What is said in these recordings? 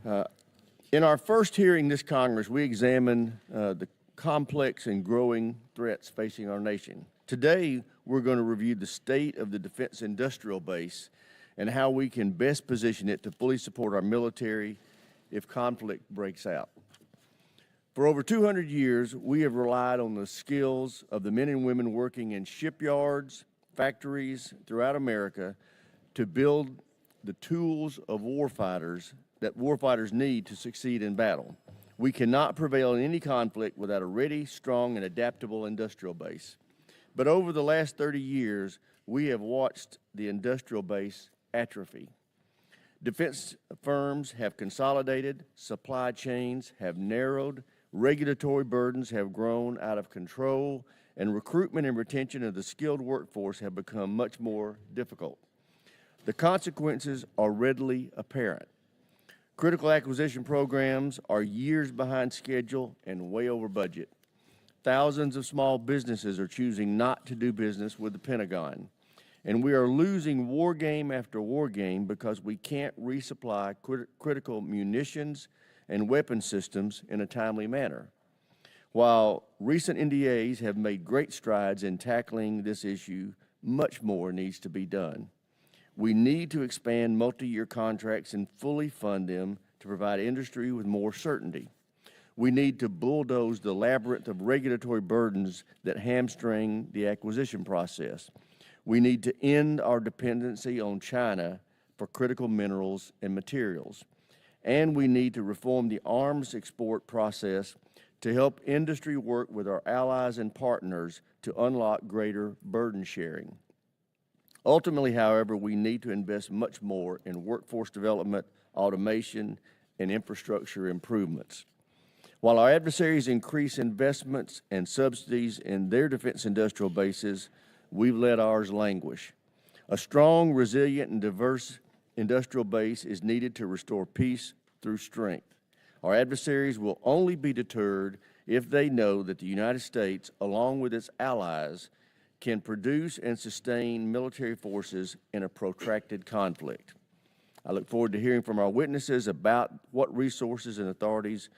In our first hearing this Congress, we examined the complex and growing threats facing our nation. Today, we're going to review the state of the defense industrial base and how we can best position it to fully support our military if conflict breaks out. For over 200 years, we have relied on the skills of the men and women working in shipyards, factories throughout America to build the tools of warfighters that warfighters need to succeed in battle. We cannot prevail in any conflict without a ready, strong, and adaptable industrial base. But over the last 30 years, we have watched the industrial base atrophy. Defense firms have consolidated, supply chains have narrowed, regulatory burdens have grown out of control, and recruitment and retention of the skilled workforce have become much more difficult. The consequences are readily apparent. Critical acquisition programs are years behind schedule and way over budget. Thousands of small businesses are choosing not to do business with the Pentagon. And we are losing war game after war game because we can't resupply critical munitions and weapon systems in a timely manner. While recent NDAs have made great strides in tackling this issue, much more needs to be done. We need to expand multi-year contracts and fully fund them to provide industry with more certainty. We need to bulldoze the labyrinth of regulatory burdens that hamstring the acquisition process. We need to end our dependency on China for critical minerals and materials. And we need to reform the arms export process to help industry work with our allies and partners to unlock greater burden sharing. Ultimately, however, we need to invest much more in workforce development, automation, and infrastructure improvements. While our adversaries increase investments and subsidies in their defense industrial bases, we've let ours languish. A strong, resilient, and diverse industrial base is needed to restore peace through strength. Our adversaries will only be deterred if they know that the United States, along with its allies, can produce and sustain military forces in a protracted conflict. I look forward to hearing from our witnesses about what resources and authorities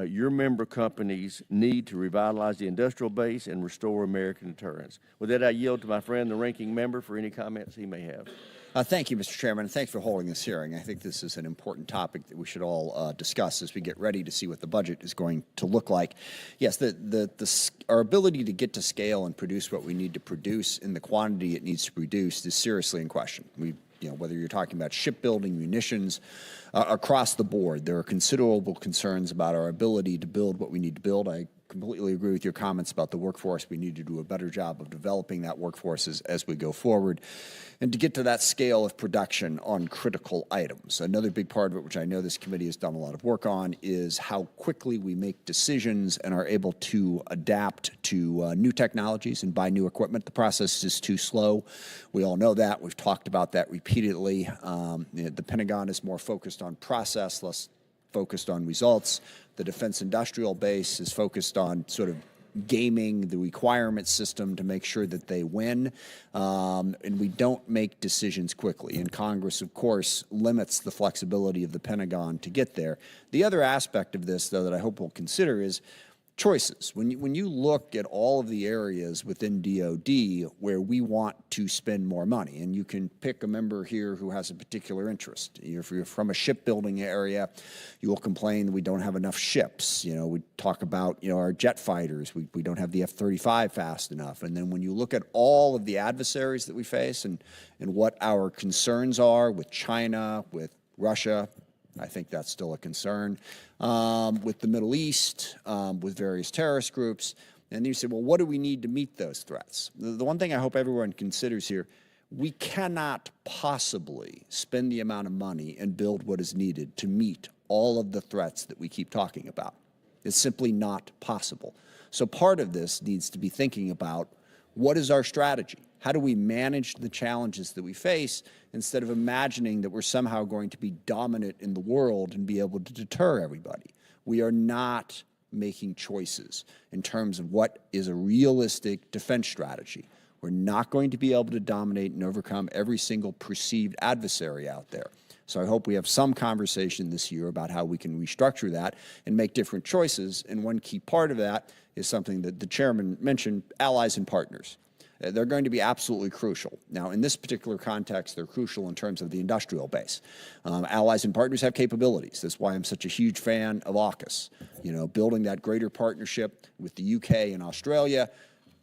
your member companies need to revitalize the industrial base and restore American deterrence. With that, I yield to my friend, the ranking member, for any comments he may have. Thank you, Mr. Chairman, and thanks for holding this hearing. I think this is an important topic that we should all discuss as we get ready to see what the budget is going to look like. Yes, our ability to get to scale and produce what we need to produce in the quantity it needs to produce is seriously in question. Whether you're talking about shipbuilding, munitions, across the board, there are considerable concerns about our ability to build what we need to build. I completely agree with your comments about the workforce. We need to do a better job of developing that workforce as we go forward and to get to that scale of production on critical items. Another big part of it, which I know this committee has done a lot of work on, is how quickly we make decisions and are able to adapt to new technologies and buy new equipment. The process is too slow. We all know that. We've talked about that repeatedly. The Pentagon is more focused on process, less focused on results. The defense industrial base is focused on sort of gaming the requirement system to make sure that they win, and we don't make decisions quickly. And Congress, of course, limits the flexibility of the Pentagon to get there. The other aspect of this, though, that I hope we'll consider is choices. When you look at all of the areas within DOD where we want to spend more money, and you can pick a member here who has a particular interest. If you're from a shipbuilding area, you will complain that we don't have enough ships. We talk about our jet fighters. We don't have the F-35 fast enough. And then when you look at all of the adversaries that we face and what our concerns are with China, with Russia, I think that's still a concern, with the Middle East, with various terrorist groups. And you say, well, what do we need to meet those threats? The one thing I hope everyone considers here, we cannot possibly spend the amount of money and build what is needed to meet all of the threats that we keep talking about. It's simply not possible. So part of this needs to be thinking about what is our strategy? How do we manage the challenges that we face instead of imagining that we're somehow going to be dominant in the world and be able to deter everybody? We are not making choices in terms of what is a realistic defense strategy. We're not going to be able to dominate and overcome every single perceived adversary out there. So I hope we have some conversation this year about how we can restructure that and make different choices. And one key part of that is something that the chairman mentioned, allies and partners. They're going to be absolutely crucial. Now, in this particular context, they're crucial in terms of the industrial base. Allies and partners have capabilities. That's why I'm such a huge fan of AUKUS. You know, building that greater partnership with the UK and Australia.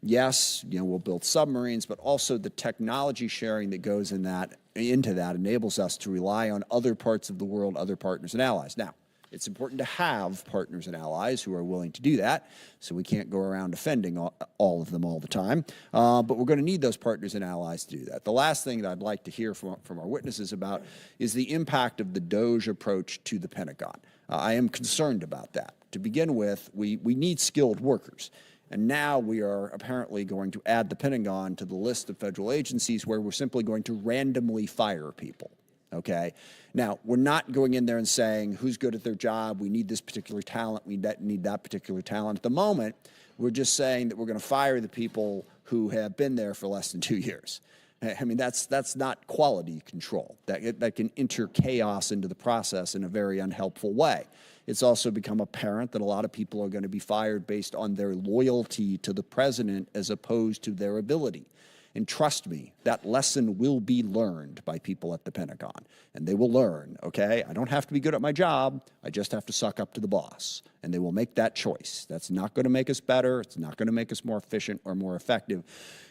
Yes, you know, we'll build submarines, but also the technology sharing that goes into that enables us to rely on other parts of the world, other partners and allies. Now, it's important to have partners and allies who are willing to do that, so we can't go around offending all of them all the time. But we're going to need those partners and allies to do that. The last thing that I'd like to hear from our witnesses about is the impact of the DOGE approach to the Pentagon. I am concerned about that. To begin with, we need skilled workers. And now we are apparently going to add the Pentagon to the list of federal agencies where we're simply going to randomly fire people. Okay. Now, we're not going in there and saying who's good at their job. We need this particular talent. We need that particular talent. At the moment, we're just saying that we're going to fire the people who have been there for less than 2 years. I mean, that's not quality control. That can enter chaos into the process in a very unhelpful way. It's also become apparent that a lot of people are going to be fired based on their loyalty to the president as opposed to their ability. And trust me, that lesson will be learned by people at the Pentagon. And they will learn, okay, I don't have to be good at my job. I just have to suck up to the boss. And they will make that choice. That's not going to make us better. It's not going to make us more efficient or more effective.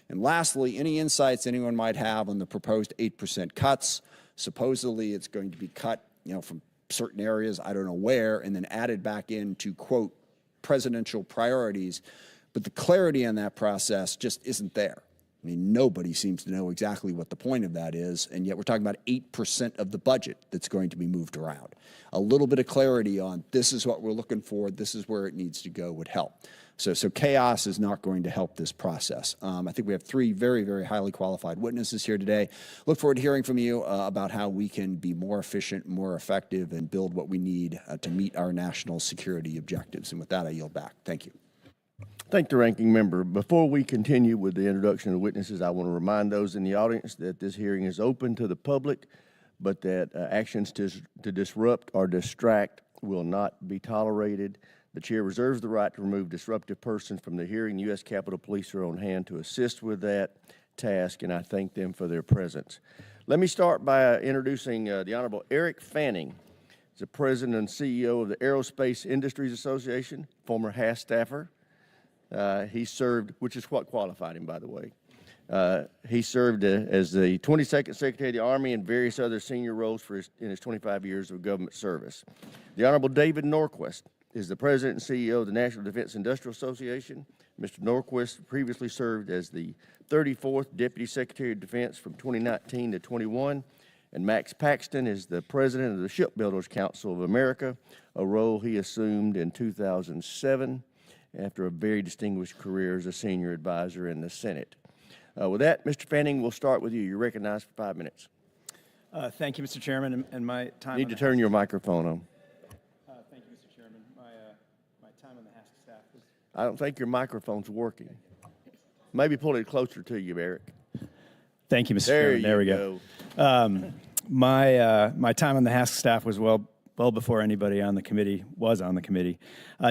And lastly, any insights anyone might have on the proposed 8% cuts. Supposedly it's going to be cut, you know, from certain areas, I don't know where, and then added back into, quote, presidential priorities. But the clarity on that process just isn't there. I mean, nobody seems to know exactly what the point of that is, and yet we're talking about 8% of the budget that's going to be moved around. A little bit of clarity on this is what we're looking for, this is where it needs to go would help. So chaos is not going to help this process. I think we have 3 very, very highly qualified witnesses here today. Look forward to hearing from you about how we can be more efficient, more effective, and build what we need to meet our national security objectives. And with that, I yield back. Thank you. Thank the ranking member. Before we continue with the introduction of witnesses, I want to remind those in the audience that this hearing is open to the public, but that actions to disrupt or distract will not be tolerated. The chair reserves the right to remove disruptive persons from the hearing. U.S. Capitol Police are on hand to assist with that task, and I thank them for their presence. Let me start by introducing the Honorable Eric Fanning. He's the president and CEO of the Aerospace Industries Association, former HASS staffer. He served, which is what qualified him, by the way. He served as the 22nd Secretary of the Army and various other senior roles in his 25 years of government service. The Honorable David Norquist is the president and CEO of the National Defense Industrial Association. Mr. Norquist previously served as the 34th Deputy Secretary of Defense from 2019 to 21. And Max Paxton is the president of the Shipbuilders Council of America, a role he assumed in 2007. After a very distinguished career as a senior advisor in the Senate. With that, Mr. Fanning, we'll start with you. You're recognized for 5 minutes. Thank you, Mr. Chairman, and my time. You need to turn your microphone on. Thank you, Mr. Chairman. My time on the HASC staff was. I don't think your microphone's working. Maybe pull it closer to you, Eric. Thank you, Mr. Chairman. There we go. My time on the HASC staff was well before anybody on the committee was on the committee.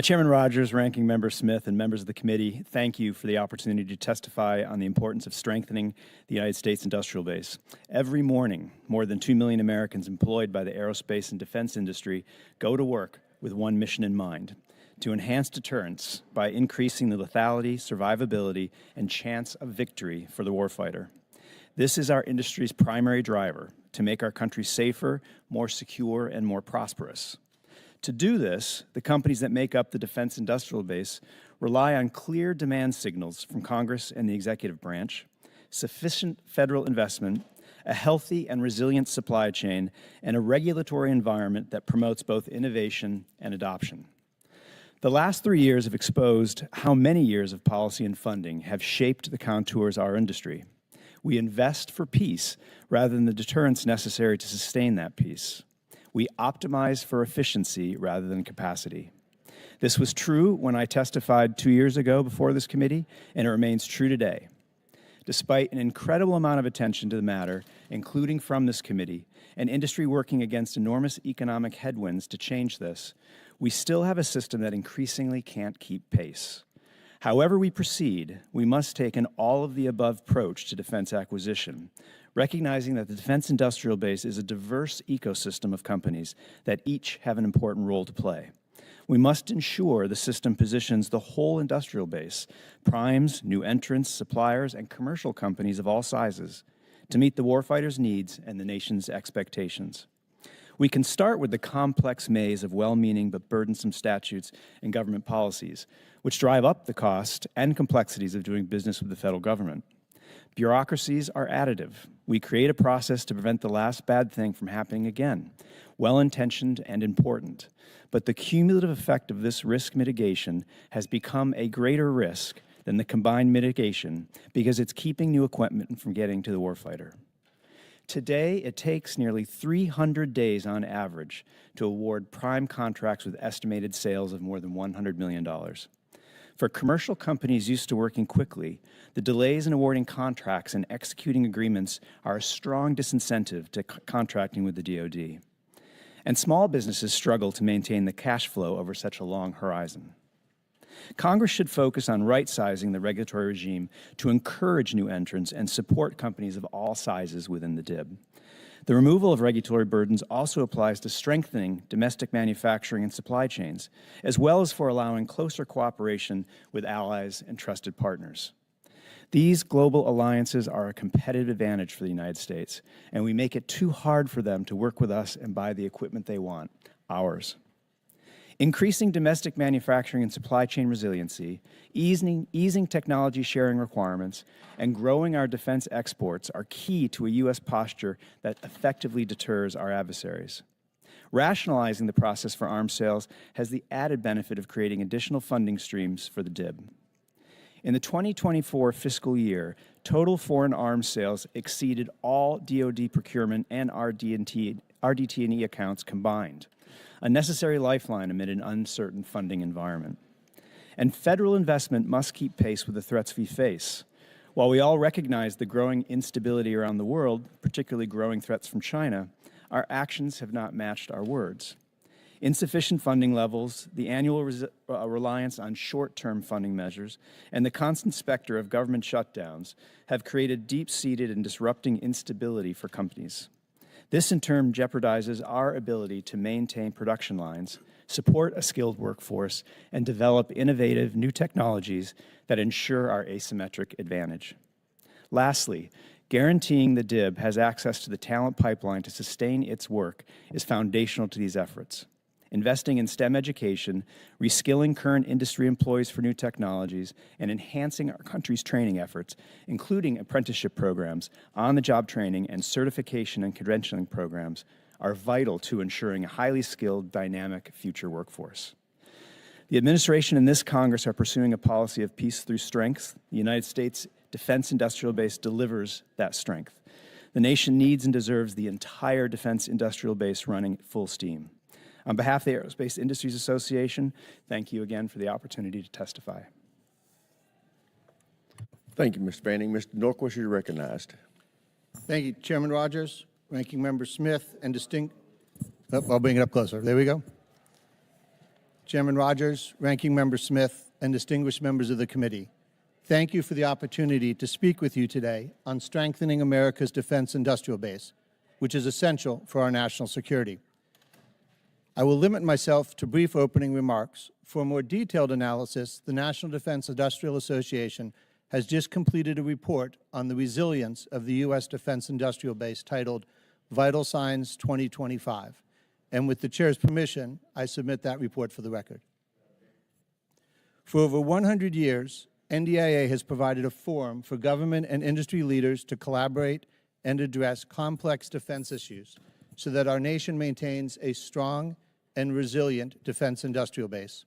Chairman Rogers, Ranking Member Smith, and members of the committee, thank you for the opportunity to testify on the importance of strengthening the United States industrial base. Every morning, more than 2 million Americans employed by the aerospace and defense industry go to work with one mission in mind: to enhance deterrence by increasing the lethality, survivability, and chance of victory for the warfighter. This is our industry's primary driver: to make our country safer, more secure, and more prosperous. To do this, the companies that make up the defense industrial base rely on clear demand signals from Congress and the executive branch, sufficient federal investment, a healthy and resilient supply chain, and a regulatory environment that promotes both innovation and adoption. The last 3 years have exposed how many years of policy and funding have shaped the contours of our industry. We invest for peace rather than the deterrence necessary to sustain that peace. We optimize for efficiency rather than capacity. This was true when I testified 2 years ago before this committee, and it remains true today. Despite an incredible amount of attention to the matter, including from this committee, and industry working against enormous economic headwinds to change this, we still have a system that increasingly can't keep pace. However we proceed, we must take an all-of-the-above approach to defense acquisition, recognizing that the defense industrial base is a diverse ecosystem of companies that each have an important role to play. We must ensure the system positions the whole industrial base, primes, new entrants, suppliers, and commercial companies of all sizes to meet the warfighter's needs and the nation's expectations. We can start with the complex maze of well-meaning but burdensome statutes and government policies, which drive up the cost and complexities of doing business with the federal government. Bureaucracies are additive. We create a process to prevent the last bad thing from happening again, well-intentioned and important. But the cumulative effect of this risk mitigation has become a greater risk than the combined mitigation because it's keeping new equipment from getting to the warfighter. Today, it takes nearly 300 days on average to award prime contracts with estimated sales of more than $100 million. For commercial companies used to working quickly, the delays in awarding contracts and executing agreements are a strong disincentive to contracting with the DoD. And small businesses struggle to maintain the cash flow over such a long horizon. Congress should focus on right-sizing the regulatory regime to encourage new entrants and support companies of all sizes within the DIB. The removal of regulatory burdens also applies to strengthening domestic manufacturing and supply chains, as well as for allowing closer cooperation with allies and trusted partners. These global alliances are a competitive advantage for the United States, and we make it too hard for them to work with us and buy the equipment they want, ours. Increasing domestic manufacturing and supply chain resiliency, easing technology sharing requirements, and growing our defense exports are key to a U.S. posture that effectively deters our adversaries. Rationalizing the process for arms sales has the added benefit of creating additional funding streams for the DIB. In the 2024 fiscal year, total foreign arms sales exceeded all DoD procurement and RDT&E accounts combined, a necessary lifeline amid an uncertain funding environment. And federal investment must keep pace with the threats we face. While we all recognize the growing instability around the world, particularly growing threats from China, our actions have not matched our words. Insufficient funding levels, the annual reliance on short-term funding measures, and the constant specter of government shutdowns have created deep-seated and disrupting instability for companies. This, in turn, jeopardizes our ability to maintain production lines, support a skilled workforce, and develop innovative new technologies that ensure our asymmetric advantage. Lastly, guaranteeing the DIB has access to the talent pipeline to sustain its work is foundational to these efforts. Investing in STEM education, reskilling current industry employees for new technologies, and enhancing our country's training efforts, including apprenticeship programs, on-the-job training, and certification and credentialing programs, are vital to ensuring a highly skilled, dynamic future workforce. The administration and this Congress are pursuing a policy of peace through strength. The United States defense industrial base delivers that strength. The nation needs and deserves the entire defense industrial base running at full steam. On behalf of the Aerospace Industries Association, thank you again for the opportunity to testify. Thank you, Mr. Fanning. Mr. Norquist, you're recognized. Thank you, Chairman Rogers, Ranking Member Smith, and I'll bring it up closer. There we go. Chairman Rogers, Ranking Member Smith, and distinguished members of the committee, thank you for the opportunity to speak with you today on strengthening America's defense industrial base, which is essential for our national security. I will limit myself to brief opening remarks. For a more detailed analysis, the National Defense Industrial Association has just completed a report on the resilience of the U.S. defense industrial base titled Vital Signs 2025. And with the Chair's permission, I submit that report for the record. For over 100 years, NDIA has provided a forum for government and industry leaders to collaborate and address complex defense issues so that our nation maintains a strong and resilient defense industrial base.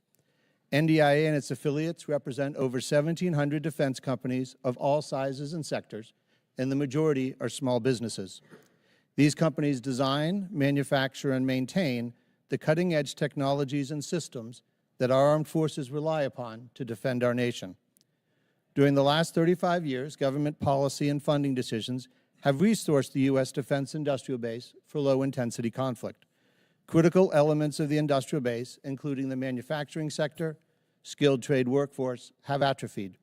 NDIA and its affiliates represent over 1,700 defense companies of all sizes and sectors, and the majority are small businesses. These companies design, manufacture, and maintain the cutting-edge technologies and systems that our armed forces rely upon to defend our nation. During the last 35 years, government policy and funding decisions have resourced the U.S. defense industrial base for low-intensity conflict. Critical elements of the industrial base, including the manufacturing sector, skilled trade workforce, have atrophied.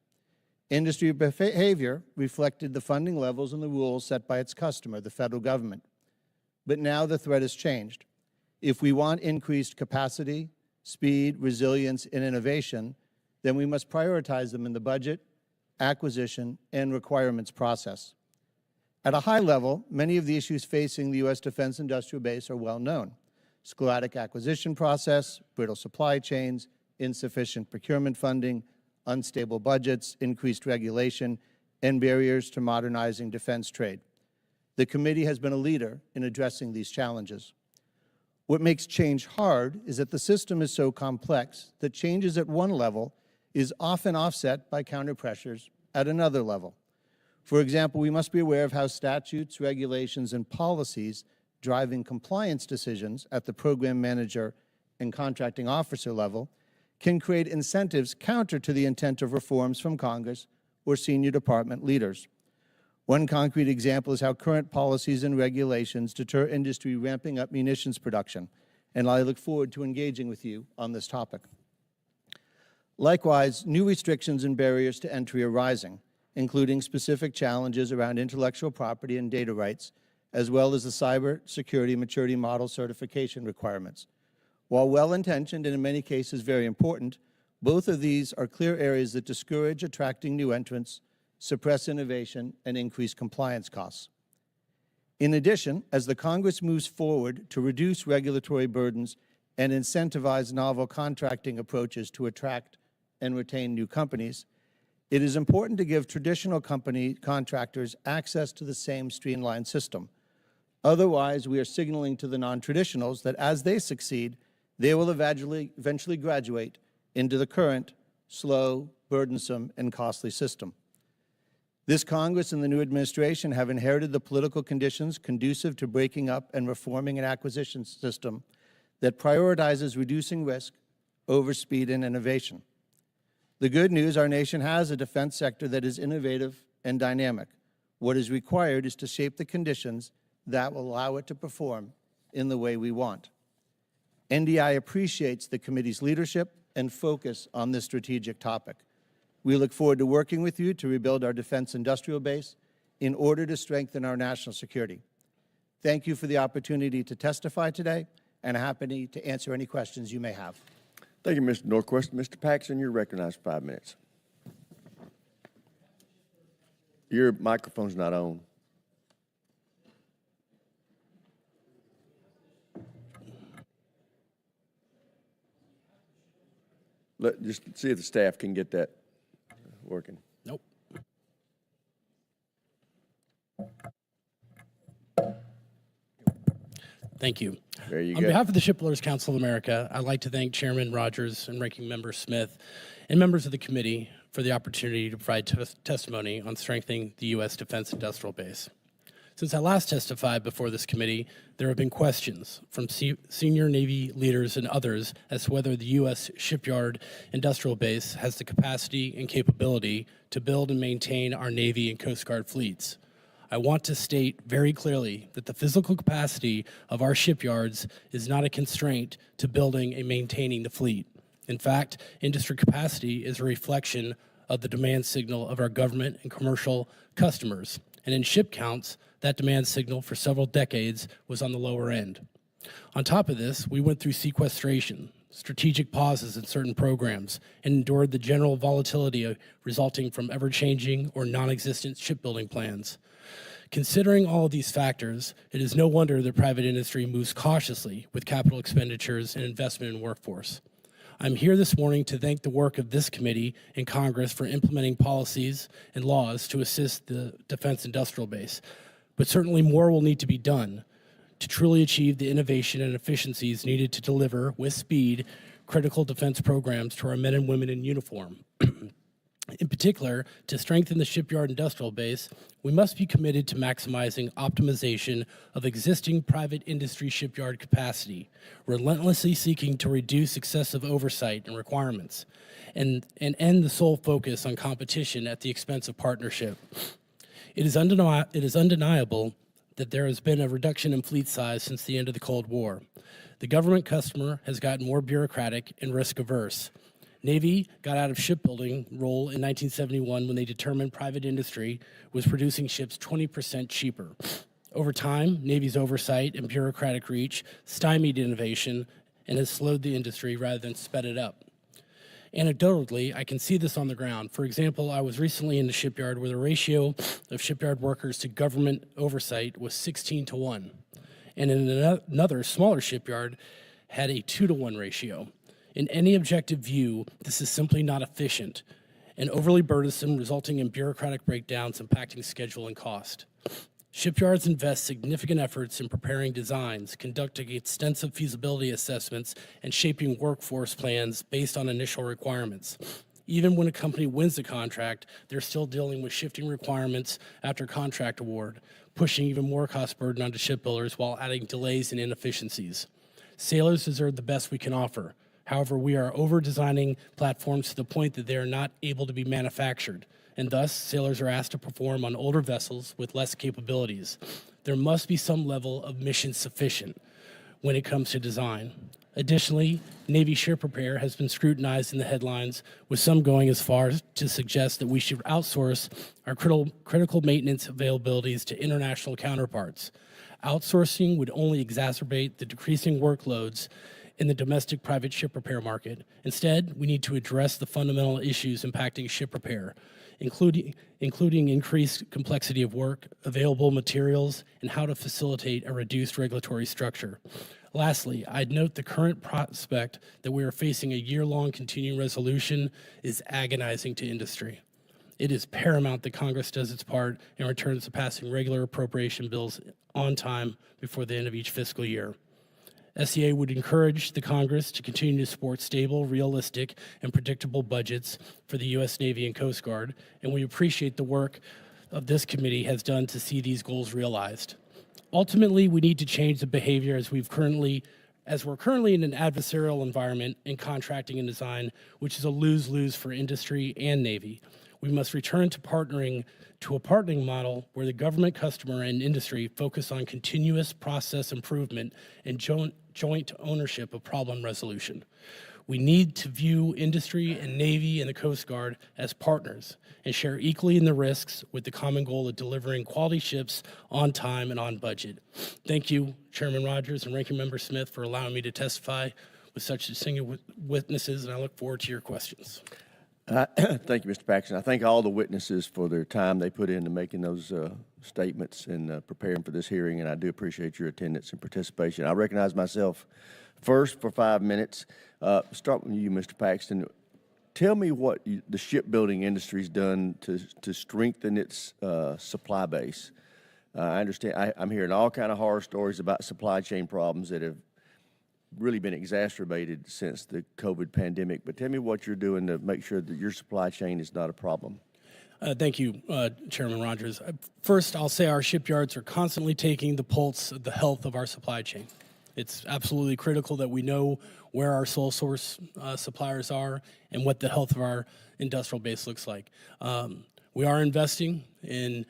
Industry behavior reflected the funding levels and the rules set by its customer, the federal government. But now the threat has changed. If we want increased capacity, speed, resilience, and innovation, then we must prioritize them in the budget, acquisition, and requirements process. At a high level, many of the issues facing the U.S. defense industrial base are well known. Scholastic acquisition process, brittle supply chains, insufficient procurement funding, unstable budgets, increased regulation, and barriers to modernizing defense trade. The committee has been a leader in addressing these challenges. What makes change hard is that the system is so complex that changes at one level is often offset by counter-pressures at another level. For example, we must be aware of how statutes, regulations, and policies driving compliance decisions at the program manager and contracting officer level can create incentives counter to the intent of reforms from Congress or senior department leaders. One concrete example is how current policies and regulations deter industry ramping up munitions production, and I look forward to engaging with you on this topic. Likewise, new restrictions and barriers to entry are rising, including specific challenges around intellectual property and data rights, as well as the cyber security maturity model certification requirements. While well-intentioned and in many cases very important, both of these are clear areas that discourage attracting new entrants, suppress innovation, and increase compliance costs. In addition, as the Congress moves forward to reduce regulatory burdens and incentivize novel contracting approaches to attract and retain new companies, it is important to give traditional company contractors access to the same streamlined system. Otherwise, we are signaling to the non-traditionals that as they succeed, they will eventually graduate into the current slow, burdensome, and costly system. This Congress and the new administration have inherited the political conditions conducive to breaking up and reforming an acquisition system that prioritizes reducing risk over speed and innovation. The good news, our nation has a defense sector that is innovative and dynamic. What is required is to shape the conditions that will allow it to perform in the way we want. NDI appreciates the committee's leadership and focus on this strategic topic. We look forward to working with you to rebuild our defense industrial base in order to strengthen our national security. Thank you for the opportunity to testify today, and I'm happy to answer any questions you may have. Thank you, Mr. Norquist. Mr. Paxson, you're recognized for 5 minutes. Your microphone's not on. Just see if the staff can get that working. Nope. Thank you. There you On go. behalf of the Shipbuilders Council of America, I'd like to thank Chairman Rogers and Ranking Member Smith and members of the committee for the opportunity to provide testimony on strengthening the U.S. defense industrial base. Since I last testified before this committee, there have been questions from senior Navy leaders and others as to whether the U.S. shipyard industrial base has the capacity and capability to build and maintain our Navy and Coast Guard fleets. I want to state very clearly that the physical capacity of our shipyards is not a constraint to building and maintaining the fleet. In fact, industry capacity is a reflection of the demand signal of our government and commercial customers. And in ship counts, that demand signal for several decades was on the lower end. On top of this, we went through sequestration, strategic pauses in certain programs, and endured the general volatility resulting from ever-changing or non-existent shipbuilding plans. Considering all of these factors, it is no wonder the private industry moves cautiously with capital expenditures and investment in workforce. I'm here this morning to thank the work of this committee and Congress for implementing policies and laws to assist the defense industrial base. But certainly more will need to be done to truly achieve the innovation and efficiencies needed to deliver with speed critical defense programs to our men and women in uniform. In particular, to strengthen the shipyard industrial base, we must be committed to maximizing optimization of existing private industry shipyard capacity, relentlessly seeking to reduce excessive oversight and requirements, and end the sole focus on competition at the expense of partnership. It is undeniable that there has been a reduction in fleet size since the end of the Cold War. The government customer has gotten more bureaucratic and risk-averse. Navy got out of shipbuilding role in 1971 when they determined private industry was producing ships 20% cheaper. Over time, Navy's oversight and bureaucratic reach stymied innovation and has slowed the industry rather than sped it up. Anecdotally, I can see this on the ground. For example, I was recently in the shipyard where the ratio of shipyard workers to government oversight was 16-1. And in another smaller shipyard had a 2-to-1 ratio. In any objective view, this is simply not efficient and overly burdensome, resulting in bureaucratic breakdowns impacting schedule and cost. Shipyards invest significant efforts in preparing designs, conducting extensive feasibility assessments, and shaping workforce plans based on initial requirements. Even when a company wins the contract, they're still dealing with shifting requirements after contract award, pushing even more cost burden onto shipbuilders while adding delays and inefficiencies. Sailors deserve the best we can offer. However, we are over-designing platforms to the point that they are not able to be manufactured, and thus sailors are asked to perform on older vessels with less capabilities. There must be some level of mission sufficient when it comes to design. Additionally, Navy ship repair has been scrutinized in the headlines, with some going as far as to suggest that we should outsource our critical maintenance availabilities to international counterparts. Outsourcing would only exacerbate the decreasing workloads in the domestic private ship repair market. Instead, we need to address the fundamental issues impacting ship repair, including increased complexity of work, available materials, and how to facilitate a reduced regulatory structure. Lastly, I'd note the current prospect that we are facing a year-long continuing resolution is agonizing to industry. It is paramount that Congress does its part and returns to passing regular appropriation bills on time before the end of each fiscal year. SEA would encourage the Congress to continue to support stable, realistic, and predictable budgets for the U.S. Navy and Coast Guard, and we appreciate the work of this committee has done to see these goals realized. Ultimately, we need to change the behavior as we're currently in an adversarial environment in contracting and design, which is a lose-lose for industry and Navy. We must return to a partnering model where the government, customer, and industry focus on continuous process improvement and joint ownership of problem resolution. We need to view industry and Navy and the Coast Guard as partners and share equally in the risks with the common goal of delivering quality ships on time and on budget. Thank you, Chairman Rogers and Ranking Member Smith, for allowing me to testify with such distinguished witnesses, and I look forward to your questions. Thank you, Mr. Paxton. I thank all the witnesses for their time they put into making those statements and preparing for this hearing, and I do appreciate your attendance and participation. I recognize myself first for 5 minutes. Start with you, Mr. Paxton. Tell me what the shipbuilding industry's done to strengthen its supply base. I understand I'm hearing all kind of horror stories about supply chain problems that have really been exacerbated since the COVID pandemic, but tell me what you're doing to make sure that your supply chain is not a problem. Thank you, Chairman Rogers. First, I'll say our shipyards are constantly taking the pulse of the health of our supply chain. It's absolutely critical that we know where our sole source suppliers are and what the health of our industrial base looks like. We are investing in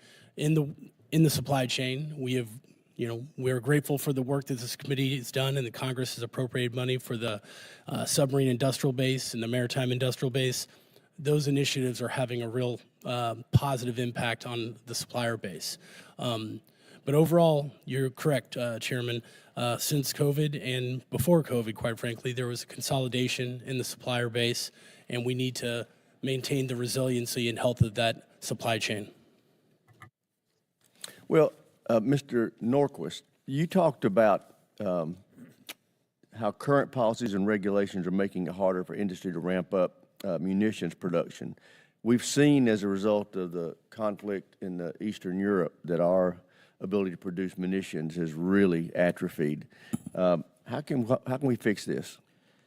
the supply chain. We're grateful for the work that this committee has done, and the Congress has appropriated money for the submarine industrial base and the maritime industrial base. Those initiatives are having a real positive impact on the supplier base. But overall, you're correct, Chairman. Since COVID and before COVID, quite frankly, there was a consolidation in the supplier base, and we need to maintain the resiliency and health of that supply chain. Well, Mr. Norquist, you talked about how current policies and regulations are making it harder for industry to ramp up munitions production. We've seen as a result of the conflict in Eastern Europe that our ability to produce munitions has really atrophied. How can we fix this?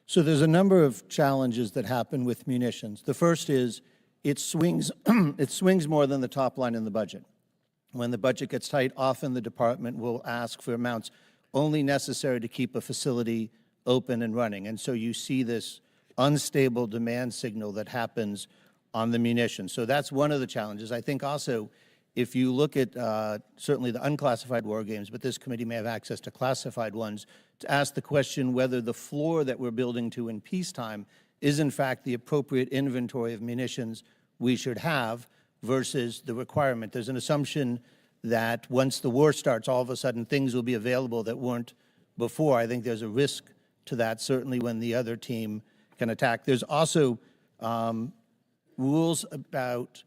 So there's a number of challenges that happen with munitions. The first is it swings, it swings more than the top line in the budget. When the budget gets tight, often the department will ask for amounts only necessary to keep a facility open and running. And so you see this unstable demand signal that happens on the munitions. So that's one of the challenges. I think also, if you look at certainly the unclassified war games, but this committee may have access to classified ones, to ask the question whether the floor that we're building to in peacetime is in fact the appropriate inventory of munitions we should have versus the requirement. There's an assumption that once the war starts, all of a sudden things will be available that weren't before. I think there's a risk to that, certainly when the other team can attack. There's also rules about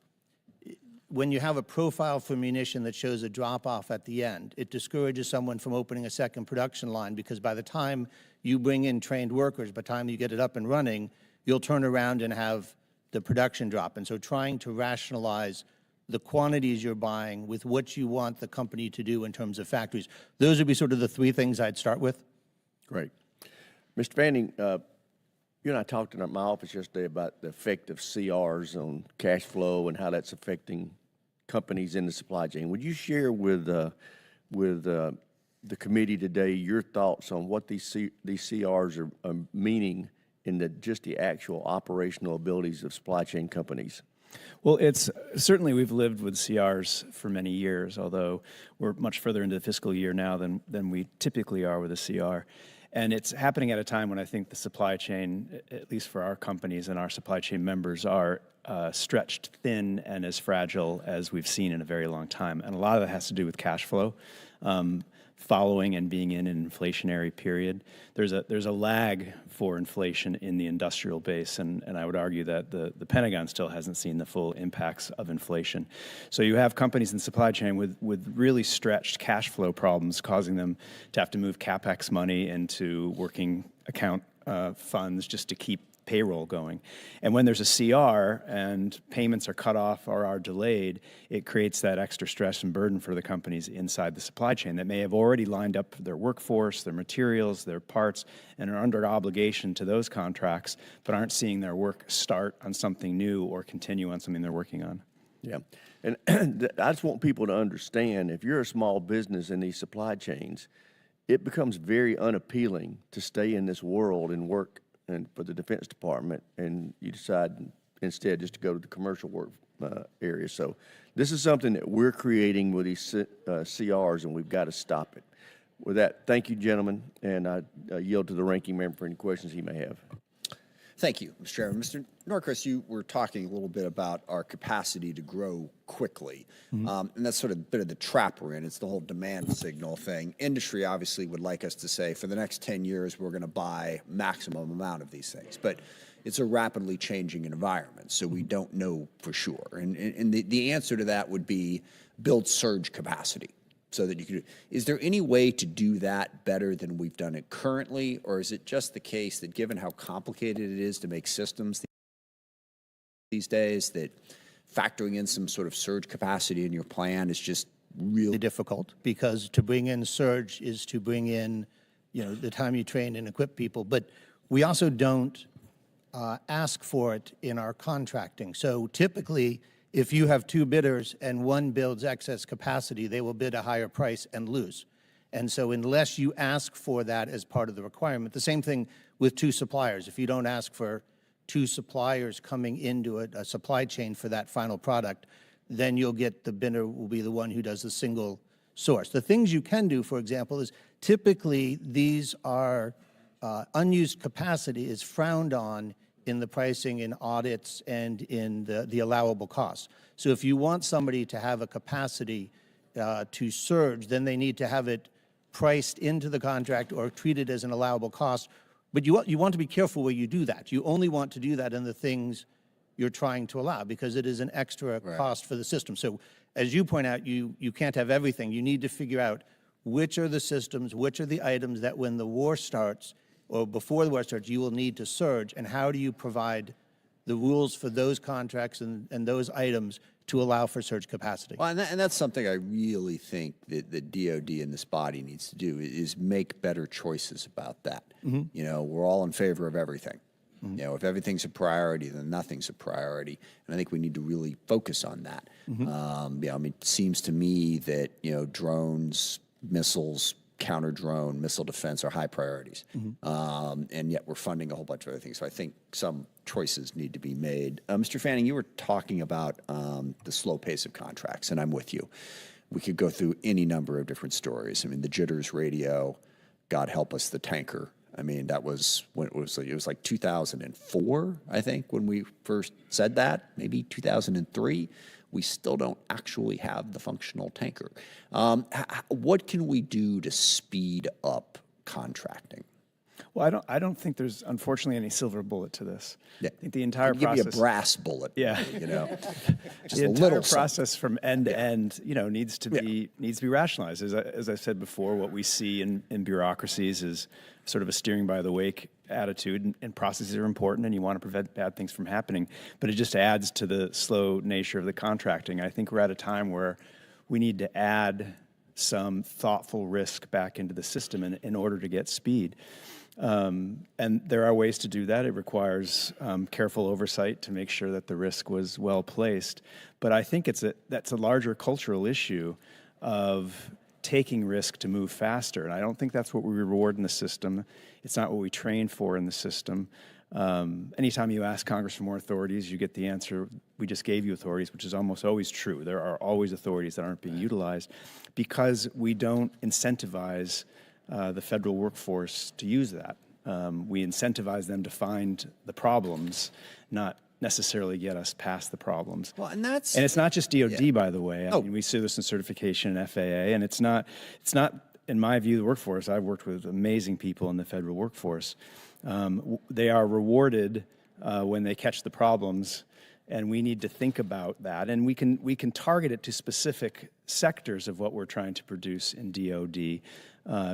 when you have a profile for munition that shows a drop-off at the end. It discourages someone from opening a second production line because by the time you bring in trained workers, by the time you get it up and running, you'll turn around and have the production drop. And so trying to rationalize the quantities you're buying with what you want the company to do in terms of factories. Those would be sort of the three things I'd start with. Great. Mr. Fanning, you and I talked in my office yesterday about the effect of CRs on cash flow and how that's affecting companies in the supply chain. Would you share with the committee today your thoughts on what these CRs are meaning in just the actual operational abilities of supply chain companies? Well, it's certainly we've lived with CRs for many years, although we're much further into the fiscal year now than we typically are with a CR. And it's happening at a time when I think the supply chain, at least for our companies and our supply chain members, are stretched thin and as fragile as we've seen in a very long time. And a lot of that has to do with cash flow. Following and being in an inflationary period. There's a lag for inflation in the industrial base, and I would argue that the Pentagon still hasn't seen the full impacts of inflation. So you have companies in supply chain with really stretched cash flow problems causing them to have to move CapEx money into working account funds just to keep payroll going. And when there's a CR and payments are cut off or are delayed, it creates that extra stress and burden for the companies inside the supply chain that may have already lined up their workforce, their materials, their parts, and are under obligation to those contracts, but aren't seeing their work start on something new or continue on something they're working on. Yeah. And I just want people to understand, if you're a small business in these supply chains, it becomes very unappealing to stay in this world and work and for the Defense Department, and you decide instead just to go to the commercial work area. So this is something that we're creating with these CRs, and we've got to stop it. With that, thank you, gentlemen, and I yield to the ranking member for any questions he may have. Thank you, Mr. Chairman. Mr. Norcross, you were talking a little bit about our capacity to grow quickly, and that's sort of a bit of the trap we're in. It's the whole demand signal thing. Industry obviously would like us to say, for the next 10 years, we're going to buy maximum amount of these things, but it's a rapidly changing environment, so we don't know for sure. And the answer to that would be build surge capacity. So that you could, is there any way to do that better than we've done it currently, or is it just the case that given how complicated it is to make systems these days, that factoring in some sort of surge capacity in your plan is just really difficult? Because to bring in surge is to bring in, the time you train and equip people, but we also don't ask for it in our contracting. So typically, if you have two bidders and one builds excess capacity, they will bid a higher price and lose. And so unless you ask for that as part of the requirement, the same thing with two suppliers. If you don't ask for two suppliers coming into a supply chain for that final product, then you'll get the bidder will be the one who does the single source. The things you can do, for example, is typically these are unused capacity is frowned on in the pricing, in audits, and in the allowable costs. So if you want somebody to have a capacity to surge, then they need to have it priced into the contract or treated as an allowable cost. But you want to be careful where you do that. You only want to do that in the things you're trying to allow because it is an extra cost for the system. So as you point out, you can't have everything. You need to figure out which are the systems, which are the items that when the war starts, or before the war starts, you will need to surge, and how do you provide the rules for those contracts and those items to allow for surge capacity? Well, and that's something I really think that the DOD and this body needs to do is make better choices about that. We're all in favor of everything, You know, if everything's a priority, then nothing's a priority. And I think we need to really focus on that. I mean, it seems to me that, you know, drones, missiles, counter-drone, missile defense are high priorities. And yet we're funding a whole bunch of other things. So I think some choices need to be made. Mr. Fanning, you were talking about the slow pace of contracts, and I'm with you. We could go through any number of different stories. I mean, the Jitters radio, God help us, the tanker. I mean, that was when it was like 2004, I think, when we first said that, maybe 2003. We still don't actually have the functional tanker. What can we do to speed up contracting? Well, I don't think there's unfortunately any silver bullet to this. Yeah. I think the entire Give process. you a brass bullet. Yeah. You know, just the a entire little process from end to end, you know, needs to be rationalized. As I said before, what we see in bureaucracies is sort of a steering by the wake attitude, and processes are important, and you want to prevent bad things from happening. But it just adds to the slow nature of the contracting. I think we're at a time where we need to add some thoughtful risk back into the system in order to get speed. And there are ways to do that. It requires careful oversight to make sure that the risk was well placed. But I think that's a larger cultural issue of taking risk to move faster. And I don't think that's what we reward in the system. It's not what we train for in the system. Anytime you ask Congress for more authorities, you get the answer, we just gave you authorities, which is almost always true. There are always authorities that aren't being utilized because we don't incentivize the federal workforce to use that. We incentivize them to find the problems, not necessarily get us past the problems. Well, and it's not just DOD, by the way. I mean, we see this in certification and FAA, and it's not, in my view, the workforce. I've worked with amazing people in the federal workforce. They are rewarded when they catch the problems, and we need to think about that. And we can target it to specific sectors of what we're trying to produce in DOD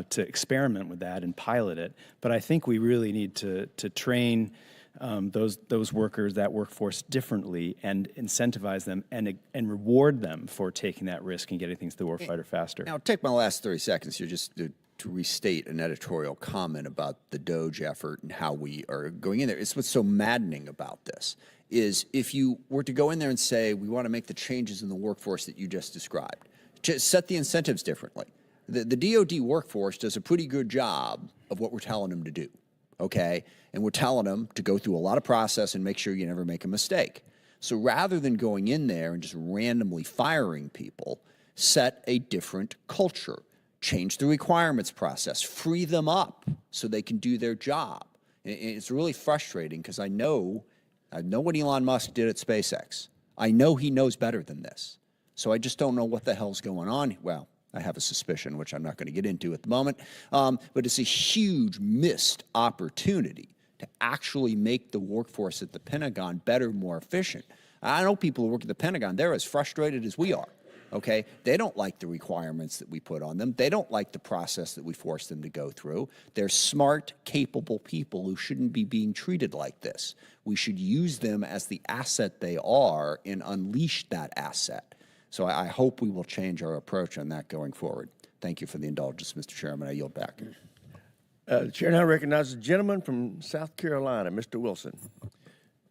to experiment with that and pilot it. But I think we really need to train those workers, that workforce, differently, and incentivize them and reward them for taking that risk and getting things to the warfighter faster. Now, take my last 30 seconds here just to restate an editorial comment about the DOGE effort and how we are going in there. It's what's so maddening about this is if you were to go in there and say, we want to make the changes in the workforce that you just described, just set the incentives differently. The DOD workforce does a pretty good job of what we're telling them to do. Okay, and we're telling them to go through a lot of process and make sure you never make a mistake. So rather than going in there and just randomly firing people, set a different culture, change the requirements process, free them up so they can do their job. And it's really frustrating because I know what Elon Musk did at SpaceX. I know he knows better than this. So I just don't know what the hell's going on. Well, I have a suspicion, which I'm not going to get into at the moment, but it's a huge missed opportunity to actually make the workforce at the Pentagon better, more efficient. I know people who work at the Pentagon, they're as frustrated as we are, okay? They don't like the requirements that we put on them. They don't like the process that we force them to go through. They're smart, capable people who shouldn't be being treated like this. We should use them as the asset they are and unleash that asset. So I hope we will change our approach on that going forward. Thank you for the indulgence, Mr. Chairman. I yield back. The chair now recognizes the gentleman from South Carolina, Mr. Wilson.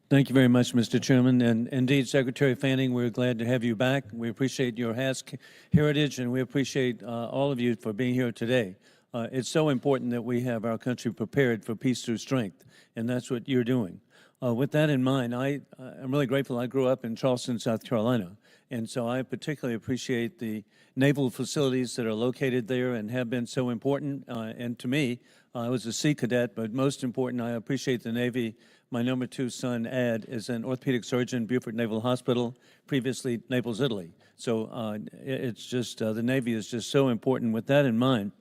Thank you very much, Mr. Chairman. And indeed, Secretary Fanning, we're glad to have you back. We appreciate your heritage, and we appreciate all of you for being here today. It's so important that we have our country prepared for peace through strength, and that's what you're doing. With that in mind, I'm really grateful. I grew up in Charleston, South Carolina, and so I particularly appreciate the naval facilities that are located there and have been so important. And to me, I was a Sea Cadet, but most important, I appreciate the Navy. My number 2 son, Ed, is an orthopedic surgeon, Beaufort Naval Hospital, previously Naples, Italy. So it's just, the Navy is just so important. With that in mind,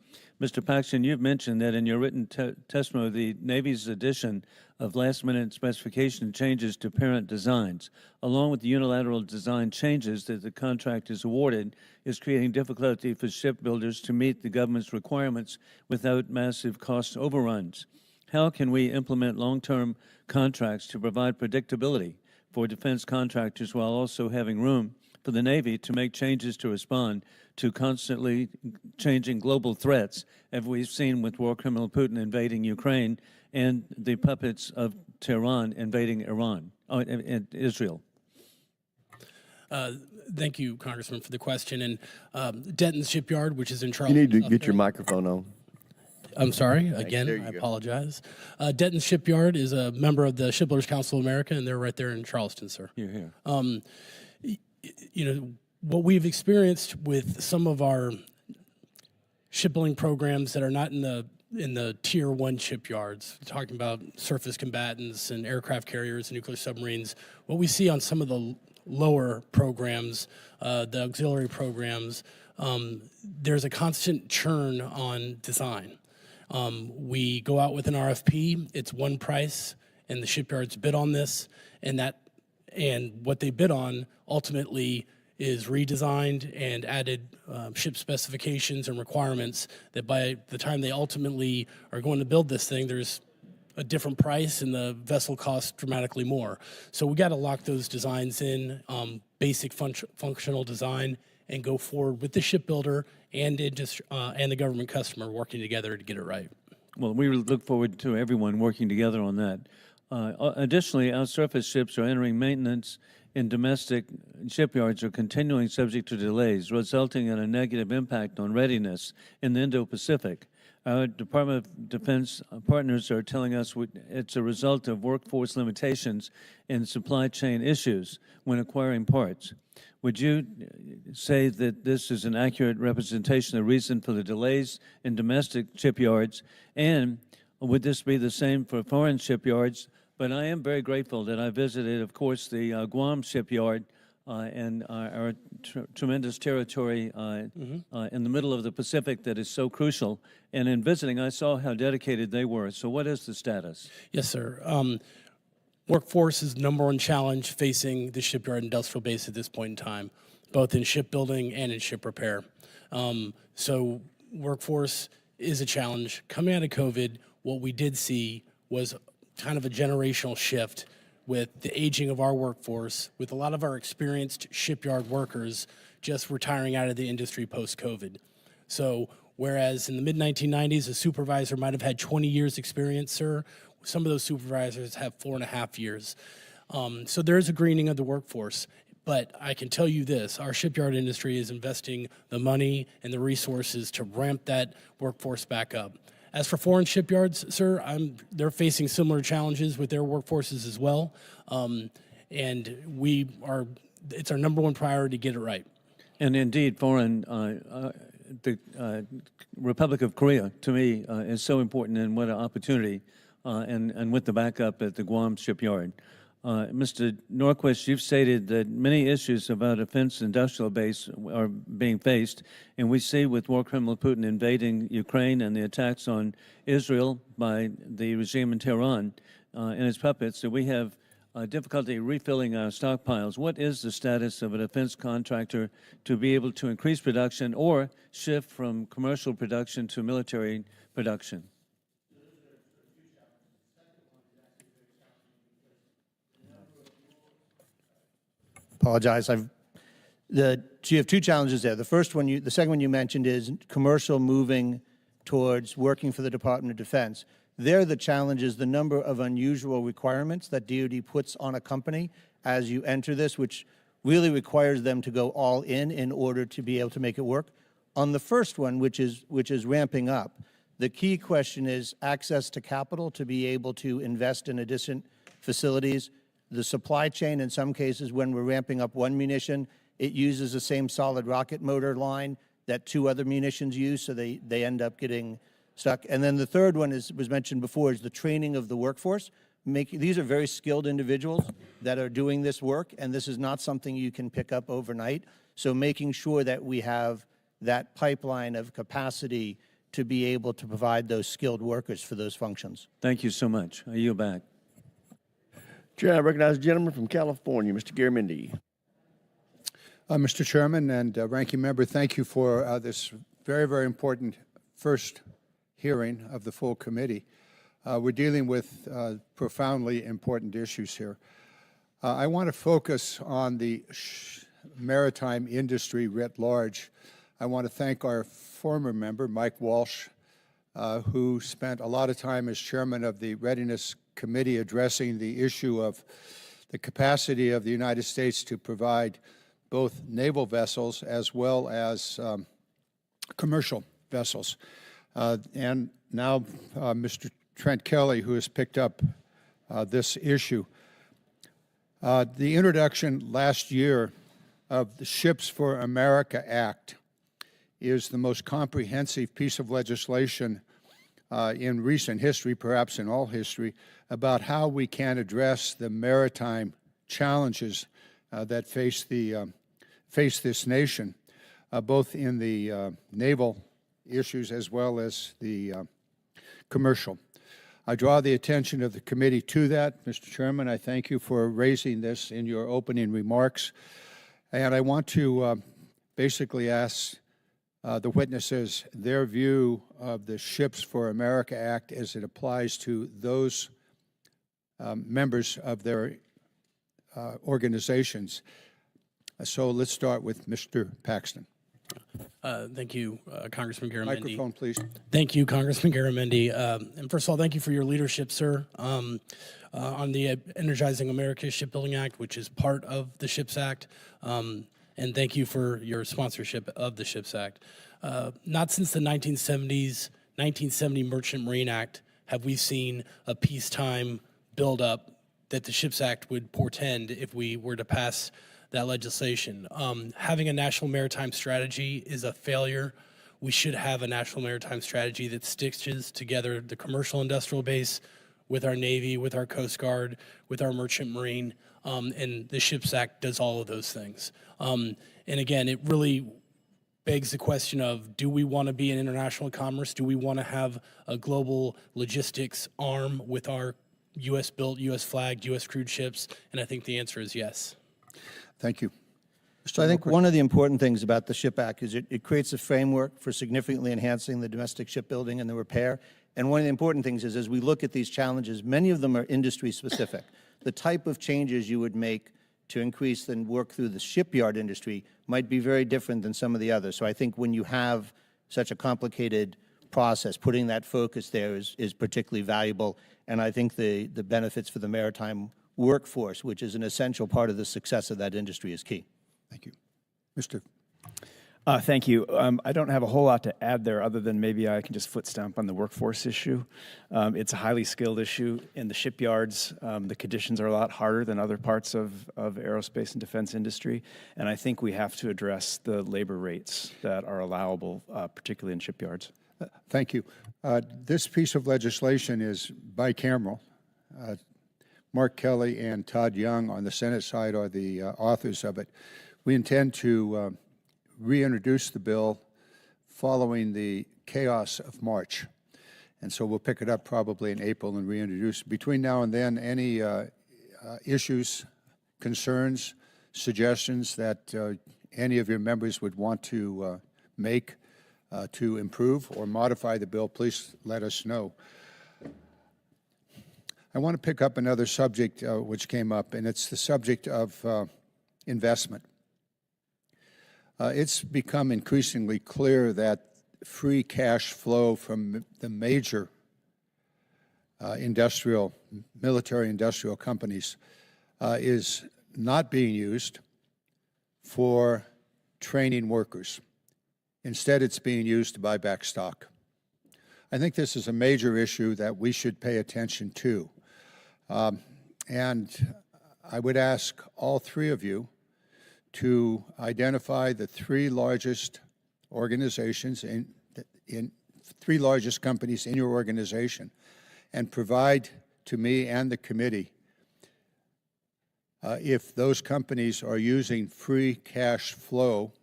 Mr. Paxton, you've mentioned that in your written testimony, the Navy's addition of last-minute specification changes to parent designs, along with the unilateral design changes that the contract is awarded, is creating difficulty for shipbuilders to meet the government's requirements without massive cost overruns. How can we implement long-term contracts to provide predictability for defense contractors while also having room for the Navy to make changes to respond to constantly changing global threats, as we've seen with war criminal Putin invading Ukraine and the puppets of Tehran invading Israel? Thank you, Congressman, for the question. And Denton's Shipyard, which is in You Charleston, need to South get your Carolina- microphone on. I'm sorry. There Again, you I go. apologize. Denton Shipyard is a member of the Shipbuilders Council of America, and they're right there in Charleston, sir. You're here. You know, what we've experienced with some of our shipbuilding programs that are not in the tier 1 shipyards, talking about surface combatants and aircraft carriers and nuclear submarines, what we see on some of the lower programs, the auxiliary programs, there's a constant churn on design. We go out with an RFP, it's one price, and the shipyards bid on this, and what they bid on ultimately is redesigned and added ship specifications and requirements that by the time they ultimately are going to build this thing, there's a different price and the vessel costs dramatically more. So we got to lock those designs in, basic functional design, and go forward with the shipbuilder and the government customer working together to get it right. Well, we look forward to everyone working together on that. Additionally, our surface ships are entering maintenance in domestic shipyards are continuing subject to delays, resulting in a negative impact on readiness in the Indo-Pacific. Our Department of Defense partners are telling us it's a result of workforce limitations and supply chain issues when acquiring parts. Would you say that this is an accurate representation of the reason for the delays in domestic shipyards? And would this be the same for foreign shipyards? But I am very grateful that I visited, of course, the Guam shipyard and our tremendous territory in the middle of the Pacific that is so crucial. And in visiting, I saw how dedicated they were. So what is the status? Yes, sir. Workforce is the number one challenge facing the shipyard industrial base at this point in time, both in shipbuilding and in ship repair. So workforce is a challenge. Coming out of COVID, what we did see was kind of a generational shift with the aging of our workforce, with a lot of our experienced shipyard workers just retiring out of the industry post-COVID. So whereas in the mid-1990s, a supervisor might have had 20 years experience, sir, some of those supervisors have 4.5 years. So there is a greening of the workforce. But I can tell you this, our shipyard industry is investing the money and the resources to ramp that workforce back up. As for foreign shipyards, sir, they're facing similar challenges with their workforces as well. And it's our number one priority to get it right. And indeed, the Republic of Korea, to me, is so important, and what an opportunity, and with the backup at the Guam shipyard. Mr. Norquist, you've stated that many issues of our defense industrial base are being faced, and we see with war criminal Putin invading Ukraine and the attacks on Israel by the regime in Tehran and its puppets, that we have difficulty refilling our stockpiles. What is the status of a defense contractor to be able to increase production or shift from commercial production to military production? Apologize. You have two challenges there. The second one you mentioned is commercial moving towards working for the Department of Defense. There, the challenge is the number of unusual requirements that DoD puts on a company as you enter this, which really requires them to go all in order to be able to make it work. On the first one, which is ramping up, the key question is access to capital to be able to invest in additional facilities. The supply chain, in some cases, when we're ramping up one munition, it uses the same solid rocket motor line that 2 other munitions use, so they end up getting stuck. And then the third one was mentioned before, is the training of the workforce. These are very skilled individuals that are doing this work, and this is not something you can pick up overnight. So making sure that we have that pipeline of capacity to be able to provide those skilled workers for those functions. Thank you so much. I yield back. Chair, I recognize the gentleman from California, Mr. Garamendi. Mr. Chairman and Ranking Member, thank you for this very, very important first hearing of the full committee. We're dealing with profoundly important issues here. I want to focus on the maritime industry writ large. I want to thank our former member, Mike Walsh, who spent a lot of time as chairman of the Readiness Committee addressing the issue of the capacity of the United States to provide both naval vessels as well as commercial vessels. And now Mr. Trent Kelly, who has picked up this issue. The introduction last year of the Ships for America Act is the most comprehensive piece of legislation in recent history, perhaps in all history, about how we can address the maritime challenges that face this nation, both in the naval issues as well as the commercial. I draw the attention of the committee to that. Mr. Chairman, I thank you for raising this in your opening remarks. And I want to basically ask the witnesses their view of the Ships for America Act as it applies to those members of their organizations. So let's start with Mr. Paxton. Thank you, Congressman Garamendi. Microphone, please. Thank you, Congressman Garamendi. And first of all, thank you for your leadership, sir, on the Energizing America Shipbuilding Act, which is part of the SHIPS Act. And thank you for your sponsorship of the SHIPS Act. Not since the 1970 Merchant Marine Act have we seen a peacetime buildup that the SHIPS Act would portend if we were to pass that legislation. Having a national maritime strategy is a failure. We should have a national maritime strategy that stitches together the commercial industrial base with our Navy, with our Coast Guard, with our Merchant Marine, and the SHIPS Act does all of those things. And again, it really begs the question of, do we want to be in international commerce? Do we want to have a global logistics arm with our U.S.-built, U.S.-flagged, U.S.-crewed ships? And I think the answer is yes. Thank you. So I think one of the important things about the SHIP Act is it creates a framework for significantly enhancing the domestic shipbuilding and the repair. And one of the important things is, as we look at these challenges, many of them are industry specific. The type of changes you would make to increase and work through the shipyard industry might be very different than some of the others. So I think when you have such a complicated process, putting that focus there is particularly valuable. And I think the benefits for the maritime workforce, which is an essential part of the success of that industry, is key. Thank you. Mr. Thank you. I don't have a whole lot to add there other than maybe I can just foot stomp on the workforce issue. It's a highly skilled issue. In the shipyards, the conditions are a lot harder than other parts of aerospace and defense industry. And I think we have to address the labor rates that are allowable, particularly in shipyards. Thank you. This piece of legislation is bicameral. Mark Kelly and Todd Young on the Senate side are the authors of it. We intend to reintroduce the bill following the chaos of March. And so we'll pick it up probably in April and reintroduce. Between now and then, any issues, concerns, suggestions that any of your members would want to make to improve or modify the bill, please let us know. I want to pick up another subject which came up, and it's the subject of investment. It's become increasingly clear that free cash flow from the major military industrial companies is not being used for training workers. Instead, it's being used to buy back stock. I think this is a major issue that we should pay attention to. And I would ask all three of you to identify the three largest organizations in three largest companies in your organization and provide to me and the committee if those companies are using free cash flow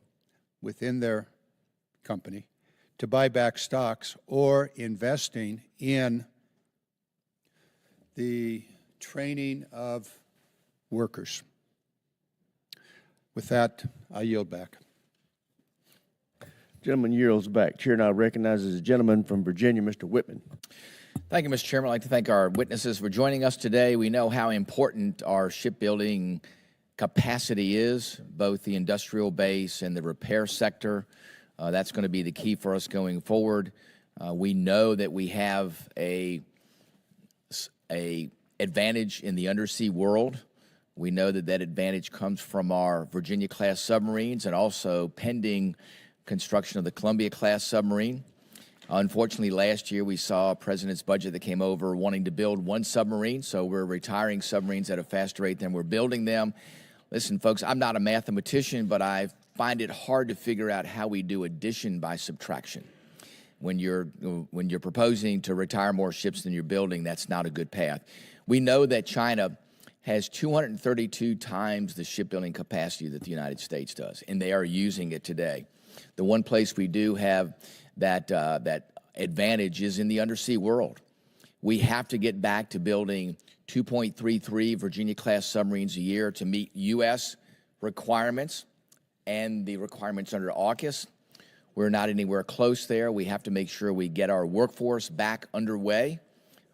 within their company to buy back stocks or investing in the training of workers. With that, I yield back. Gentleman yields back. Chair now recognizes the gentleman from Virginia, Mr. Whitman. Thank you, Mr. Chairman. I'd like to thank our witnesses for joining us today. We know how important our shipbuilding capacity is, both the industrial base and the repair sector. That's going to be the key for us going forward. We know that we have a advantage in the undersea world. We know that that advantage comes from our Virginia-class submarines and also pending construction of the Columbia-class submarine. Unfortunately, last year we saw a president's budget that came over wanting to build one submarine, so we're retiring submarines at a faster rate than we're building them. Listen, folks, I'm not a mathematician, but I find it hard to figure out how we do addition by subtraction. When you're proposing to retire more ships than you're building, that's not a good path. We know that China has 232 times the shipbuilding capacity that the United States does, and they are using it today. The one place we do have that advantage is in the undersea world. We have to get back to building 2.33 Virginia-class submarines a year to meet U.S. requirements and the requirements under AUKUS. We're not anywhere close there. We have to make sure we get our workforce back underway.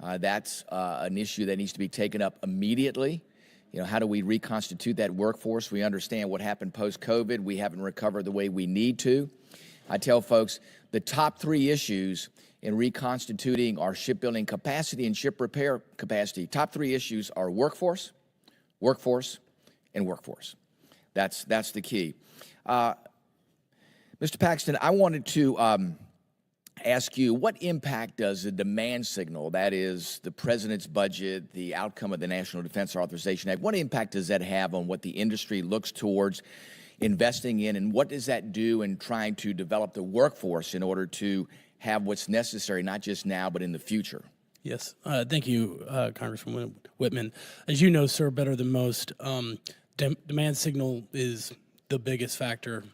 That's an issue that needs to be taken up immediately. You know, how do we reconstitute that workforce? We understand what happened post-COVID. We haven't recovered the way we need to. I tell folks the top three issues in reconstituting our shipbuilding capacity and ship repair capacity, top three issues are workforce, workforce, and workforce. That's the key. Mr. Paxton, I wanted to ask you, what impact does the demand signal, that is the president's budget, the outcome of the National Defense Authorization Act, what impact does that have on what the industry looks towards investing in, and what does that do in trying to develop the workforce in order to have what's necessary, not just now, but in the future? Yes, thank you, Congressman Whitman. As you know, sir, better than most, demand signal is the biggest factor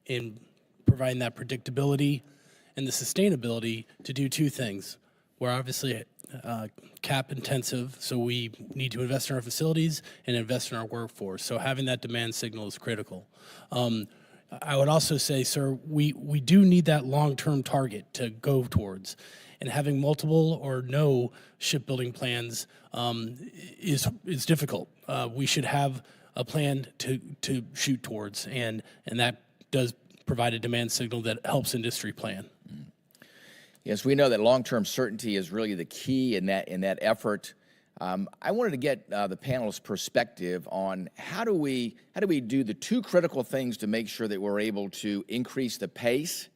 in providing that predictability and the sustainability to do two things. We're obviously cap intensive, so we need to invest in our facilities and invest in our workforce. So having that demand signal is critical. I would also say, sir, we do need that long-term target to go towards. And having multiple or no shipbuilding plans is difficult. We should have a plan to shoot towards, and that does provide a demand signal that helps industry plan. Yes, we know that long-term certainty is really the key in that effort. I wanted to get the panel's perspective on how do we do the two critical things to make sure that we're able to increase the pace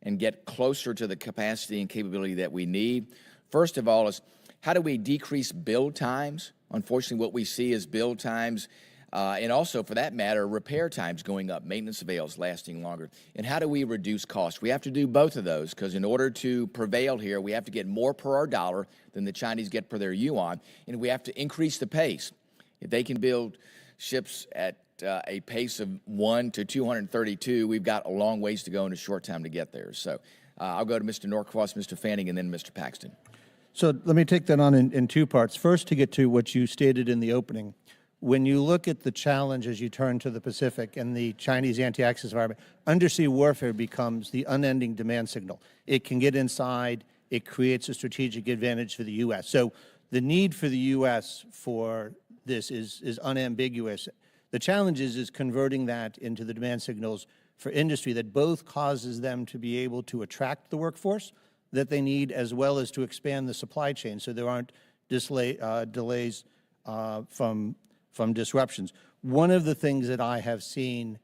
and get closer to the capacity and capability that we need. First of all is how do we decrease build times? Unfortunately, what we see is build times and also, for that matter, repair times going up, maintenance avails lasting longer. And how do we reduce costs? We have to do both of those, because in order to prevail here, we have to get more per our dollar than the Chinese get per their yuan, and we have to increase the pace. If they can build ships at a pace of 1 to 232, we've got a long ways to go in a short time to get there. So I'll go to Mr. Norquist, Mr. Fanning, and then Mr. Paxton. So let me take that on in two parts. First, to get to what you stated in the opening. When you look at the challenge as you turn to the Pacific and the Chinese anti-access environment, undersea warfare becomes the unending demand signal. It can get inside. It creates a strategic advantage for the U.S. So the need for the U.S. for this is unambiguous. The challenge is converting that into the demand signals for industry that both causes them to be able to attract the workforce that they need, as well as to expand the supply chain so there aren't delays from disruptions. One of the things that I have seen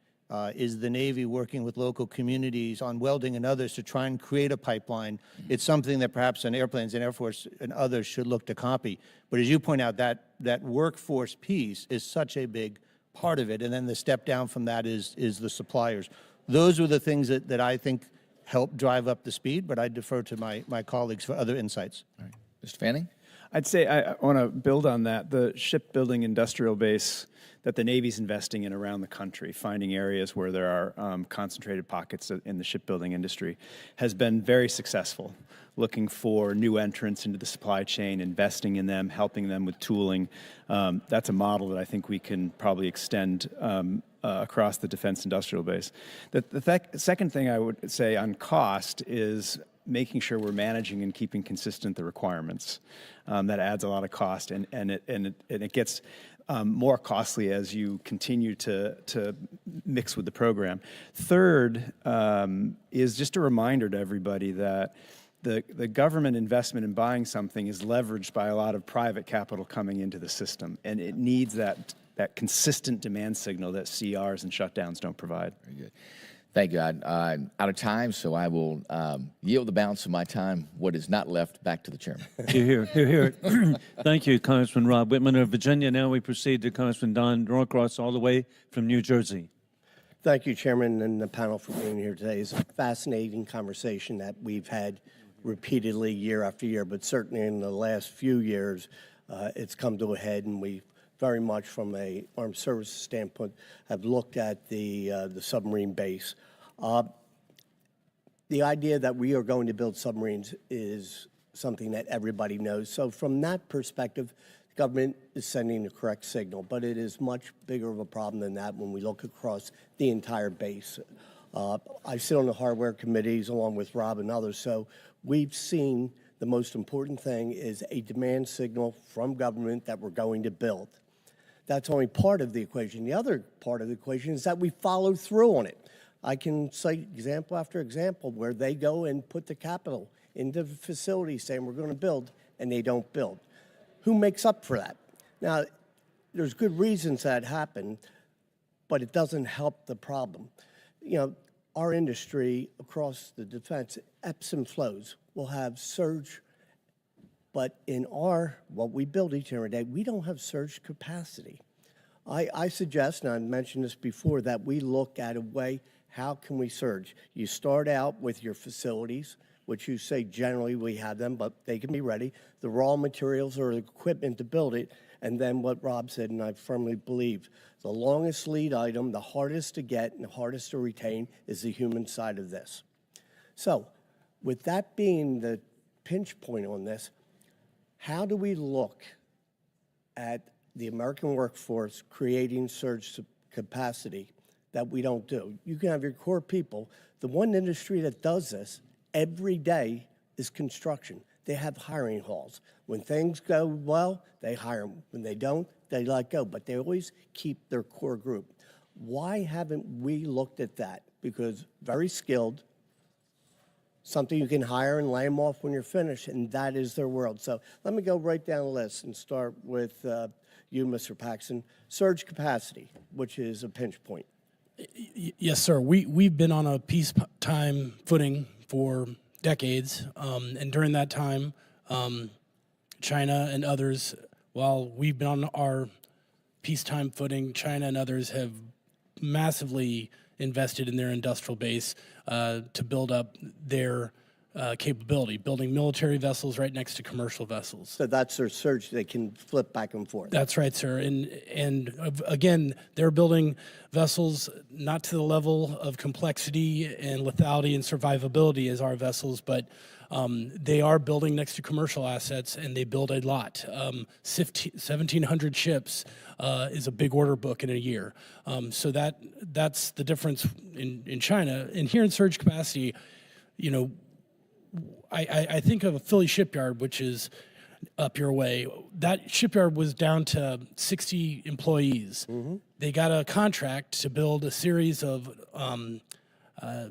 is the Navy working with local communities on welding and others to try and create a pipeline. It's something that perhaps on airplanes and Air Force and others should look to copy. But as you point out, that workforce piece is such a big part of it, and then the step down from that is the suppliers. Those are the things that I think help drive up the speed, but I defer to my colleagues for other insights. All right. Mr. Fanning? I'd say I want to build on that. The shipbuilding industrial base that the Navy's investing in around the country, finding areas where there are concentrated pockets in the shipbuilding industry, has been very successful, looking for new entrants into the supply chain, investing in them, helping them with tooling. That's a model that I think we can probably extend across the defense industrial base. The second thing I would say on cost is making sure we're managing and keeping consistent the requirements. That adds a lot of cost, and it gets more costly as you continue to mix with the program. Third is just a reminder to everybody that the government investment in buying something is leveraged by a lot of private capital coming into the system, and it needs that consistent demand signal that CRs and shutdowns don't provide. Very good. Thank you. I'm out of time, so I will yield the balance of my time, what is not left, back to the chairman. Hear, hear, hear. Thank you, Congressman Rob Whitman of Virginia. Now we proceed to Congressman Don Norcross, all the way from New Jersey. Thank you, Chairman, and the panel for being here today. It's a fascinating conversation that we've had repeatedly year after year, but certainly in the last few years, it's come to a head, and we very much from a armed services standpoint have looked at the submarine base. The idea that we are going to build submarines is something that everybody knows. So from that perspective, the government is sending the correct signal, but it is much bigger of a problem than that when we look across the entire base. I sit on the hardware committees along with Rob and others, so we've seen the most important thing is a demand signal from government that we're going to build. That's only part of the equation. The other part of the equation is that we follow through on it. I can cite example after example where they go and put the capital into the facility saying we're going to build, and they don't build. Who makes up for that? Now, there's good reasons that happen, but it doesn't help the problem. You know, our industry across the defense ebbs and flows. We'll have surge, but in what we build each and every day, we don't have surge capacity. I suggest, and I've mentioned this before, that we look at a way, how can we surge? You start out with your facilities, which you say generally we have them, but they can be ready. The raw materials or equipment to build it, and then what Rob said, and I firmly believe, the longest lead item, the hardest to get and the hardest to retain is the human side of this. So with that being the pinch point on this, how do we look at the American workforce creating surge capacity that we don't do? You can have your core people. The one industry that does this every day is construction. They have hiring halls. When things go well, they hire them. When they don't, they let go. But they always keep their core group. Why haven't we looked at that? Because very skilled, something you can hire and lay them off when you're finished, and that is their world. So let me go right down the list and start with you, Mr. Paxton. Surge capacity, which is a pinch point. Yes, sir. We've been on a peacetime footing for decades, and during that time, China and others, while we've been on our peacetime footing, China and others have massively invested in their industrial base to build up their capability, building military vessels right next to commercial vessels. So that's their surge. They can flip back and forth. That's right, sir. And again, they're building vessels not to the level of complexity and lethality and survivability as our vessels, but they are building next to commercial assets, and they build a lot. 1,700 ships is a big order book in a year. So that's the difference in China. And here in surge capacity, you know, I think of a Philly shipyard, which is up your way. That shipyard was down to 60 employees. Mm-hmm. They got a contract to build a series of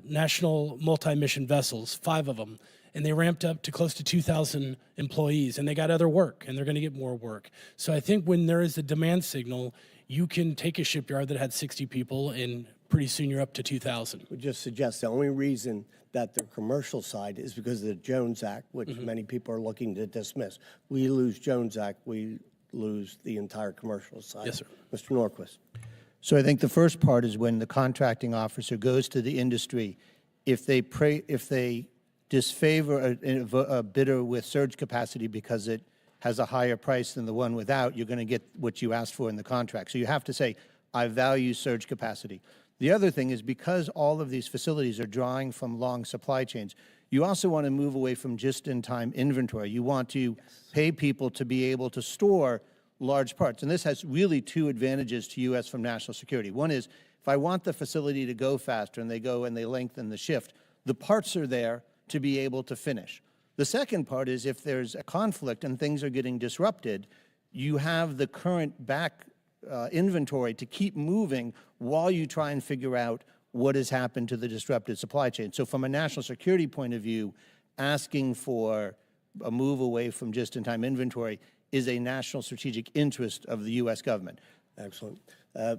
national multi-mission vessels, 5 of them, and they ramped up to close to 2,000 employees, and they got other work, and they're going to get more work. So I think when there is a demand signal, you can take a shipyard that had 60 people, and pretty soon you're up to 2,000. We just suggest the only reason that the commercial side is because of the Jones Act, which many people are looking to dismiss. We lose Jones Act, we lose the entire commercial side. Yes, sir. Mr. Norquist. So I think the first part is when the contracting officer goes to the industry, if they disfavor a bidder with surge capacity because it has a higher price than the one without, you're going to get what you asked for in the contract. So you have to say, I value surge capacity. The other thing is because all of these facilities are drawing from long supply chains, you also want to move away from just-in-time inventory. You want to pay people to be able to store large parts. And this has really 2 advantages to U.S. from national security. One is, if I want the facility to go faster and they go and they lengthen the shift, the parts are there to be able to finish. The second part is if there's a conflict and things are getting disrupted, you have the current inventory to keep moving while you try and figure out what has happened to the disrupted supply chain. So from a national security point of view, asking for a move away from just-in-time inventory is a national strategic interest of the U.S. government. Excellent.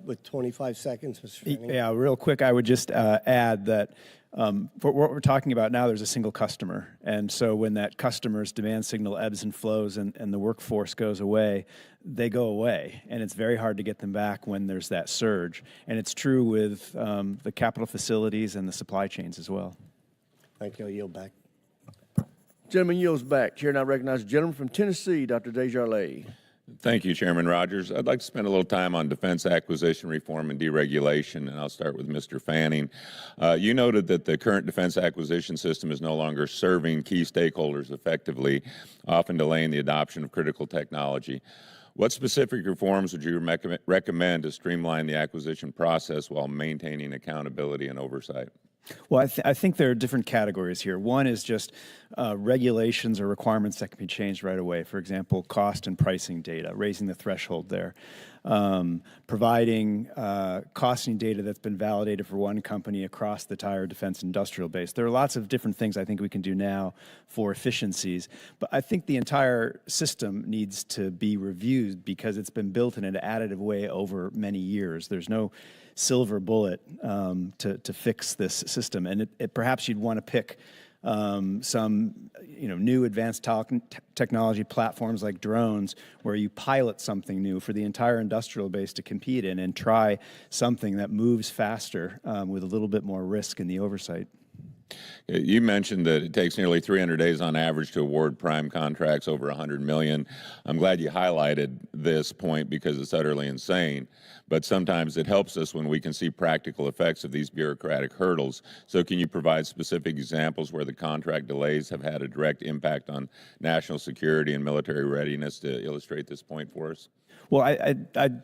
With 25 seconds, Mr. Fanning. Yeah, real quick, I would just add that for what we're talking about now, there's a single customer. And so when that customer's demand signal ebbs and flows and the workforce goes away, they go away. And it's very hard to get them back when there's that surge. And it's true with the capital facilities and the supply chains as well. Thank you. I'll yield back. Gentleman yields back. Chair now recognizes the gentleman from Tennessee, Dr. Desjardins. Thank you, Chairman Rogers. I'd like to spend a little time on defense acquisition reform and deregulation, and I'll start with Mr. Fanning. You noted that the current defense acquisition system is no longer serving key stakeholders effectively, often delaying the adoption of critical technology. What specific reforms would you recommend to streamline the acquisition process while maintaining accountability and oversight? Well, I think there are different categories here. One is just regulations or requirements that can be changed right away. For example, cost and pricing data, raising the threshold there. Providing costing data that's been validated for one company across the entire defense industrial base. There are lots of different things I think we can do now for efficiencies, but I think the entire system needs to be reviewed because it's been built in an additive way over many years. There's no silver bullet to fix this system, and perhaps you'd want to pick some new advanced technology platforms like drones where you pilot something new for the entire industrial base to compete in and try something that moves faster with a little bit more risk in the oversight. You mentioned that it takes nearly 300 days on average to award prime contracts over $100 million. I'm glad you highlighted this point because it's utterly insane, but sometimes it helps us when we can see practical effects of these bureaucratic hurdles. So can you provide specific examples where the contract delays have had a direct impact on national security and military readiness to illustrate this point for us? Well,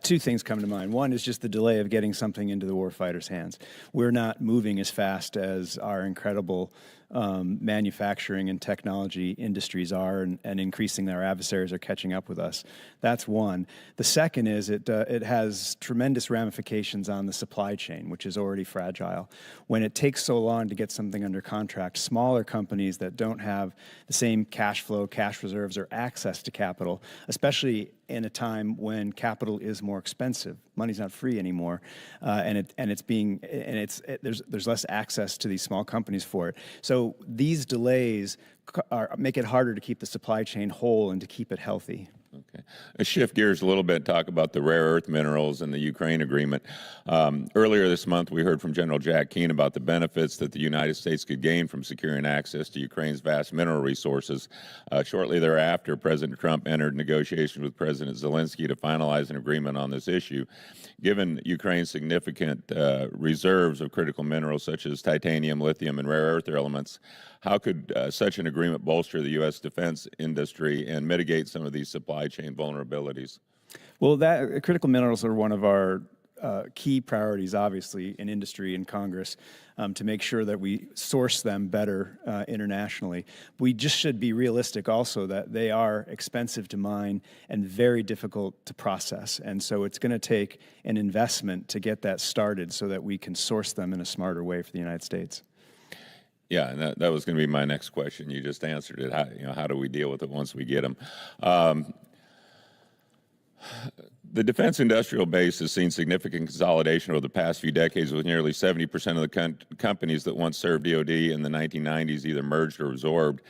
two things come to mind. One is just the delay of getting something into the warfighter's hands. We're not moving as fast as our incredible manufacturing and technology industries are, and increasing our adversaries are catching up with us. That's one. The second is it has tremendous ramifications on the supply chain, which is already fragile. When it takes so long to get something under contract, smaller companies that don't have the same cash flow, cash reserves, or access to capital, especially in a time when capital is more expensive, money's not free anymore, there's less access to these small companies for it. So these delays make it harder to keep the supply chain whole and to keep it healthy. Okay. Let's shift gears a little bit and talk about the rare earth minerals and the Ukraine agreement. Earlier this month, we heard from General Jack Keane about the benefits that the United States could gain from securing access to Ukraine's vast mineral resources. Shortly thereafter, President Trump entered negotiations with President Zelensky to finalize an agreement on this issue. Given Ukraine's significant reserves of critical minerals such as titanium, lithium, and rare earth elements, how could such an agreement bolster the U.S. defense industry and mitigate some of these supply chain vulnerabilities? Well, critical minerals are one of our key priorities, obviously, in industry and Congress, to make sure that we source them better internationally. We just should be realistic also that they are expensive to mine and very difficult to process. And so it's going to take an investment to get that started so that we can source them in a smarter way for the United States. Yeah, and that was going to be my next question. You just answered it. How do we deal with it once we get them? The defense industrial base has seen significant consolidation over the past few decades, with nearly 70% of the companies that once served DoD in the 1990s either merged or absorbed.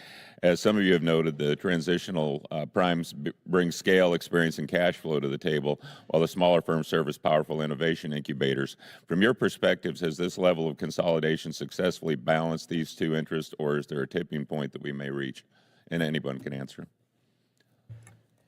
As some of you have noted, the transitional primes bring scale, experience, and cash flow to the table, while the smaller firms serve as powerful innovation incubators. From your perspectives, has this level of consolidation successfully balanced these two interests, or is there a tipping point that we may reach? And anyone can answer.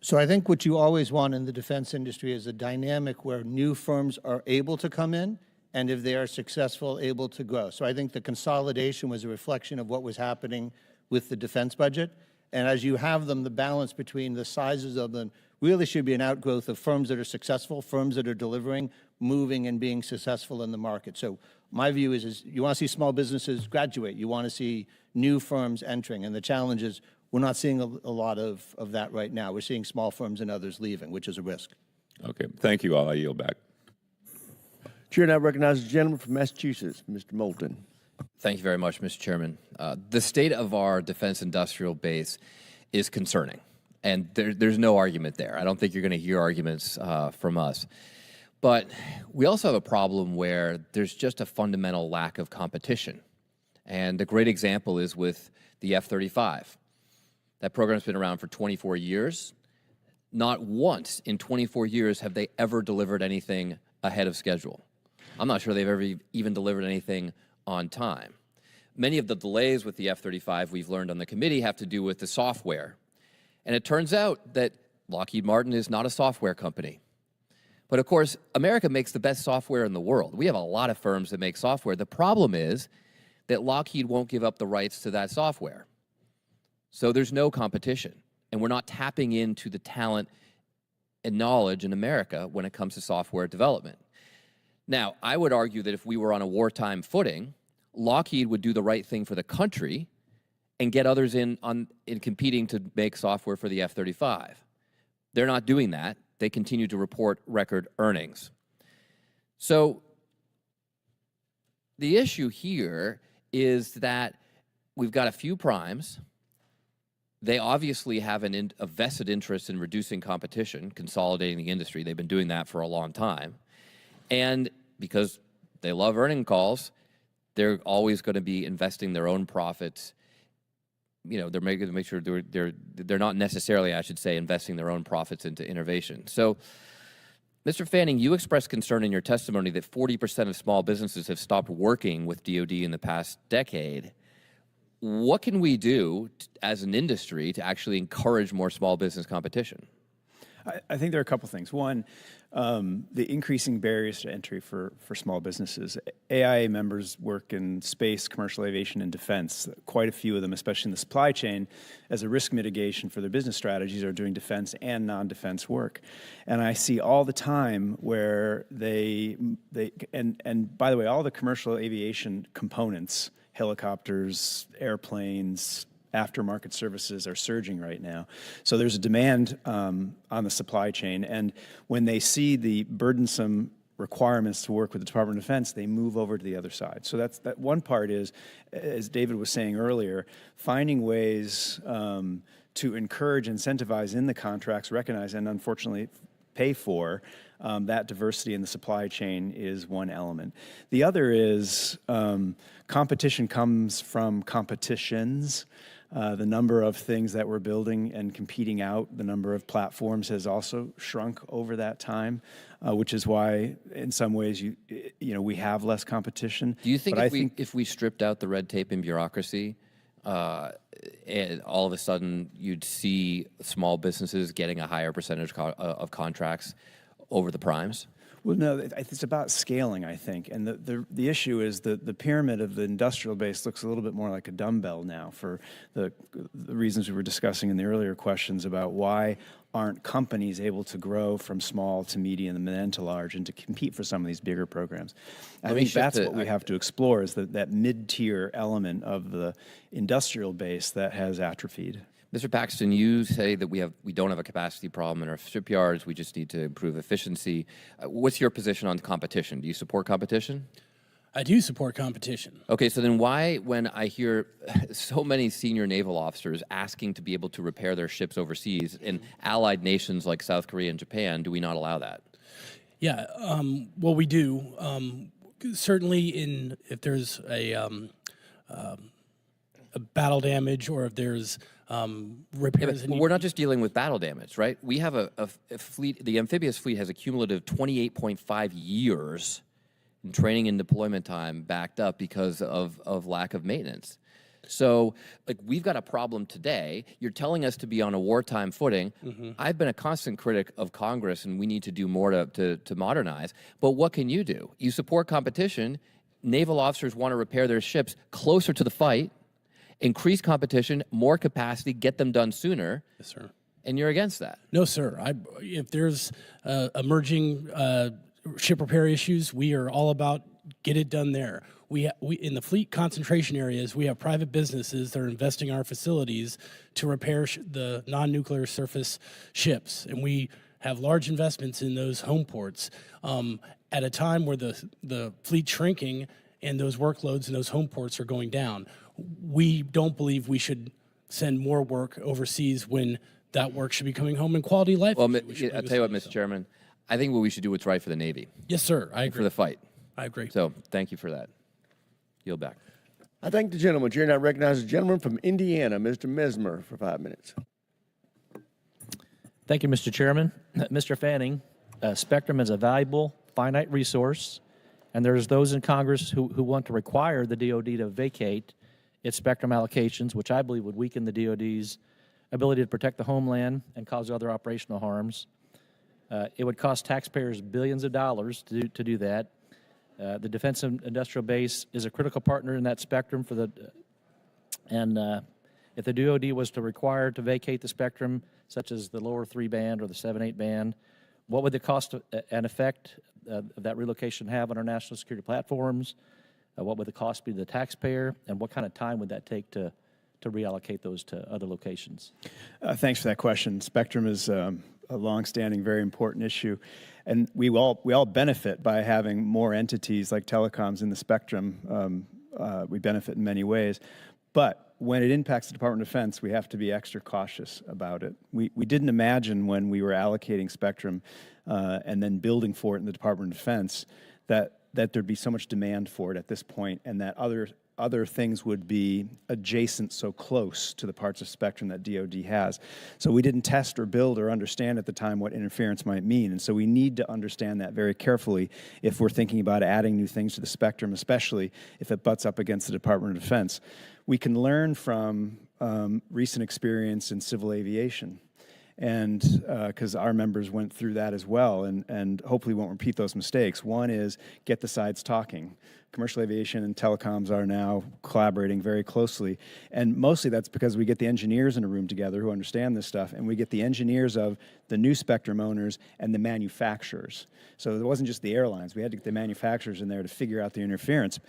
So I think what you always want in the defense industry is a dynamic where new firms are able to come in, and if they are successful, able to grow. So I think the consolidation was a reflection of what was happening with the defense budget. And as you have them, the balance between the sizes of them really should be an outgrowth of firms that are successful, firms that are delivering, moving, and being successful in the market. So my view is you want to see small businesses graduate. You want to see new firms entering. And the challenge is we're not seeing a lot of that right now. We're seeing small firms and others leaving, which is a risk. Okay, thank you all. I yield back. Chair now recognizes the gentleman from Massachusetts, Mr. Moulton. Thank you very much, Mr. Chairman. The state of our defense industrial base is concerning, and there's no argument there. I don't think you're going to hear arguments from us. But we also have a problem where there's just a fundamental lack of competition. And a great example is with the F-35. That program's been around for 24 years. Not once in 24 years have they ever delivered anything ahead of schedule. I'm not sure they've ever even delivered anything on time. Many of the delays with the F-35 we've learned on the committee have to do with the software. And it turns out that Lockheed Martin is not a software company. But of course, America makes the best software in the world. We have a lot of firms that make software. The problem is that Lockheed won't give up the rights to that software. So there's no competition. And we're not tapping into the talent and knowledge in America when it comes to software development. Now, I would argue that if we were on a wartime footing, Lockheed would do the right thing for the country and get others in competing to make software for the F-35. They're not doing that. They continue to report record earnings. So the issue here is that we've got a few primes. They obviously have a vested interest in reducing competition, consolidating the industry. They've been doing that for a long time. And because they love earning calls, they're always going to be investing their own profits. You know, they're making to make sure they're not necessarily, I should say, investing their own profits into innovation. So, Mr. Fanning, you expressed concern in your testimony that 40% of small businesses have stopped working with DoD in the past decade. What can we do as an industry to actually encourage more small business competition? I think there are a couple things. One, the increasing barriers to entry for small businesses. AIA members work in space, commercial aviation, and defense. Quite a few of them, especially in the supply chain, as a risk mitigation for their business strategies, are doing defense and non-defense work. And I see all the time where and by the way, all the commercial aviation components, helicopters, airplanes, aftermarket services are surging right now. So there's a demand on the supply chain. And when they see the burdensome requirements to work with the Department of Defense, they move over to the other side. So that one part is, as David was saying earlier, finding ways to encourage, incentivize in the contracts, recognize, and unfortunately pay for that diversity in the supply chain is one element. The other is competition comes from competitions. The number of things that we're building and competing out, the number of platforms has also shrunk over that time, which is why, in some ways, we have less competition. Do you think if we stripped out the red tape and bureaucracy, and all of a sudden you'd see small businesses getting a higher percentage of contracts over the primes? Well, no, it's about scaling, I think. And the issue is the pyramid of the industrial base looks a little bit more like a dumbbell now for the reasons we were discussing in the earlier questions about why aren't companies able to grow from small to medium and then to large and to compete for some of these bigger programs. I think that's what we have to explore is that mid-tier element of the industrial base that has atrophied. Mr. Paxton, you say that we don't have a capacity problem in our shipyards. We just need to improve efficiency. What's your position on competition? Do you support competition? I do support competition. Okay, so then why, when I hear so many senior naval officers asking to be able to repair their ships overseas in allied nations like South Korea and Japan, do we not allow that? Yeah, well, we do. Certainly, if there's a battle damage or if there's repairs. We're not just dealing with battle damage, right? We have a fleet, the amphibious fleet has a cumulative 28.5 years in training and deployment time backed up because of lack of maintenance. So, like, we've got a problem today. You're telling us to be on a wartime footing. Mm-hmm. I've been a constant critic of Congress, and we need to do more to modernize. But what can you do? You support competition. Naval officers want to repair their ships closer to the fight. Increase competition, more capacity, get them done sooner. Yes, sir. And you're against that? No, sir. If there's emerging ship repair issues, we are all about get it done there. We in the fleet concentration areas, we have private businesses that are investing in our facilities to repair the non-nuclear surface ships, and we have large investments in those home ports at a time where the fleet's shrinking and those workloads and those home ports are going down. We don't believe we should send more work overseas when that work should be coming home and quality of life. Well, I'll tell you what, Mr. Chairman, I think what we should do what's right for the Navy. Yes, sir. I agree. For the fight. I agree. So thank you for that. Yield back. I thank the gentleman. Chair now recognizes the gentleman from Indiana, Mr. Mesmer, for 5 minutes. Thank you, Mr. Chairman. Mr. Fanning, spectrum is a valuable, finite resource, and there's those in Congress who want to require the DoD to vacate its spectrum allocations, which I believe would weaken the DoD's ability to protect the homeland and cause other operational harms. It would cost taxpayers billions of dollars to do that. The Defense Industrial Base is a critical partner in that spectrum for if the DoD was to require to vacate the spectrum, such as the lower 3 band or the 7/8 band, what would the cost and effect of that relocation have on our national security platforms? What would the cost be to the taxpayer, and what kind of time would that take to reallocate those to other locations? Thanks for that question. Spectrum is a longstanding, very important issue, and we all benefit by having more entities like telecoms in the spectrum. We benefit in many ways, but when it impacts the Department of Defense, we have to be extra cautious about it. We didn't imagine when we were allocating spectrum and then building for it in the Department of Defense that there'd be so much demand for it at this point, and that other things would be adjacent so close to the parts of spectrum that DoD has. So we didn't test or build or understand at the time what interference might mean, and so we need to understand that very carefully if we're thinking about adding new things to the spectrum, especially if it butts up against the Department of Defense. We can learn from recent experience in civil aviation, and because our members went through that as well, and hopefully won't repeat those mistakes. One is get the sides talking. Commercial aviation and telecoms are now collaborating very closely, and mostly that's because we get the engineers in a room together who understand this stuff, and we get the engineers of the new spectrum owners and the manufacturers. So it wasn't just the airlines. We had to get the manufacturers in there to figure out the interference.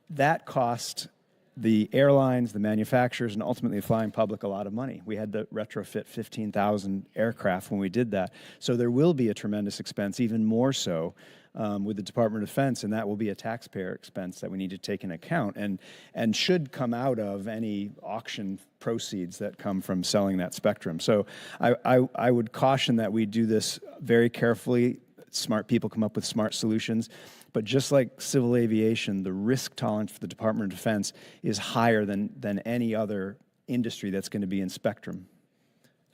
That cost the airlines, the manufacturers, and ultimately the flying public a lot of money. We had to retrofit 15,000 aircraft when we did that. So there will be a tremendous expense, even more so with the Department of Defense, and that will be a taxpayer expense that we need to take into account and should come out of any auction proceeds that come from selling that spectrum. So I would caution that we do this very carefully. Smart people come up with smart solutions. But just like civil aviation, the risk tolerance for the Department of Defense is higher than any other industry that's going to be in spectrum.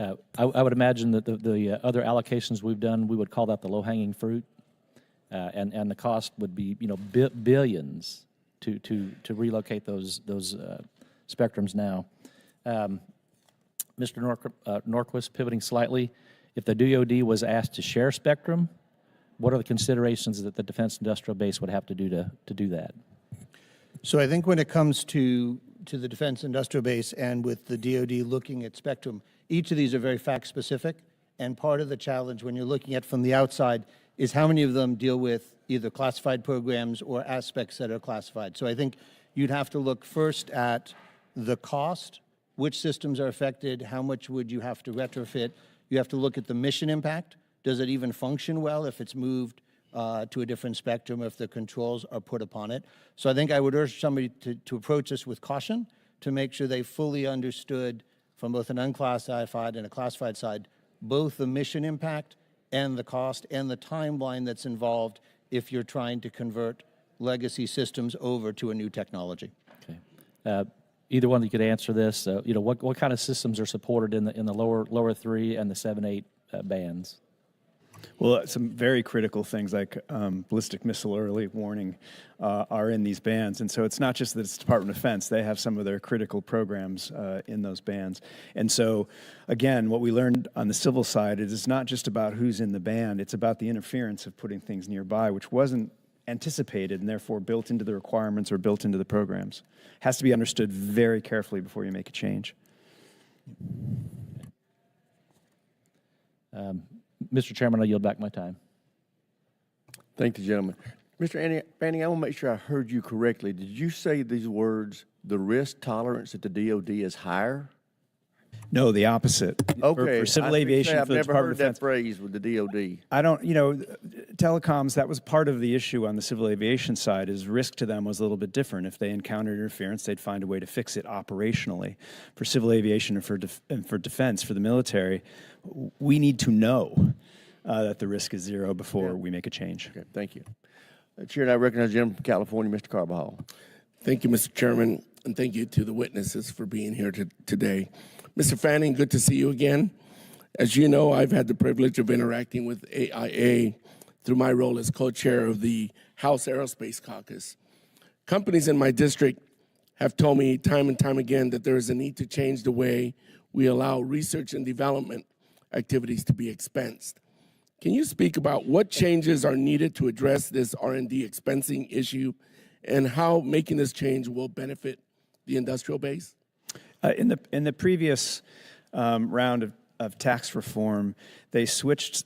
I would imagine that the other allocations we've done, we would call that the low-hanging fruit, and the cost would be billions to relocate those spectrums now. Mr. Norquist, pivoting slightly, if the DoD was asked to share spectrum, what are the considerations that the Defense Industrial Base would have to do to do that? So I think when it comes to the Defense Industrial Base and with the DoD looking at spectrum, each of these are very fact-specific, and part of the challenge when you're looking at from the outside is how many of them deal with either classified programs or aspects that are classified. So I think you'd have to look first at the cost, which systems are affected, how much would you have to retrofit. You have to look at the mission impact. Does it even function well if it's moved to a different spectrum, if the controls are put upon it? So I think I would urge somebody to approach this with caution, to make sure they fully understood from both an unclassified and a classified side, both the mission impact and the cost and the timeline that's involved if you're trying to convert legacy systems over to a new technology. Okay. Either one of you could answer this. What kind of systems are supported in the lower 3 and the 7/8 bands? Well, some very critical things like ballistic missile early warning are in these bands. And so it's not just that it's Department of Defense. They have some of their critical programs in those bands. And so, again, what we learned on the civil side is it's not just about who's in the band. It's about the interference of putting things nearby, which wasn't anticipated and therefore built into the requirements or built into the programs. Has to be understood very carefully before you make a change. Mr. Chairman, I'll yield back my time. Thank you, gentlemen. Mr. Fanning, I want to make sure I heard you correctly. Did you say these words, the risk tolerance at the DoD is higher? No, the opposite. Okay. For civil I was gonna say, aviation, I've for the never Department heard of that Defense. phrase with the DOD. I don't, telecoms, that was part of the issue on the civil aviation side, is risk to them was a little bit different. If they encountered interference, they'd find a way to fix it operationally. For civil aviation and for defense, for the military, we need to know that the risk is zero before we make a change. Okay, thank you. Chair, and I recognize the gentleman from California, Mr. Carbajal. Thank you, Mr. Chairman, and thank you to the witnesses for being here today. Mr. Fanning, good to see you again. As you know, I've had the privilege of interacting with AIA through my role as co-chair of the House Aerospace Caucus. Companies in my district have told me time and time again that there is a need to change the way we allow research and development activities to be expensed. Can you speak about what changes are needed to address this R&D expensing issue and how making this change will benefit the industrial base? In the previous round of tax reform, they switched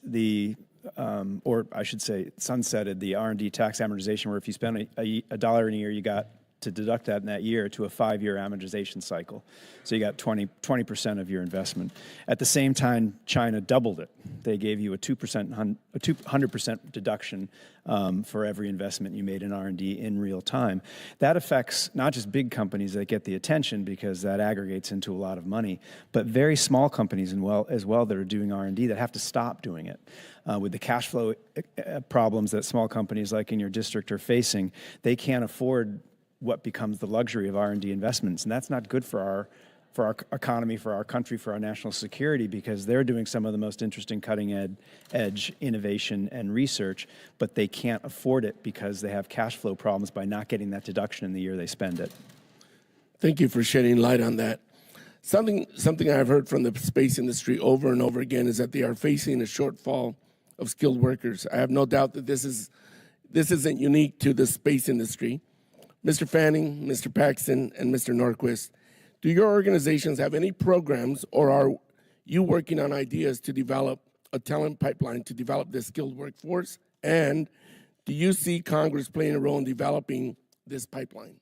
or I should say sunsetted the R&D tax amortization, where if you spend a dollar in a year, you got to deduct that in that year to a 5-year amortization cycle. So you got 20% of your investment. At the same time, China doubled it. They gave you a 200% deduction for every investment you made in R&D in real time. That affects not just big companies that get the attention because that aggregates into a lot of money, but very small companies as well that are doing R&D that have to stop doing it. With the cash flow problems that small companies like in your district are facing, they can't afford what becomes the luxury of R&D investments. And that's not good for our economy, for our country, for our national security, because they're doing some of the most interesting cutting edge innovation and research, but they can't afford it because they have cash flow problems by not getting that deduction in the year they spend it. Thank you for shedding light on that. Something I've heard from the space industry over and over again is that they are facing a shortfall of skilled workers. I have no doubt that this isn't unique to the space industry. Mr. Fanning, Mr. Paxton, and Mr. Norquist, do your organizations have any programs, or are you working on ideas to develop a talent pipeline to develop this skilled workforce? And do you see Congress playing a role in developing this pipeline?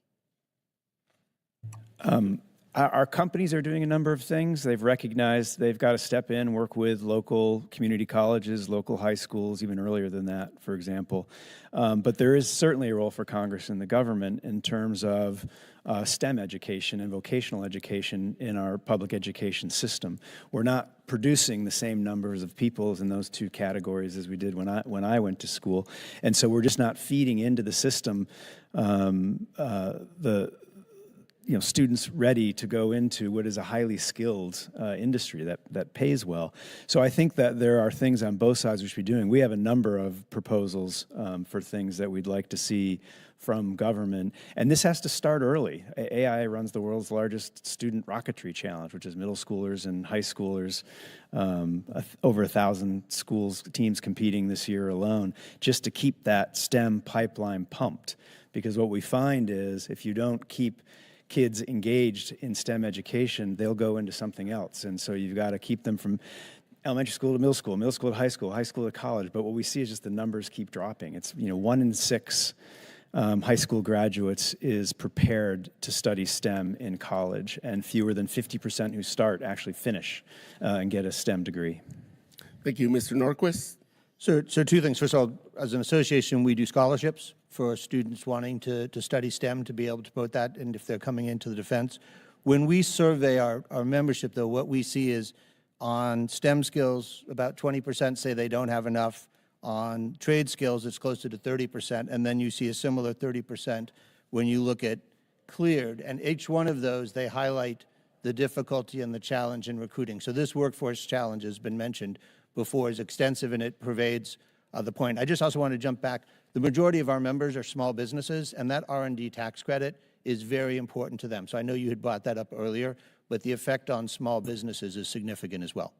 Our companies are doing a number of things. They've recognized they've got to step in, work with local community colleges, local high schools, even earlier than that, for example. But there is certainly a role for Congress and the government in terms of STEM education and vocational education in our public education system. We're not producing the same numbers of people in those two categories as we did when I went to school. And so we're just not feeding into the system students ready to go into what is a highly skilled industry that pays well. So I think that there are things on both sides we should be doing. We have a number of proposals for things that we'd like to see from government, and this has to start early. AI runs the world's largest student rocketry challenge, which is middle schoolers and high schoolers, over 1,000 teams competing this year alone, just to keep that STEM pipeline pumped. Because what we find is if you don't keep kids engaged in STEM education, they'll go into something else. And so you've got to keep them from elementary school to middle school to high school to college. But what we see is just the numbers keep dropping. It's 1 in 6 high school graduates is prepared to study STEM in college, and fewer than 50% who start actually finish and get a STEM degree. Thank you. Mr. Norquist? So two things. First of all, as an association, we do scholarships for students wanting to study STEM to be able to promote that, and if they're coming into the defense. When we survey our membership, though, what we see is on STEM skills, about 20% say they don't have enough. On trade skills, it's closer to 30%, and then you see a similar 30% when you look at cleared. And each one of those, they highlight the difficulty and the challenge in recruiting. So this workforce challenge has been mentioned before, is extensive, and it pervades the point. I just also want to jump back. The majority of our members are small businesses, and that R&D tax credit is very important to them. So I know you had brought that up earlier, but the effect on small businesses is significant as well.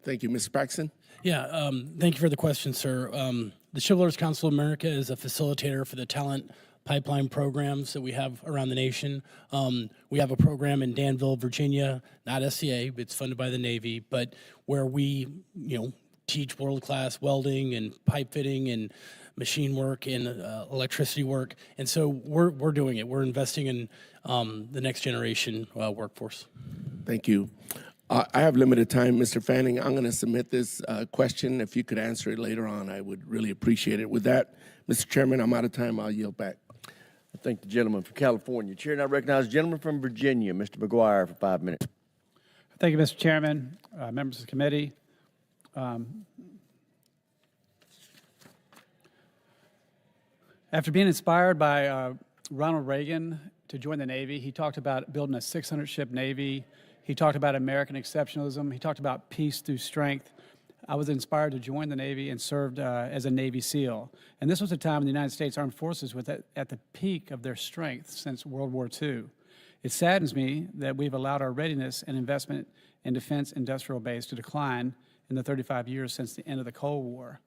Thank you. Mr. Paxton? Yeah, thank you for the question, sir. The Chivalrous Council of America is a facilitator for the talent pipeline programs that we have around the nation. We have a program in Danville, Virginia, not SCA, it's funded by the Navy, but where we, teach world-class welding and pipe fitting and machine work and electricity work. And so we're doing it. We're investing in the next generation workforce. Thank you. I have limited time, Mr. Fanning. I'm going to submit this question. If you could answer it later on, I would really appreciate it. With that, Mr. Chairman, I'm out of time. I'll yield back. I thank the gentleman from California. Chair now recognizes the gentleman from Virginia, Mr. McGuire, for 5 minutes. Thank you, Mr. Chairman, members of the committee. After being inspired by Ronald Reagan to join the Navy, he talked about building a 600-ship Navy. He talked about American exceptionalism. He talked about peace through strength. I was inspired to join the Navy and served as a Navy SEAL. And this was a time when the United States Armed Forces was at the peak of their strength since World War II. It saddens me that we've allowed our readiness and investment in defense industrial base to decline in the 35 years since the end of the Cold War.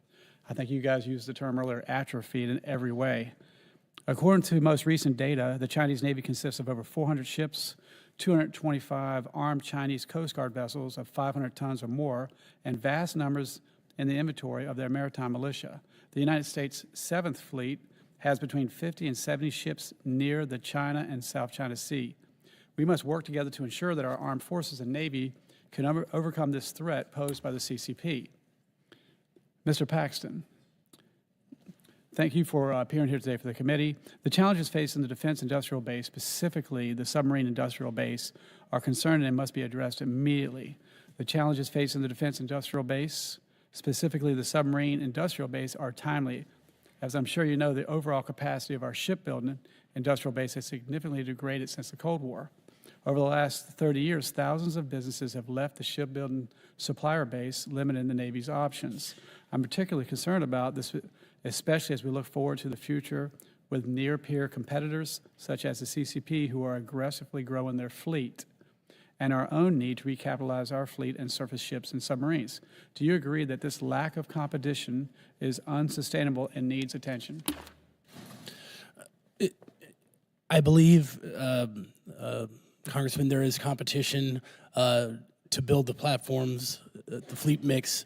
I think you guys used the term earlier, atrophied in every way. According to most recent data, the Chinese Navy consists of over 400 ships, 225 armed Chinese Coast Guard vessels of 500 tons or more, and vast numbers in the inventory of their maritime militia. The United States 7th Fleet has between 50 and 70 ships near the China and South China Sea. We must work together to ensure that our armed forces and Navy can overcome this threat posed by the CCP. Mr. Paxton, thank you for appearing here today for the committee. The challenges facing the defense industrial base, specifically the submarine industrial base, are concerning and must be addressed immediately. The challenges facing the defense industrial base, specifically the submarine industrial base, are timely. As I'm sure you know, the overall capacity of our shipbuilding industrial base has significantly degraded since the Cold War. Over the last 30 years, thousands of businesses have left the shipbuilding supplier base, limiting the Navy's options. I'm particularly concerned about this, especially as we look forward to the future with near-peer competitors such as the CCP, who are aggressively growing their fleet, and our own need to recapitalize our fleet and surface ships and submarines. Do you agree that this lack of competition is unsustainable and needs attention? I believe, Congressman, there is competition to build the platforms, the fleet mix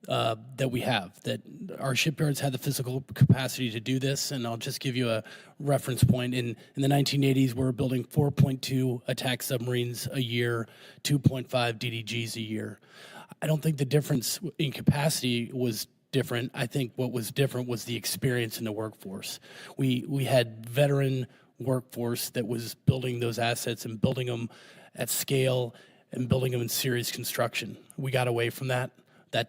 that we have, that our shipyards have the physical capacity to do this. And I'll just give you a reference point. In the 1980s, we were building 4.2 attack submarines a year, 2.5 DDGs a year. I don't think the difference in capacity was different. I think what was different was the experience in the workforce. We had veteran workforce that was building those assets and building them at scale and building them in serious construction. We got away from that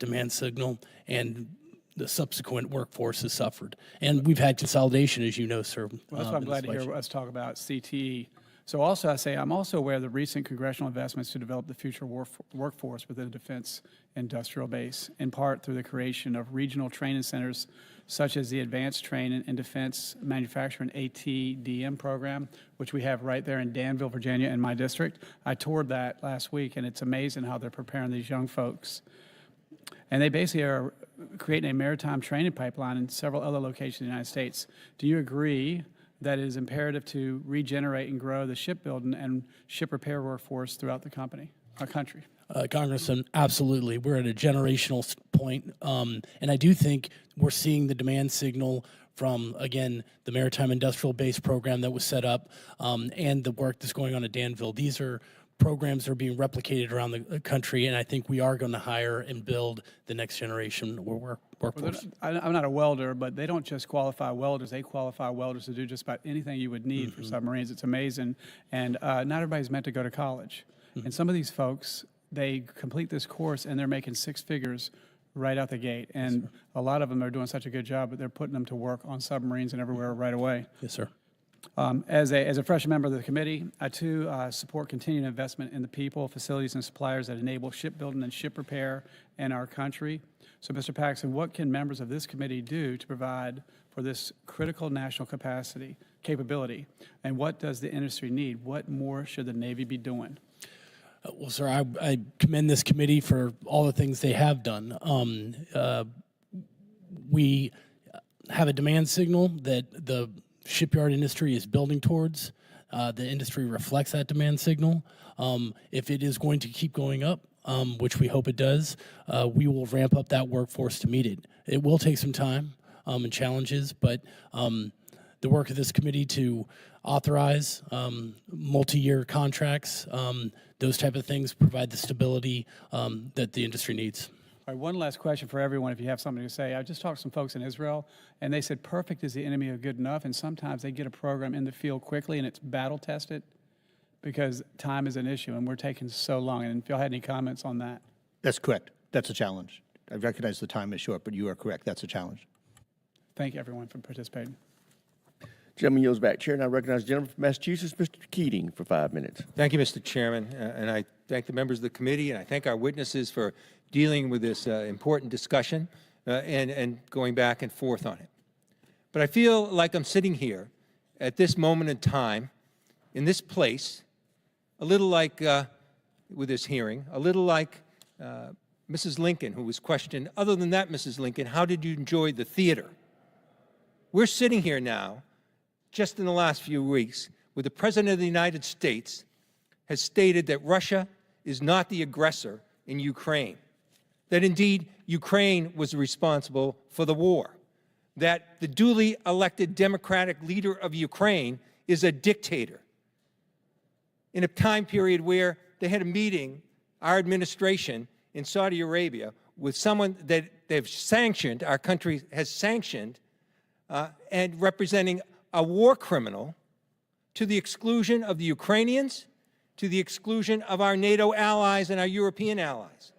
demand signal, and the subsequent workforce has suffered. And we've had consolidation, as you know, sir. Well, that's why I'm glad to hear us talk about CTE. So also, I'm also aware of the recent congressional investments to develop the future workforce within the defense industrial base, in part through the creation of regional training centers such as the Advanced Training and Defense Manufacturing ATDM program, which we have right there in Danville, Virginia, in my district. I toured that last week, and it's amazing how they're preparing these young folks. And they basically are creating a maritime training pipeline in several other locations in the United States. Do you agree that it is imperative to regenerate and grow the shipbuilding and ship repair workforce throughout the country? Congressman, absolutely. We're at a generational point, and I do think we're seeing the demand signal from, again, the Maritime Industrial Base program that was set up and the work that's going on at Danville. These are programs that are being replicated around the country, and I think we are going to hire and build the next generation workforce. Well, I'm not a welder, but they don't just qualify welders. They qualify welders to do just about anything you would need for submarines. It's amazing. And not everybody's meant to go to college. And some of these folks, they complete this course, and they're making six figures right out the gate. And a lot of them are doing such a good job, but they're putting them to work on submarines and everywhere right away. Yes, sir. As a fresh member of the committee, I too support continued investment in the people, facilities, and suppliers that enable shipbuilding and ship repair in our country. So, Mr. Paxton, what can members of this committee do to provide for this critical national capability, and what does the industry need? What more should the Navy be doing? Well, sir, I commend this committee for all the things they have done. We have a demand signal that the shipyard industry is building towards. The industry reflects that demand signal. If it is going to keep going up, which we hope it does, we will ramp up that workforce to meet it. It will take some time and challenges, but the work of this committee to authorize multi-year contracts. Those type of things provide the stability that the industry needs. All right, one last question for everyone, if you have something to say. I just talked to some folks in Israel, and they said perfect is the enemy of good enough, and sometimes they get a program in the field quickly, and it's battle-tested because time is an issue, and we're taking so long. And if y'all had any comments on that. That's correct. That's a challenge. I recognize the time is short, but you are correct. That's a challenge. Thank you, everyone, for participating. Gentleman yields back. Chair, and I recognize the gentleman from Massachusetts, Mr. Keating, for 5 minutes. Thank you, Mr. Chairman, and I thank the members of the committee, and I thank our witnesses for dealing with this important discussion and going back and forth on it. But I feel like I'm sitting here at this moment in time, in this place, a little like, with this hearing, a little like Mrs. Lincoln, who was questioned, other than that, Mrs. Lincoln, how did you enjoy the theater? We're sitting here now, just in the last few weeks, where the President of the United States has stated that Russia is not the aggressor in Ukraine, that indeed Ukraine was responsible for the war, that the duly elected democratic leader of Ukraine is a dictator. In a time period where they had a meeting, our administration in Saudi Arabia, with someone that they've sanctioned, our country has sanctioned, and representing a war criminal to the exclusion of the Ukrainians, to the exclusion of our NATO allies and our European allies.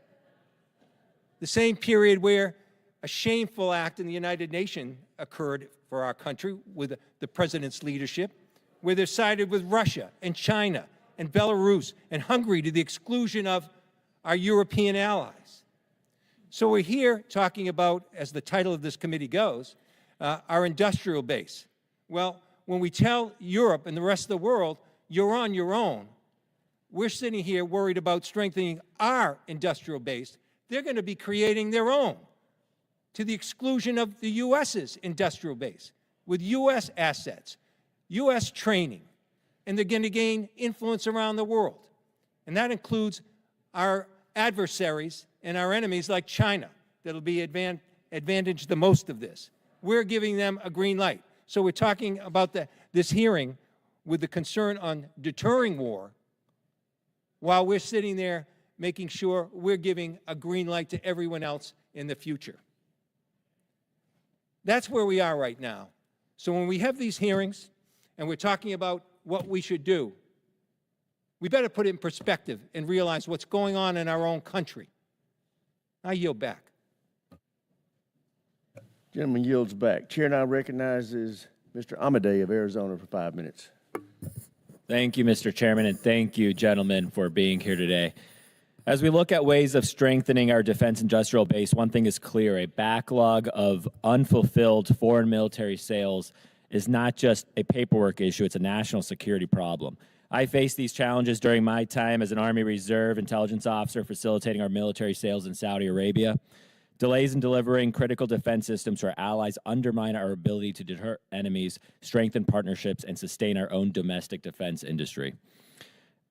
The same period where a shameful act in the United Nations occurred for our country with the president's leadership, where they're sided with Russia and China and Belarus and Hungary to the exclusion of our European allies. So we're here talking about, as the title of this committee goes, our industrial base. Well, when we tell Europe and the rest of the world, you're on your own, we're sitting here worried about strengthening our industrial base. They're going to be creating their own to the exclusion of the U.S.'s industrial base with U.S. assets, U.S. training, and they're going to gain influence around the world. And that includes our adversaries and our enemies like China that'll be advantaged the most of this. We're giving them a green light. So we're talking about this hearing with the concern on deterring war while we're sitting there making sure we're giving a green light to everyone else in the future. That's where we are right now. So when we have these hearings and we're talking about what we should do, we better put it in perspective and realize what's going on in our own country. I yield back. Gentleman yields back. Chair now recognizes Mr. Amadei of Arizona for 5 minutes. Thank you, Mr. Chairman, and thank you, gentlemen, for being here today. As we look at ways of strengthening our defense industrial base, one thing is clear: a backlog of unfulfilled foreign military sales is not just a paperwork issue, it's a national security problem. I faced these challenges during my time as an Army Reserve intelligence officer facilitating our military sales in Saudi Arabia. Delays in delivering critical defense systems to our allies undermine our ability to deter enemies, strengthen partnerships, and sustain our own domestic defense industry.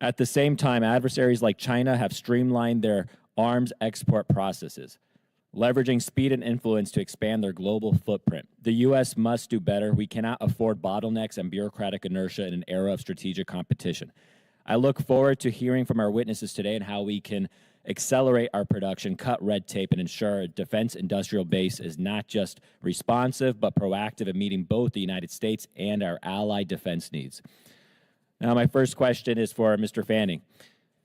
At the same time, adversaries like China have streamlined their arms export processes, leveraging speed and influence to expand their global footprint. The U.S. must do better. We cannot afford bottlenecks and bureaucratic inertia in an era of strategic competition. I look forward to hearing from our witnesses today on how we can accelerate our production, cut red tape, and ensure our defense industrial base is not just responsive, but proactive in meeting both the United States and our allied defense needs. Now, my first question is for Mr. Fanning.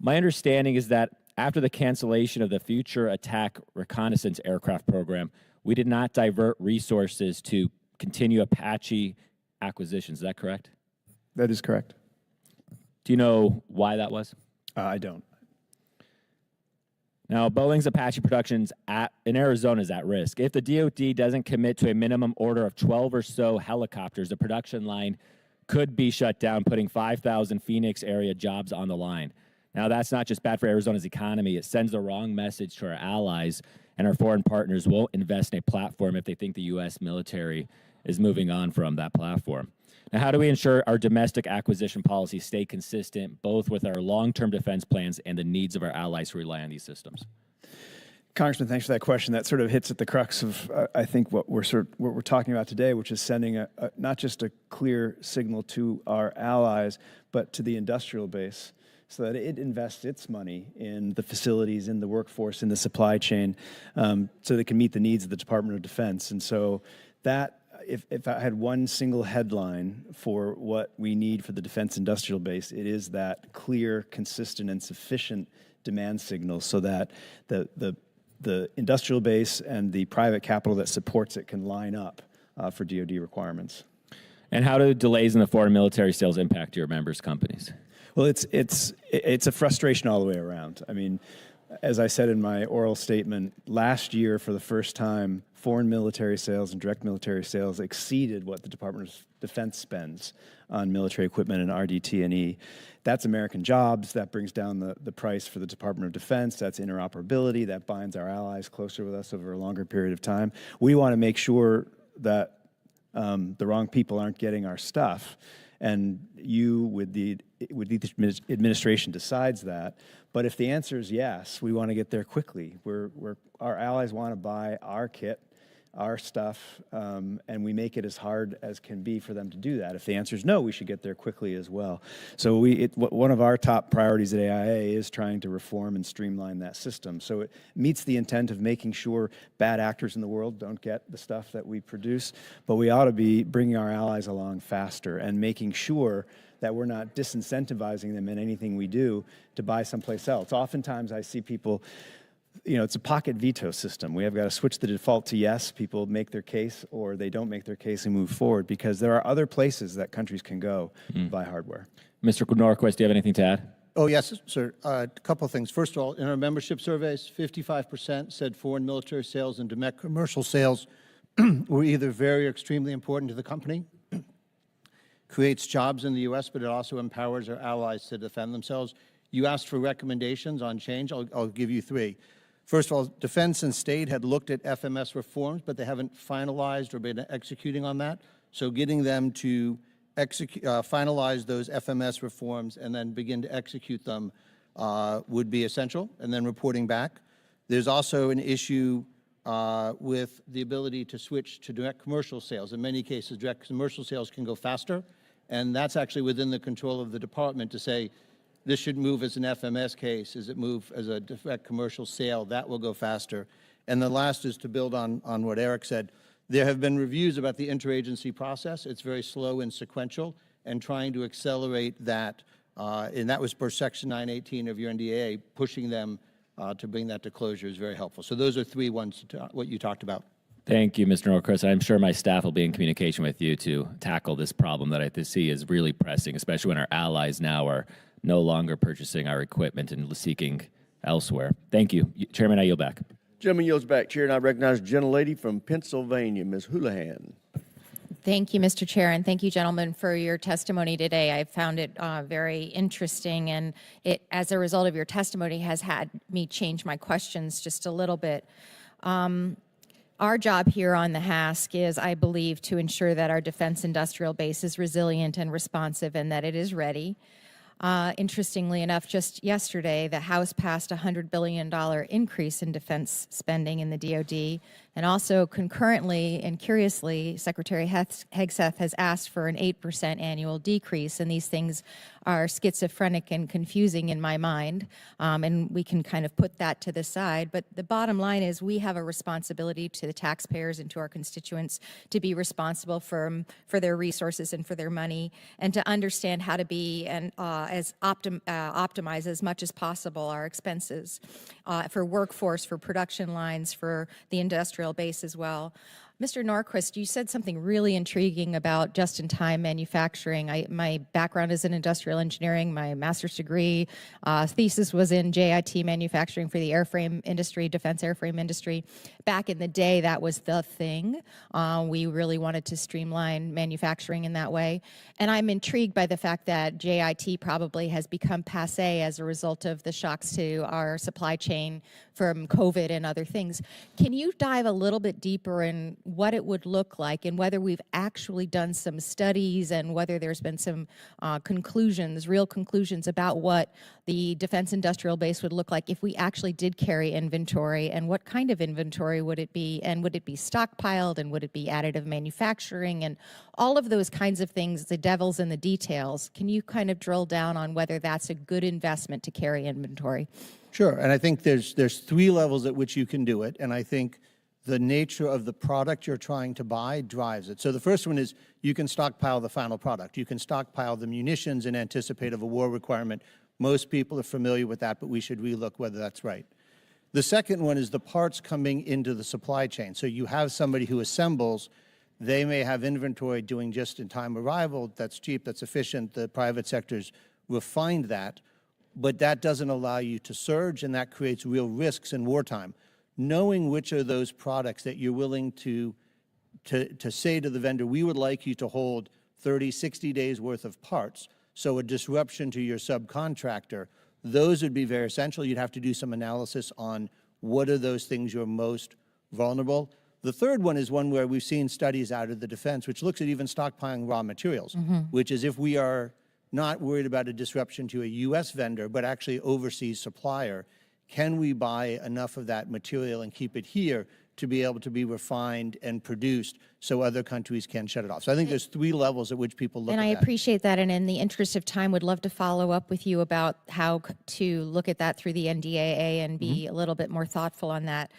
My understanding is that after the cancellation of the Future Attack Reconnaissance Aircraft program, we did not divert resources to continue Apache acquisitions. Is that correct? That is correct. Do you know why that was? I don't. Now, Boeing's Apache production in Arizona is at risk. If the DoD doesn't commit to a minimum order of 12 or so helicopters, the production line could be shut down, putting 5,000 Phoenix area jobs on the line. Now, that's not just bad for Arizona's economy. It sends the wrong message to our allies, and our foreign partners won't invest in a platform if they think the U.S. military is moving on from that platform. Now, how do we ensure our domestic acquisition policies stay consistent, both with our long-term defense plans and the needs of our allies who rely on these systems? Congressman, thanks for that question. That sort of hits at the crux of, I think, what we're talking about today, which is sending not just a clear signal to our allies, but to the industrial base, so that it invests its money in the facilities, in the workforce, in the supply chain, so they can meet the needs of the Department of Defense. And so that, if I had one single headline for what we need for the defense industrial base, it is that clear, consistent, and sufficient demand signal, so that the industrial base and the private capital that supports it can line up for DoD requirements. And how do delays in the foreign military sales impact your members' companies? Well, it's a frustration all the way around. I mean, as I said in my oral statement, last year, for the first time, foreign military sales and direct military sales exceeded what the Department of Defense spends on military equipment and RDT&E. That's American jobs. That brings down the price for the Department of Defense. That's interoperability. That binds our allies closer with us over a longer period of time. We want to make sure that the wrong people aren't getting our stuff. And the administration decides that. But if the answer is yes, we want to get there quickly. Our allies want to buy our kit, our stuff, and we make it as hard as can be for them to do that. If the answer is no, we should get there quickly as well. So one of our top priorities at AIA is trying to reform and streamline that system. So it meets the intent of making sure bad actors in the world don't get the stuff that we produce, but we ought to be bringing our allies along faster and making sure that we're not disincentivizing them in anything we do to buy someplace else. Oftentimes I see people, it's a pocket veto system. We have got to switch the default to yes. People make their case, or they don't make their case and move forward, because there are other places that countries can go to buy hardware. Mr. Norquist, do you have anything to add? Oh, yes, sir. A couple of things. First of all, in our membership surveys, 55% said foreign military sales and domestic commercial sales were either very or extremely important to the company, creates jobs in the U.S., but it also empowers our allies to defend themselves. You asked for recommendations on change. I'll give you three. First of all, Defense and State had looked at FMS reforms, but they haven't finalized or been executing on that. So getting them to finalize those FMS reforms and then begin to execute them would be essential, and then reporting back. There's also an issue with the ability to switch to direct commercial sales. In many cases, direct commercial sales can go faster, and that's actually within the control of the department to say, this should move as an FMS case. As it move as a direct commercial sale, that will go faster. And the last is to build on what Eric said. There have been reviews about the interagency process. It's very slow and sequential, and trying to accelerate that, and that was per Section 918 of your NDAA, pushing them to bring that to closure is very helpful. So those are three ones, what you talked about. Thank you, Mr. Norquist. I'm sure my staff will be in communication with you to tackle this problem that I see is really pressing, especially when our allies now are no longer purchasing our equipment and seeking elsewhere. Thank you. Chairman, I yield back. Gentleman yields back. Chair, and I recognize the gentlelady from Pennsylvania, Ms. Houlihan. Thank you, Mr. Chair, and thank you, gentlemen, for your testimony today. I found it very interesting, and it, as a result of your testimony, has had me change my questions just a little bit. Our job here on the HASC is, I believe, to ensure that our defense industrial base is resilient and responsive and that it is ready. Interestingly enough, just yesterday, the House passed a $100 billion increase in defense spending in the DoD, and also concurrently and curiously, Secretary Hegseth has asked for an 8% annual decrease, and these things are schizophrenic and confusing in my mind, and we can kind of put that to the side. But the bottom line is we have a responsibility to the taxpayers and to our constituents to be responsible for their resources and for their money, and to understand how to be optimize as much as possible our expenses for workforce, for production lines, for the industrial base as well. Mr. Norquist, you said something really intriguing about just-in-time manufacturing. My background is in industrial engineering. My master's degree thesis was in JIT manufacturing for the airframe industry, defense airframe industry. Back in the day, that was the thing. We really wanted to streamline manufacturing in that way. And I'm intrigued by the fact that JIT probably has become passé as a result of the shocks to our supply chain from COVID and other things. Can you dive a little bit deeper in what it would look like and whether we've actually done some studies and whether there's been some conclusions, real conclusions about what the defense industrial base would look like if we actually did carry inventory, and what kind of inventory would it be, and would it be stockpiled, and would it be additive manufacturing, and all of those kinds of things, the devil's in the details. Can you kind of drill down on whether that's a good investment to carry inventory? Sure, and I think there's 3 levels at which you can do it, and I think the nature of the product you're trying to buy drives it. So the first one is you can stockpile the final product. You can stockpile the munitions in anticipate of a war requirement. Most people are familiar with that, but we should relook whether that's right. The second one is the parts coming into the supply chain. So you have somebody who assembles. They may have inventory doing just-in-time arrival. That's cheap, that's efficient. The private sector's refined that. But that doesn't allow you to surge, and that creates real risks in wartime. Knowing which are those products that you're willing to say to the vendor, we would like you to hold 30, 60 days worth of parts, so a disruption to your subcontractor, those would be very essential. You'd have to do some analysis on what are those things you're most vulnerable. The third one is one where we've seen studies out of the defense, which looks at even stockpiling raw materials, which is if we are not worried about a disruption to a U.S. vendor, but actually overseas supplier, can we buy enough of that material and keep it here to be able to be refined and produced so other countries can shut it off? So I think there's 3 levels at which people look at that. And I appreciate that, and in the interest of time, would love to follow up with you about how to look at that through the NDAA and be a little bit more thoughtful on that.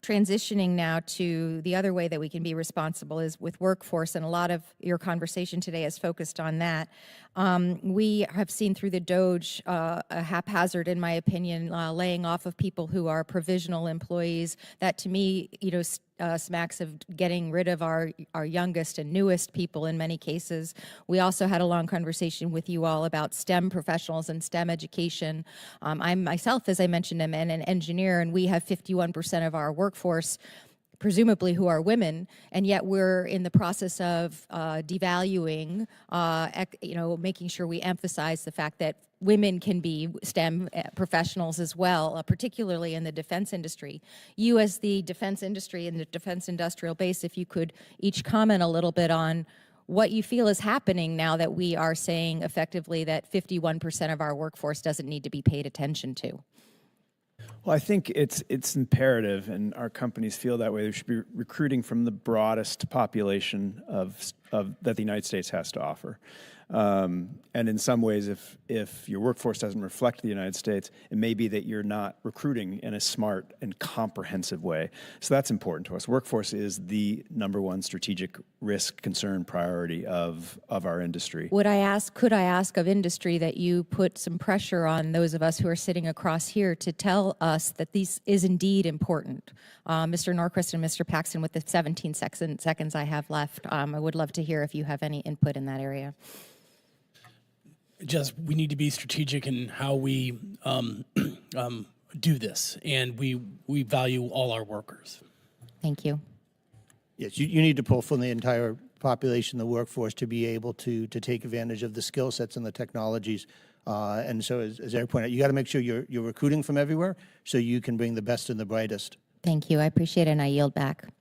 Transitioning now to the other way that we can be responsible is with workforce, and a lot of your conversation today is focused on that. We have seen through the DOGE a haphazard, in my opinion, laying off of people who are provisional employees. That, to me, smacks of getting rid of our youngest and newest people in many cases. We also had a long conversation with you all about STEM professionals and STEM education. I myself, as I mentioned, am an engineer, and we have 51% of our workforce presumably who are women, and yet we're in the process of devaluing, making sure we emphasize the fact that women can be STEM professionals as well, particularly in the defense industry. You, as the defense industry and the defense industrial base, if you could each comment a little bit on what you feel is happening now that we are saying effectively that 51% of our workforce doesn't need to be paid attention to. Well, I think it's imperative, and our companies feel that way. They should be recruiting from the broadest population that the United States has to offer. And in some ways, if your workforce doesn't reflect the United States, it may be that you're not recruiting in a smart and comprehensive way. So that's important to us. Workforce is the #1 strategic risk, concern, priority of our industry. Could I ask of industry that you put some pressure on those of us who are sitting across here to tell us that this is indeed important? Mr. Norquist and Mr. Paxton, with the 17 seconds I have left, I would love to hear if you have any input in that area. Just, we need to be strategic in how we do this, and we value all our workers. Thank you. Yes, you need to pull from the entire population, the workforce, to be able to take advantage of the skill sets and the technologies. And so, as Eric pointed out, you got to make sure you're recruiting from everywhere so you can bring the best and the brightest. Thank you. I appreciate it, and I yield back.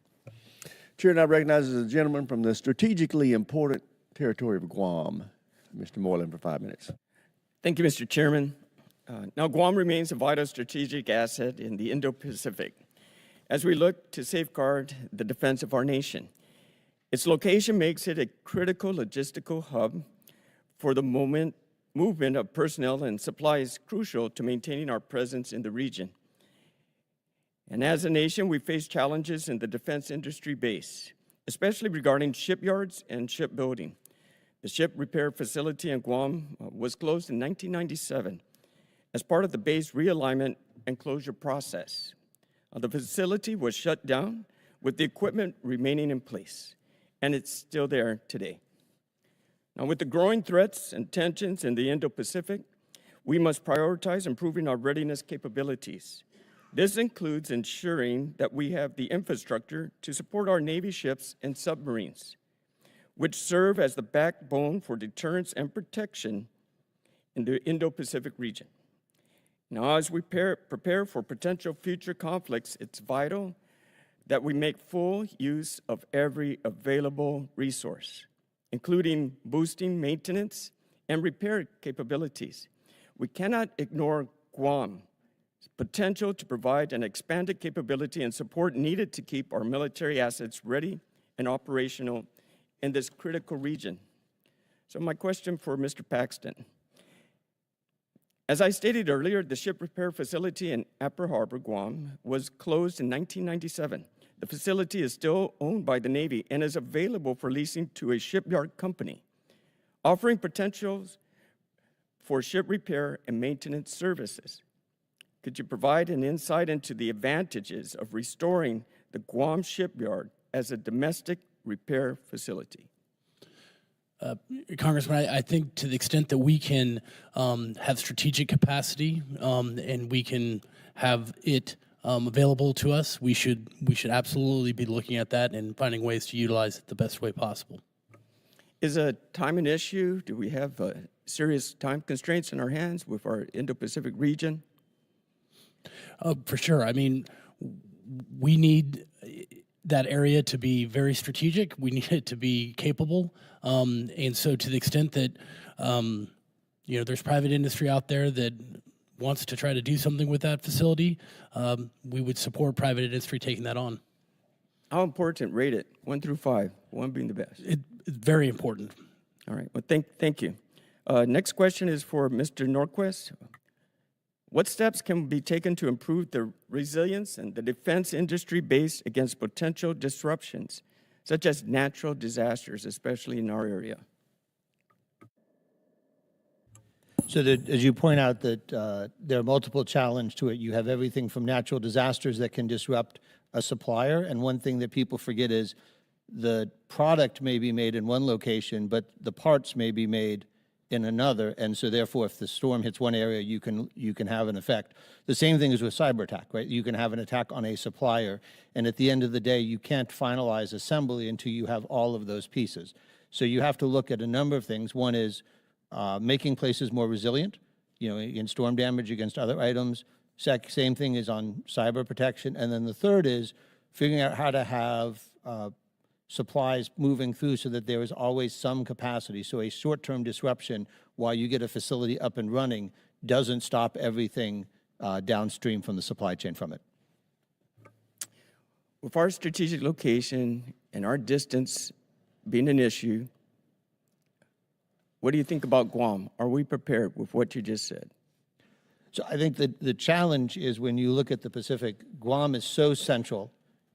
Chair now recognizes the gentleman from the strategically important territory of Guam, Mr. Moreland, for 5 minutes. Thank you, Mr. Chairman. Now, Guam remains a vital strategic asset in the Indo-Pacific as we look to safeguard the defense of our nation. Its location makes it a critical logistical hub for the movement of personnel and supplies crucial to maintaining our presence in the region. And as a nation, we face challenges in the defense industry base, especially regarding shipyards and shipbuilding. The ship repair facility in Guam was closed in 1997 as part of the base realignment and closure process. The facility was shut down with the equipment remaining in place, and it's still there today. Now, with the growing threats and tensions in the Indo-Pacific, we must prioritize improving our readiness capabilities. This includes ensuring that we have the infrastructure to support our Navy ships and submarines, which serve as the backbone for deterrence and protection in the Indo-Pacific region. Now, as we prepare for potential future conflicts, it's vital that we make full use of every available resource, including boosting maintenance and repair capabilities. We cannot ignore Guam's potential to provide an expanded capability and support needed to keep our military assets ready and operational in this critical region. So my question for Mr. Paxton. As I stated earlier, the ship repair facility in Apra Harbor, Guam, was closed in 1997. The facility is still owned by the Navy and is available for leasing to a shipyard company, offering potentials for ship repair and maintenance services. Could you provide an insight into the advantages of restoring the Guam shipyard as a domestic repair facility? Congressman, I think to the extent that we can have strategic capacity and we can have it available to us, we should absolutely be looking at that and finding ways to utilize it the best way possible. Is a time an issue? Do we have serious time constraints in our hands with our Indo-Pacific region? For sure. I mean, we need that area to be very strategic. We need it to be capable. And so to the extent that, there's private industry out there that wants to try to do something with that facility, we would support private industry taking that on. How important? Rate it, 1 through 5, 1 being the best. It's very important. All right, well, thank you. Next question is for Mr. Norquist. What steps can be taken to improve the resilience and the defense industry base against potential disruptions, such as natural disasters, especially in our area? So as you point out that there are multiple challenges to it. You have everything from natural disasters that can disrupt a supplier, and one thing that people forget is the product may be made in one location, but the parts may be made in another, and so therefore if the storm hits one area, you can have an effect. The same thing is with cyber attack, right? You can have an attack on a supplier, and at the end of the day, you can't finalize assembly until you have all of those pieces. So you have to look at a number of things. One is making places more resilient, against storm damage, against other items. Same thing is on cyber protection. And then the third is figuring out how to have supplies moving through so that there is always some capacity. So a short-term disruption while you get a facility up and running doesn't stop everything downstream from the supply chain from it. With our strategic location and our distance being an issue, what do you think about Guam? Are we prepared with what you just said? So I think that the challenge is when you look at the Pacific, Guam is so central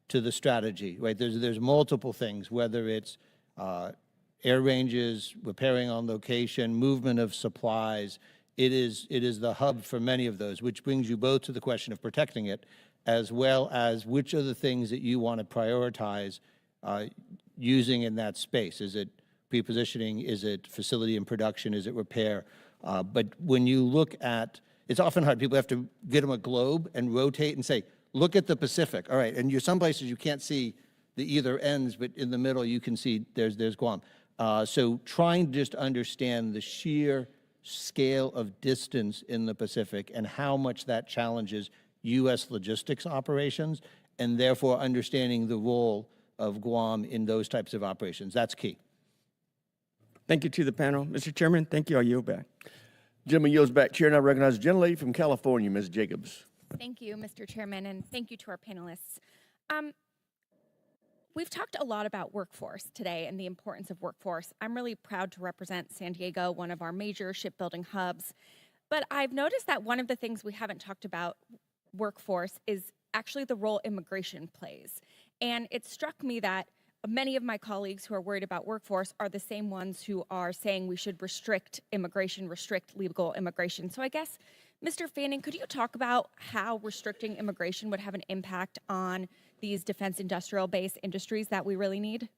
to the strategy, right? There's multiple things, whether it's air ranges, repairing on location, movement of supplies. It is the hub for many of those, which brings you both to the question of protecting it, as well as which are the things that you want to prioritize using in that space. Is it prepositioning? Is it facility and production? Is it repair? But when you look at, it's often hard. People have to get them a globe and rotate and say, look at the Pacific. All right, and some places you can't see the either ends, but in the middle you can see there's Guam. So trying to just understand the sheer scale of distance in the Pacific and how much that challenges U.S. logistics operations, and therefore understanding the role of Guam in those types of operations. That's key. Thank you to the panel. Mr. Chairman, thank you. I yield back. Gentleman yields back. Chair now recognizes the gentlelady from California, Ms. Jacobs. Thank you, Mr. Chairman, and thank you to our panelists. We've talked a lot about workforce today and the importance of workforce. I'm really proud to represent San Diego, one of our major shipbuilding hubs. But I've noticed that one of the things we haven't talked about workforce is actually the role immigration plays. And it struck me that many of my colleagues who are worried about workforce are the same ones who are saying we should restrict immigration, restrict legal immigration. So I guess, Mr. Fanning, could you talk about how restricting immigration would have an impact on these defense industrial base industries that we really need?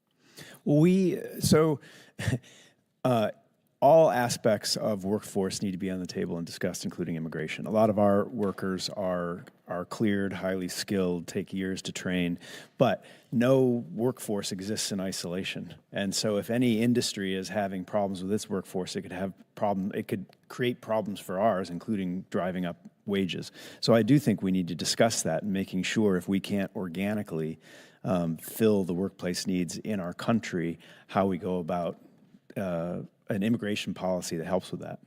All aspects of workforce need to be on the table and discussed, including immigration. A lot of our workers are cleared, highly skilled, take years to train, but no workforce exists in isolation. And so if any industry is having problems with its workforce, it could create problems for ours, including driving up wages. So I do think we need to discuss that and making sure if we can't organically fill the workplace needs in our country, how we go about an immigration policy that helps with that.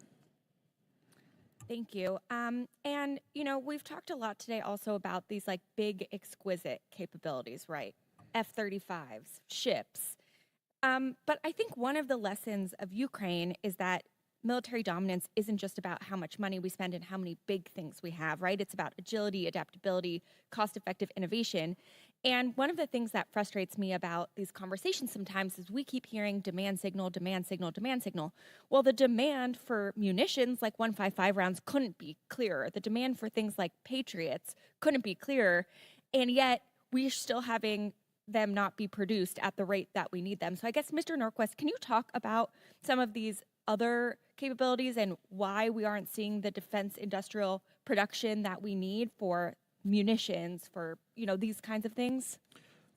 Thank you. And, you know, we've talked a lot today also about these like big, exquisite capabilities, right? F-35s, ships. But I think one of the lessons of Ukraine is that military dominance isn't just about how much money we spend and how many big things we have, right? It's about agility, adaptability, cost-effective innovation. And one of the things that frustrates me about these conversations sometimes is we keep hearing demand signal, demand signal, demand signal. Well, the demand for munitions like 155 rounds couldn't be clearer. The demand for things like Patriots couldn't be clearer. And yet we're still having them not be produced at the rate that we need them. So I guess, Mr. Norquist, can you talk about some of these other capabilities and why we aren't seeing the defense industrial production that we need for munitions, for, you know, these kinds of things?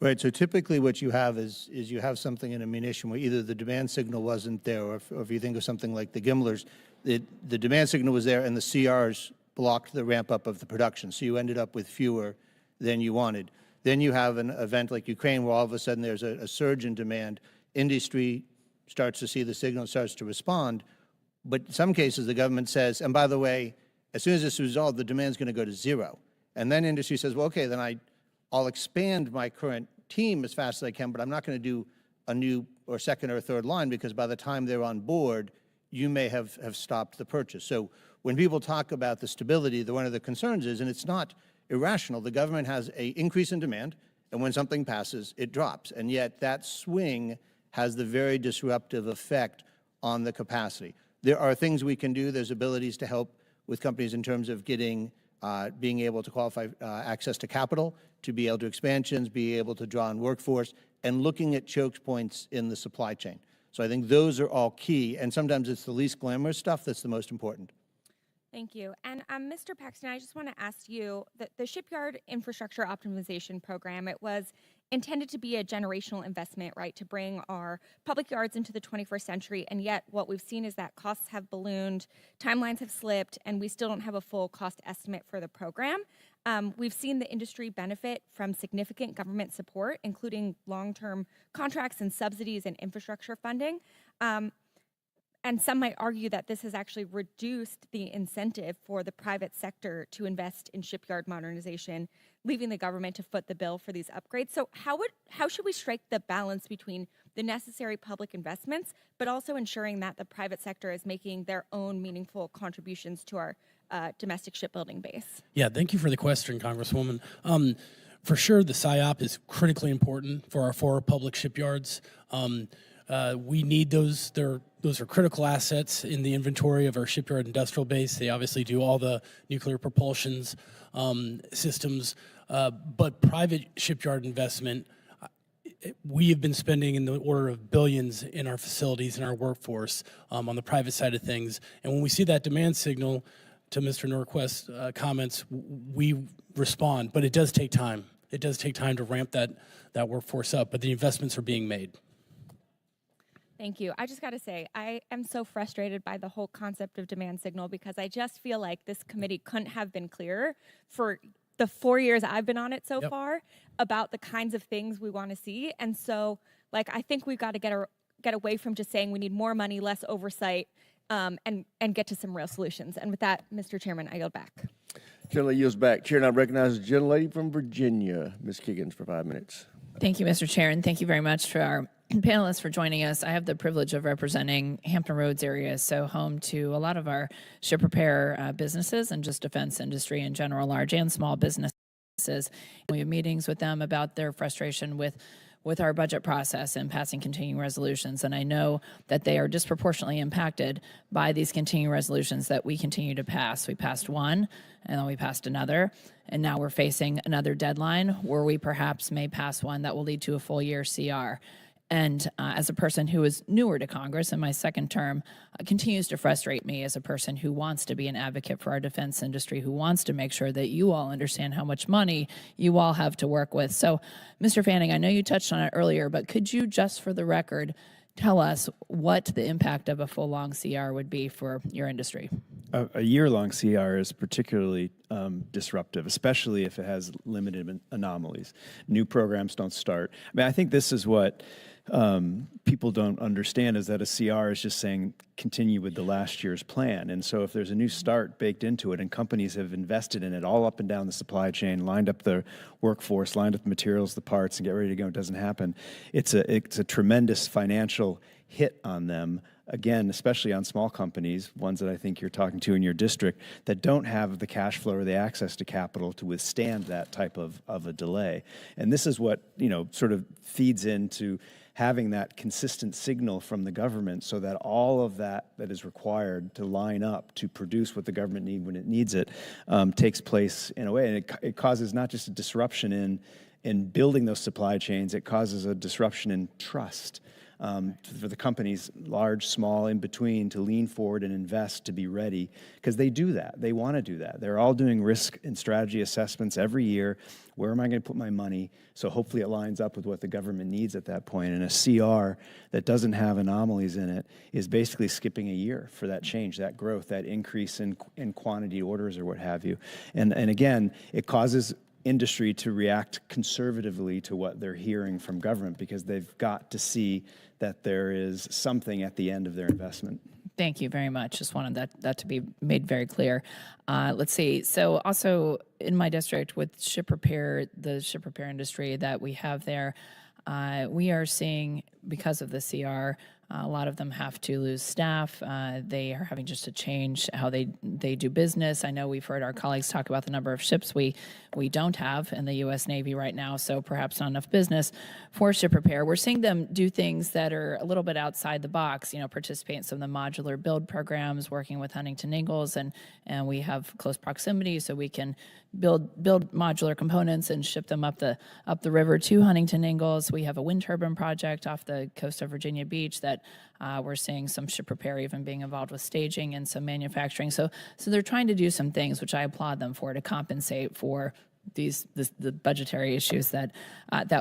Right. So typically what you have is you have something in a munition where either the demand signal wasn't there, or if you think of something like the Gimlers, the demand signal was there and the CRs blocked the ramp up of the production. So you ended up with fewer than you wanted. Then you have an event like Ukraine where all of a sudden there's a surge in demand. Industry starts to see the signal, starts to respond. But in some cases, the government says, and by the way, as soon as this is resolved, the demand's going to go to zero. And then industry says, well, okay, then I'll expand my current team as fast as I can, but I'm not going to do a new or second or third line because by the time they're on board, you may have stopped the purchase. So when people talk about the stability, one of the concerns is, and it's not irrational, the government has an increase in demand, and when something passes, it drops. And yet that swing has the very disruptive effect on the capacity. There are things we can do. There's abilities to help with companies in terms of getting, being able to qualify access to capital, to be able to expansions, be able to draw on workforce, and looking at choke points in the supply chain. So I think those are all key, and sometimes it's the least glamorous stuff that's the most important. Thank you. And Mr. Paxton, I just want to ask you that the Shipyard Infrastructure Optimization Program, it was intended to be a generational investment, right, to bring our public yards into the 21st century. And yet what we've seen is that costs have ballooned, timelines have slipped, and we still don't have a full cost estimate for the program. We've seen the industry benefit from significant government support, including long-term contracts and subsidies and infrastructure funding. And some might argue that this has actually reduced the incentive for the private sector to invest in shipyard modernization, leaving the government to foot the bill for these upgrades. So how should we strike the balance between the necessary public investments, but also ensuring that the private sector is making their own meaningful contributions to our domestic shipbuilding base? Yeah, thank you for the question, Congresswoman. For sure, the SIOP is critically important for our four public shipyards. We need those. Those are critical assets in the inventory of our shipyard industrial base. They obviously do all the nuclear propulsions systems, but private shipyard investment, we have been spending in the order of billions in our facilities and our workforce on the private side of things. And when we see that demand signal, to Mr. Norquist's comments, we respond, but it does take time. It does take time to ramp that workforce up, but the investments are being made. Thank you. I just got to say, I am so frustrated by the whole concept of demand signal because I just feel like this committee couldn't have been clearer for the 4 years I've been on it so far about the kinds of things we want to see. And so, like, I think we've got to get away from just saying we need more money, less oversight, and get to some real solutions. And with that, Mr. Chairman, I yield back. Gentlelady yields back. Chair now recognizes the gentlelady from Virginia, Ms. Kiggins, for 5 minutes. Thank you, Mr. Chair, and thank you very much for our panelists for joining us. I have the privilege of representing Hampton Roads area, so home to a lot of our ship repair businesses and just defense industry in general, large and small businesses. We have meetings with them about their frustration with our budget process and passing continuing resolutions. And I know that they are disproportionately impacted by these continuing resolutions that we continue to pass. We passed one, and then we passed another, and now we're facing another deadline where we perhaps may pass one that will lead to a full year CR. And as a person who is newer to Congress in my second term, continues to frustrate me as a person who wants to be an advocate for our defense industry, who wants to make sure that you all understand how much money you all have to work with. So, Mr. Fanning, I know you touched on it earlier, but could you just for the record tell us what the impact of a full long CR would be for your industry? A year-long CR is particularly disruptive, especially if it has limited anomalies. New programs don't start. I mean, I think this is what people don't understand, is that a CR is just saying continue with the last year's plan. And so if there's a new start baked into it and companies have invested in it all up and down the supply chain, lined up the workforce, lined up the materials, the parts, and get ready to go, it doesn't happen, it's a tremendous financial hit on them. Again, especially on small companies, ones that I think you're talking to in your district, that don't have the cash flow or the access to capital to withstand that type of a delay. And this is what, sort of feeds into having that consistent signal from the government, so that all of that is required to line up to produce what the government needs when it needs it takes place in a way. And it causes not just a disruption in building those supply chains, it causes a disruption in trust. For the companies, large, small, in between, to lean forward and invest, to be ready, because they do that. They want to do that. They're all doing risk and strategy assessments every year. Where am I going to put my money? So hopefully it lines up with what the government needs at that point. And a CR that doesn't have anomalies in it is basically skipping a year for that change, that growth, that increase in quantity orders or what have you. And again, it causes industry to react conservatively to what they're hearing from government, because they've got to see that there is something at the end of their investment. Thank you very much. Just wanted that to be made very clear. Let's see. So also in my district with ship repair, the ship repair industry that we have there, we are seeing, because of the CR, a lot of them have to lose staff. They are having just to change how they do business. I know we've heard our colleagues talk about the number of ships we don't have in the U.S. Navy right now, so perhaps not enough business for ship repair. We're seeing them do things that are a little bit outside the box, participate in some of the modular build programs, working with Huntington Ingalls, and we have close proximity, so we can build modular components and ship them up the river to Huntington Ingalls. We have a wind turbine project off the coast of Virginia Beach that we're seeing some ship repair even being involved with staging and some manufacturing. So they're trying to do some things, which I applaud them for, to compensate for the budgetary issues that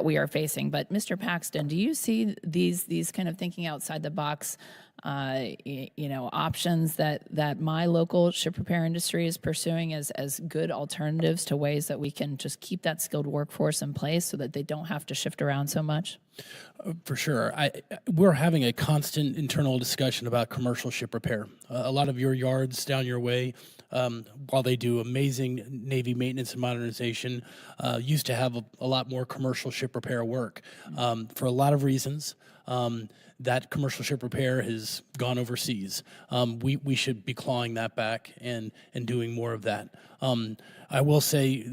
we are facing. But Mr. Paxton, do you see these kind of thinking outside the box options that my local ship repair industry is pursuing as good alternatives to ways that we can just keep that skilled workforce in place so that they don't have to shift around so much? For sure. We're having a constant internal discussion about commercial ship repair. A lot of your yards down your way, while they do amazing Navy maintenance and modernization, used to have a lot more commercial ship repair work for a lot of reasons. That commercial ship repair has gone overseas. We should be clawing that back and doing more of that. I will say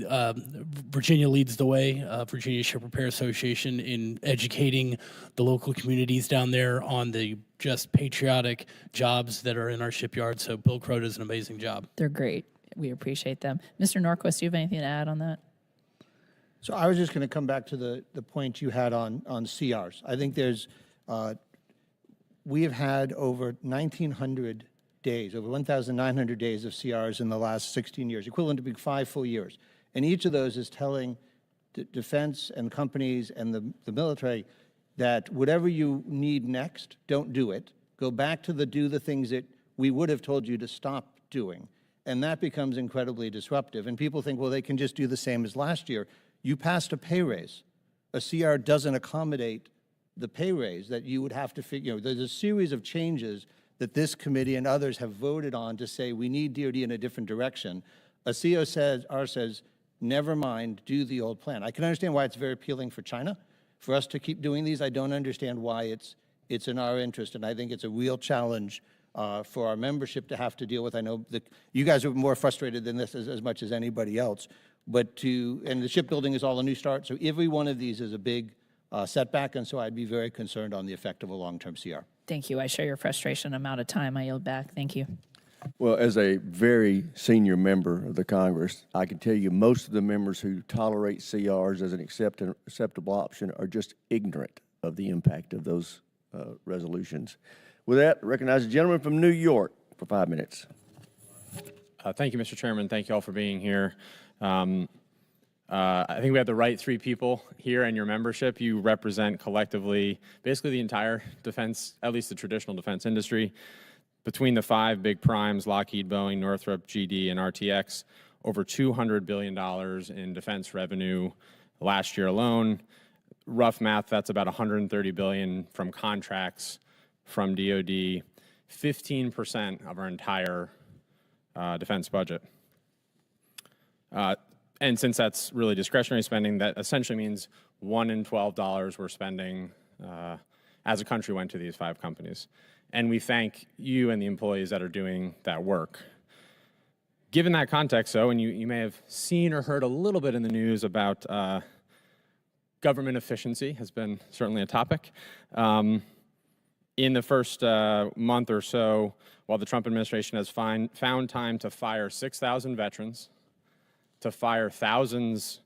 Virginia leads the way, Virginia Ship Repair Association, in educating the local communities down there on the just patriotic jobs that are in our shipyard. So Bill Crow does an amazing job. They're great. We appreciate them. Mr. Norquist, do you have anything to add on that? So I was just going to come back to the point you had on CRs. I think there's we have had over 1,900 days, over 1,900 days of CRs in the last 16 years, equivalent to being 5 full years. And each of those is telling defense and companies and the military that whatever you need next, don't do it. Go back to do the things that we would have told you to stop doing. And that becomes incredibly disruptive. And people think, well, they can just do the same as last year. You passed a pay raise. A CR doesn't accommodate the pay raise that you would have to figure. There's a series of changes that this committee and others have voted on to say we need DoD in a different direction. A CR says, never mind, do the old plan. I can understand why it's very appealing for China. For us to keep doing these, I don't understand why it's in our interest, and I think it's a real challenge for our membership to have to deal with. I know that you guys are more frustrated than this as much as anybody else, and the shipbuilding is all a new start, so every one of these is a big setback, and so I'd be very concerned on the effect of a long-term CR. Thank you. I share your frustration. I'm out of time. I yield back. Thank you. Well, as a very senior member of the Congress, I can tell you most of the members who tolerate CRs as an acceptable option are just ignorant of the impact of those resolutions. With that, I recognize the gentleman from New York for 5 minutes. Thank you, Mr. Chairman. Thank you all for being here. I think we have the right three people here and your membership. You represent collectively basically the entire defense, at least the traditional defense industry. Between the five big primes, Lockheed, Boeing, Northrop, GD, and RTX, over $200 billion in defense revenue last year alone. Rough math, that's about $130 billion from contracts from DoD, 15% of our entire defense budget. And since that's really discretionary spending, that essentially means $1 in $12 we're spending as a country went to these five companies. And we thank you and the employees that are doing that work. Given that context, though, and you may have seen or heard a little bit in the news about government efficiency has been certainly a topic. In the first month or so, while the Trump administration has found time to fire 6,000 veterans, to fire thousands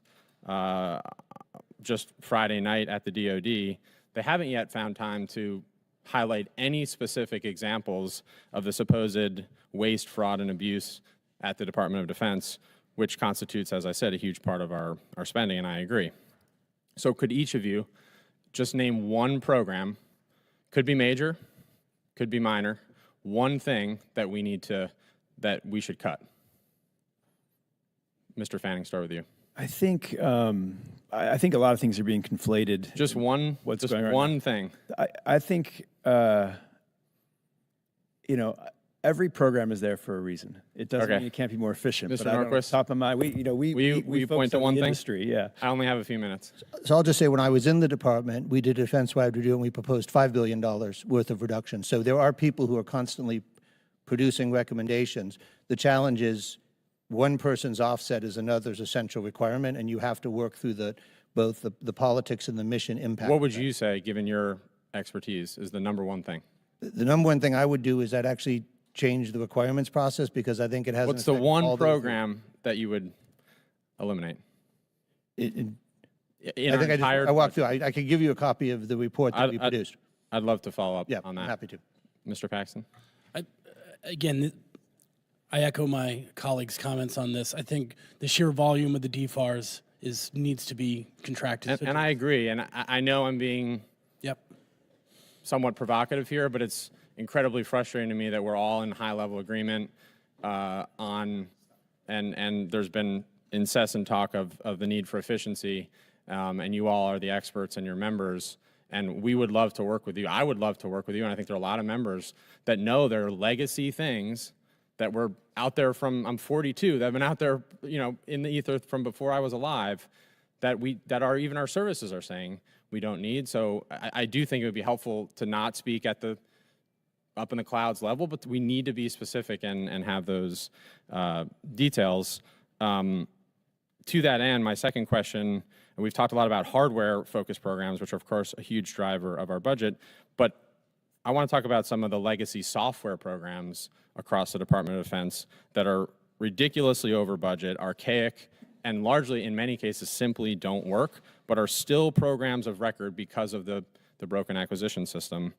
just Friday night at the DoD, they haven't yet found time to highlight any specific examples of the supposed waste, fraud, and abuse at the Department of Defense, which constitutes, as I said, a huge part of our spending, and I agree. So could each of you just name one program, could be major, could be minor, one thing that we should cut? Mr. Fanning, start with you. I think I think a lot of things are being conflated. Just one. What's just going on one now. thing. I think you know, every program is there for a reason. It doesn't mean it can't be more efficient. Mr. But I don't know, Norquist? top of mind, we you point to on one the thing? industry. Yeah. I only have a few minutes. So I'll just say when I was in the department, we did a defense-wide review and we proposed $5 billion worth of reduction. So there are people who are constantly producing recommendations. The challenge is one person's offset is another's essential requirement, and you have to work through both the politics and the mission impact. What would you say, given your expertise, is the number one thing? The number one thing I would do is that actually change the requirements process, because I think it has. What's the one program that you would eliminate? I walked through. I could give you a copy of the report that we produced. I'd love to follow up on that. I'm happy to. Mr. Paxton? Again, I echo my colleagues' comments on this. I think the sheer volume of the DFARS needs to be contracted. And I agree. And I know I'm being somewhat provocative here, but it's incredibly frustrating to me that we're all in high-level agreement and there's been incessant talk of the need for efficiency, and you all are the experts and your members, and we would love to work with you. I would love to work with you, and I think there are a lot of members that know there are legacy things that were out there from, I'm 42, that have been out there, you know, in the ether from before I was alive, that even our services are saying we don't need. So I do think it would be helpful to not speak at the up in the clouds level, but we need to be specific and have those details. To that end, my second question, and we've talked a lot about hardware-focused programs, which are, of course, a huge driver of our budget, but I want to talk about some of the legacy software programs across the Department of Defense that are ridiculously over budget, archaic, and largely, in many cases, simply don't work, but are still programs of record because of the broken acquisition system.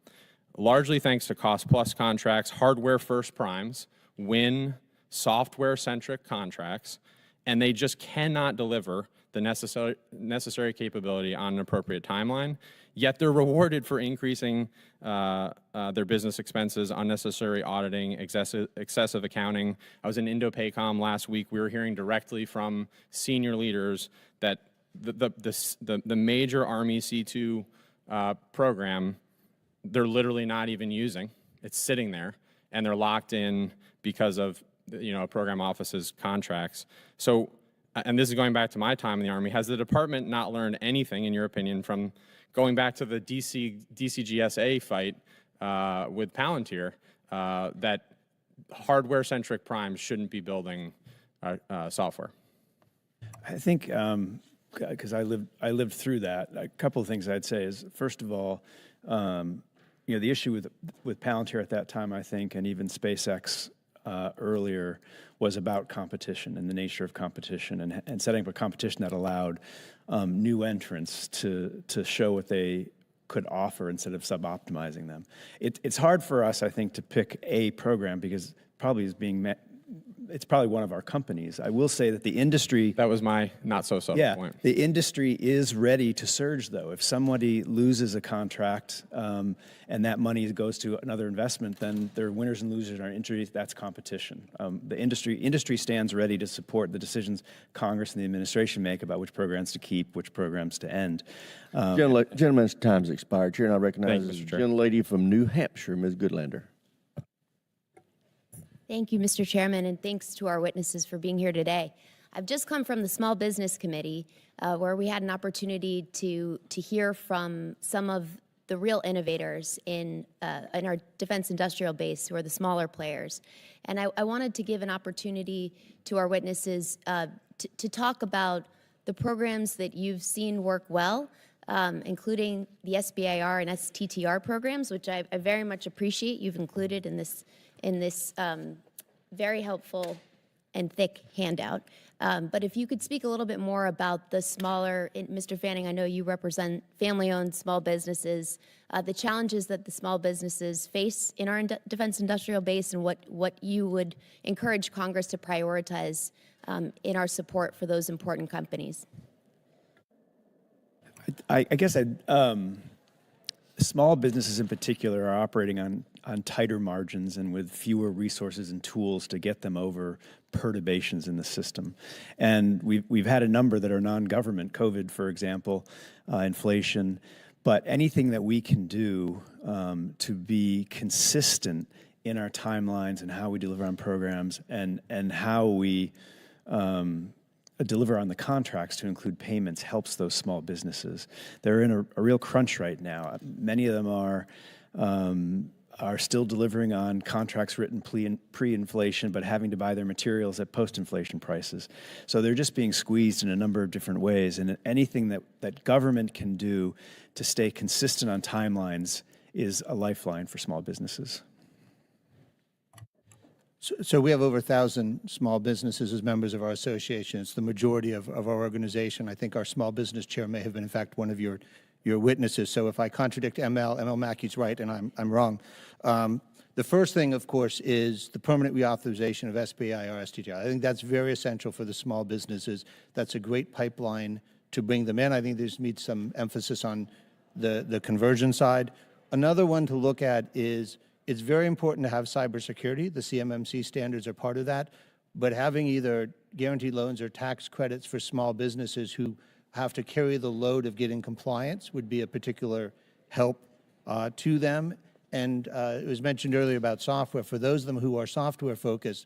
Largely thanks to cost-plus contracts, hardware-first primes, win software-centric contracts, and they just cannot deliver the necessary capability on an appropriate timeline, yet they're rewarded for increasing their business expenses, unnecessary auditing, excessive accounting. I was in Indo-PACOM last week. We were hearing directly from senior leaders that the major Army C2 program, they're literally not even using. It's sitting there, and they're locked in because of a program office's contracts. So, and this is going back to my time in the Army, has the department not learned anything, in your opinion, from going back to the DCGSA fight with Palantir, that hardware-centric primes shouldn't be building software? I think, because I lived through that, a couple of things I'd say is, first of all, the issue with Palantir at that time, I think, and even SpaceX earlier, was about competition and the nature of competition and setting up a competition that allowed new entrants to show what they could offer instead of suboptimizing them. It's hard for us, I think, to pick a program because probably is being it's probably one of our companies. I will say that the industry... That was my not-so-subtle point. The industry is ready to surge, though. If somebody loses a contract and that money goes to another investment, then there are winners and losers in our industry. That's competition. The industry stands ready to support the decisions Congress and the administration make about which programs to keep, which programs to end. Gentleman's time's expired. Chair, and I recognize Thank the you, Mr. Chair. gentlelady from New Hampshire, Ms. Goodlander. Thank you, Mr. Chairman, and thanks to our witnesses for being here today. I've just come from the Small Business Committee, where we had an opportunity to hear from some of the real innovators in our defense industrial base, who are the smaller players. And I wanted to give an opportunity to our witnesses to talk about the programs that you've seen work well, including the SBIR and STTR programs, which I very much appreciate you've included in this very helpful and thick handout. But if you could speak a little bit more about the smaller, Mr. Fanning, I know you represent family-owned small businesses, the challenges that the small businesses face in our defense industrial base, and what you would encourage Congress to prioritize in our support for those important companies. I guess small businesses in particular are operating on tighter margins and with fewer resources and tools to get them over perturbations in the system. And we've had a number that are non-government, COVID, for example, inflation, but anything that we can do to be consistent in our timelines and how we deliver on programs and how we deliver on the contracts to include payments helps those small businesses. They're in a real crunch right now. Many of them are still delivering on contracts written pre-inflation, but having to buy their materials at post-inflation prices. So they're just being squeezed in a number of different ways, and anything that government can do to stay consistent on timelines is a lifeline for small businesses. So we have over 1,000 small businesses as members of our association. It's the majority of our organization. I think our small business chair may have been, in fact, one of your witnesses. So if I contradict ML Mackey's right and I'm wrong. The first thing, of course, is the permanent reauthorization of SBIR STTR. I think that's very essential for the small businesses. That's a great pipeline to bring them in. I think this needs some emphasis on the conversion side. Another one to look at is it's very important to have cybersecurity. The CMMC standards are part of that. But having either guaranteed loans or tax credits for small businesses who have to carry the load of getting compliance would be a particular help to them. And it was mentioned earlier about software. For those of them who are software focused,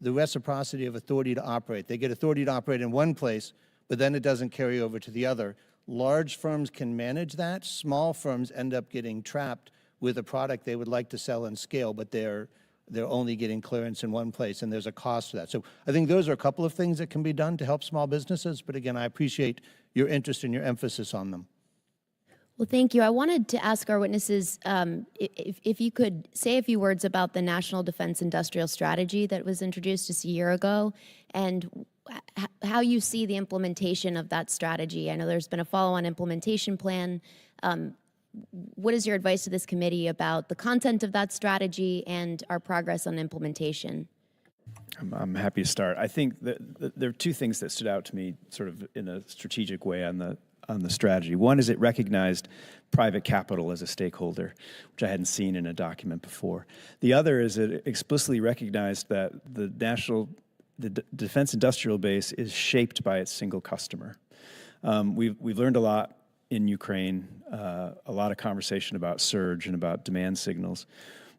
the reciprocity of authority to operate. They get authority to operate in one place, but then it doesn't carry over to the other. Large firms can manage that. Small firms end up getting trapped with a product they would like to sell and scale, but they're only getting clearance in one place, and there's a cost to that. So I think those are a couple of things that can be done to help small businesses, but again, I appreciate your interest and your emphasis on them. Well, thank you. I wanted to ask our witnesses if you could say a few words about the National Defense Industrial Strategy that was introduced just a year ago, and how you see the implementation of that strategy. I know there's been a follow-on implementation plan. What is your advice to this committee about the content of that strategy and our progress on implementation? I'm happy to start. I think that there are two things that stood out to me sort of in a strategic way on the strategy. One is it recognized private capital as a stakeholder, which I hadn't seen in a document before. The other is it explicitly recognized that the defense industrial base is shaped by its single customer. We've learned a lot in Ukraine, a lot of conversation about surge and about demand signals.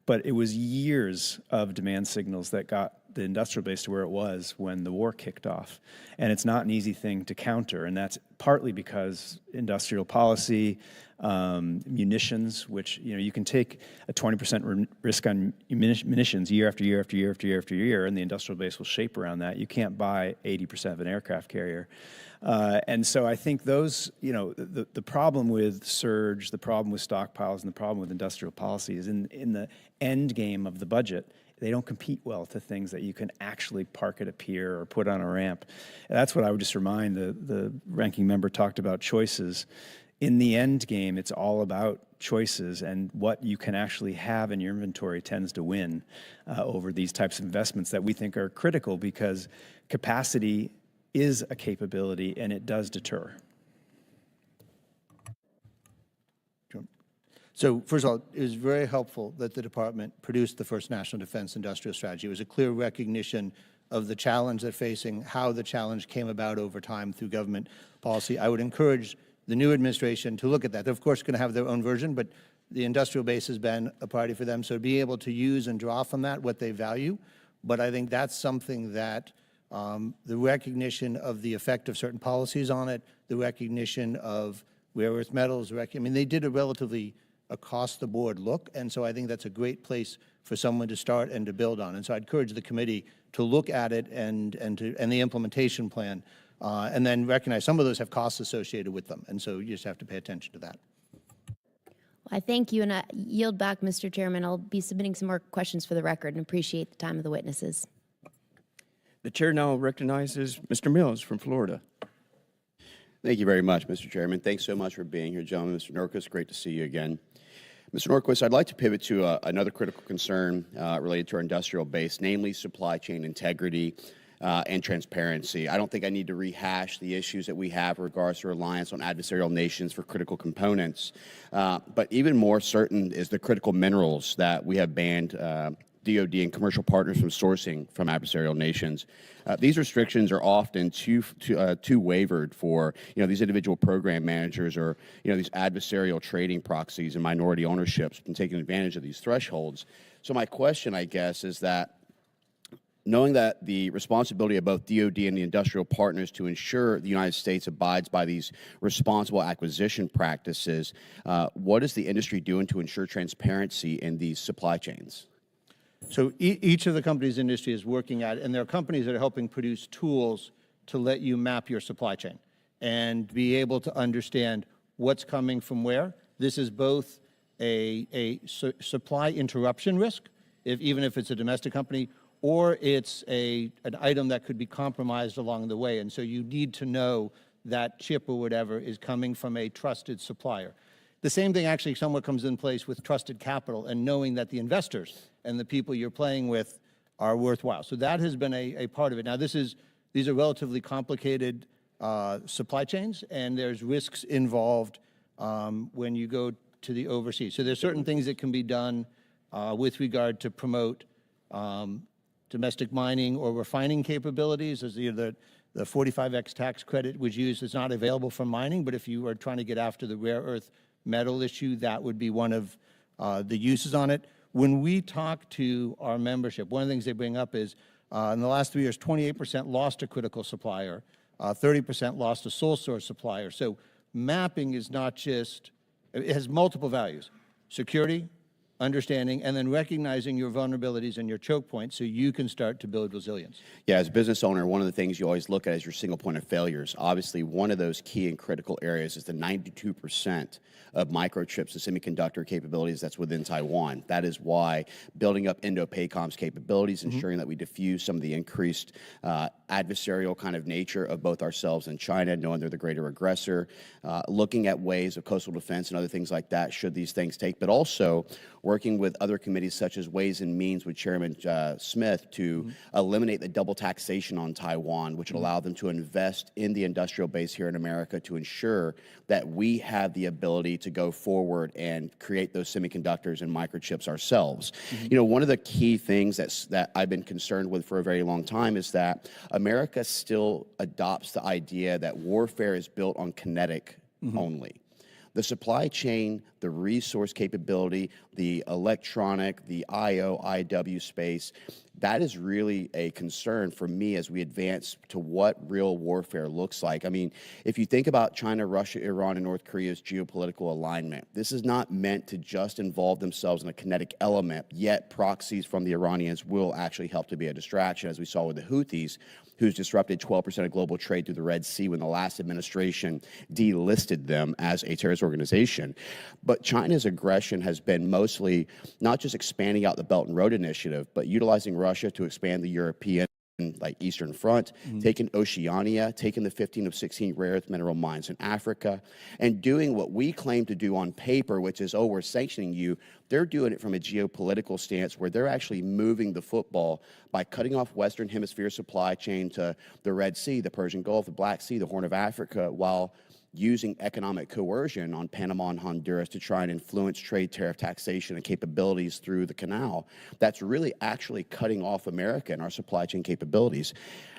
But it was years of demand signals that got the industrial base to where it was when the war kicked off. And it's not an easy thing to counter. And that's partly because industrial policy, munitions, which you can take a 20% risk on munitions year after year after year after year after year, and the industrial base will shape around that. You can't buy 80% of an aircraft carrier. And so I think those, the problem with surge, the problem with stockpiles, and the problem with industrial policy is in the end game of the budget, they don't compete well to things that you can actually park at a pier or put on a ramp. And that's what I would just remind the ranking member talked about choices. in the end game, it's all about choices, and what you can actually have in your inventory tends to win over these types of investments that we think are critical, because capacity is a capability and it does deter. So first of all, it was very helpful that the department produced the first National Defense Industrial Strategy. It was a clear recognition of the challenge they're facing, how the challenge came about over time through government policy. I would encourage the new administration to look at that. They're, of course, going to have their own version, but the industrial base has been a priority for them. So to be able to use and draw from that what they value. But I think that's something that the recognition of the effect of certain policies on it, the recognition of rare earth metals, I mean, they did a relatively across-the-board look, and so I think that's a great place for someone to start and to build on. And so I'd encourage the committee to look at it and the implementation plan, and then recognize some of those have costs associated with them, and so you just have to pay attention to that. Well, I thank you, and I yield back, Mr. Chairman. I'll be submitting some more questions for the record and appreciate the time of the witnesses. The chair now recognizes Mr. Mills from Florida. Thank you very much, Mr. Chairman. Thanks so much for being here, gentlemen. Mr. Norquist, great to see you again. Mr. Norquist, I'd like to pivot to another critical concern related to our industrial base, namely supply chain integrity and transparency. I don't think I need to rehash the issues that we have in regards to reliance on adversarial nations for critical components, but even more certain is the critical minerals that we have banned DoD and commercial partners from sourcing from adversarial nations. These restrictions are often too wavered for these individual program managers or these adversarial trading proxies and minority ownerships and taking advantage of these thresholds. So my question, I guess, is that knowing that the responsibility of both DoD and the industrial partners to ensure the United States abides by these responsible acquisition practices, what is the industry doing to ensure transparency in these supply chains? So each of the companies in the industry is working at it, and there are companies that are helping produce tools to let you map your supply chain and be able to understand what's coming from where. This is both a supply interruption risk, even if it's a domestic company, or it's an item that could be compromised along the way. And so you need to know that chip or whatever is coming from a trusted supplier. The same thing actually somewhat comes in place with trusted capital and knowing that the investors and the people you're playing with are worthwhile. So that has been a part of it. Now, these are relatively complicated supply chains, and there's risks involved when you go to the overseas. So there's certain things that can be done with regard to promote domestic mining or refining capabilities. As the 45X tax credit was used, it's not available for mining, but if you are trying to get after the rare earth metal issue, that would be one of the uses on it. When we talk to our membership, one of the things they bring up is in the last 3 years, 28% lost a critical supplier, 30% lost a sole source supplier. So mapping is not just, it has multiple values: security, understanding, and then recognizing your vulnerabilities and your choke points so you can start to build resilience. Yeah, as a business owner, one of the things you always look at is your single point of failures. Obviously, one of those key and critical areas is the 92% of microchips and semiconductor capabilities that's within Taiwan. That is why building up Indo-PACOM's capabilities, ensuring that we diffuse some of the increased adversarial kind of nature of both ourselves and China, knowing they're the greater aggressor, looking at ways of coastal defense and other things like that should these things take, but also working with other committees such as Ways and Means with Chairman Smith to eliminate the double taxation on Taiwan, which would allow them to invest in the industrial base here in America to ensure that we have the ability to go forward and create those semiconductors and microchips ourselves. One of the key things that I've been concerned with for a very long time is that America still adopts the idea that warfare is built on kinetic only. The supply chain, the resource capability, the electronic, the IO, IW space, that is really a concern for me as we advance to what real warfare looks like. I mean, if you think about China, Russia, Iran, and North Korea's geopolitical alignment, this is not meant to just involve themselves in a kinetic element, yet proxies from the Iranians will actually help to be a distraction, as we saw with the Houthis, who's disrupted 12% of global trade through the Red Sea when the last administration delisted them as a terrorist organization. But China's aggression has been mostly not just expanding out the Belt and Road Initiative, but utilizing Russia to expand the European like Eastern Front, taking Oceania, taking the 15 of 16 rare earth mineral mines in Africa, and doing what we claim to do on paper, which is, oh, we're sanctioning you. They're doing it from a geopolitical stance where they're actually moving the football by cutting off Western Hemisphere supply chain to the Red Sea, the Persian Gulf, the Black Sea, the Horn of Africa, while using economic coercion on Panama and Honduras to try and influence trade, tariff, taxation, and capabilities through the canal. That's really actually cutting off America and our supply chain capabilities.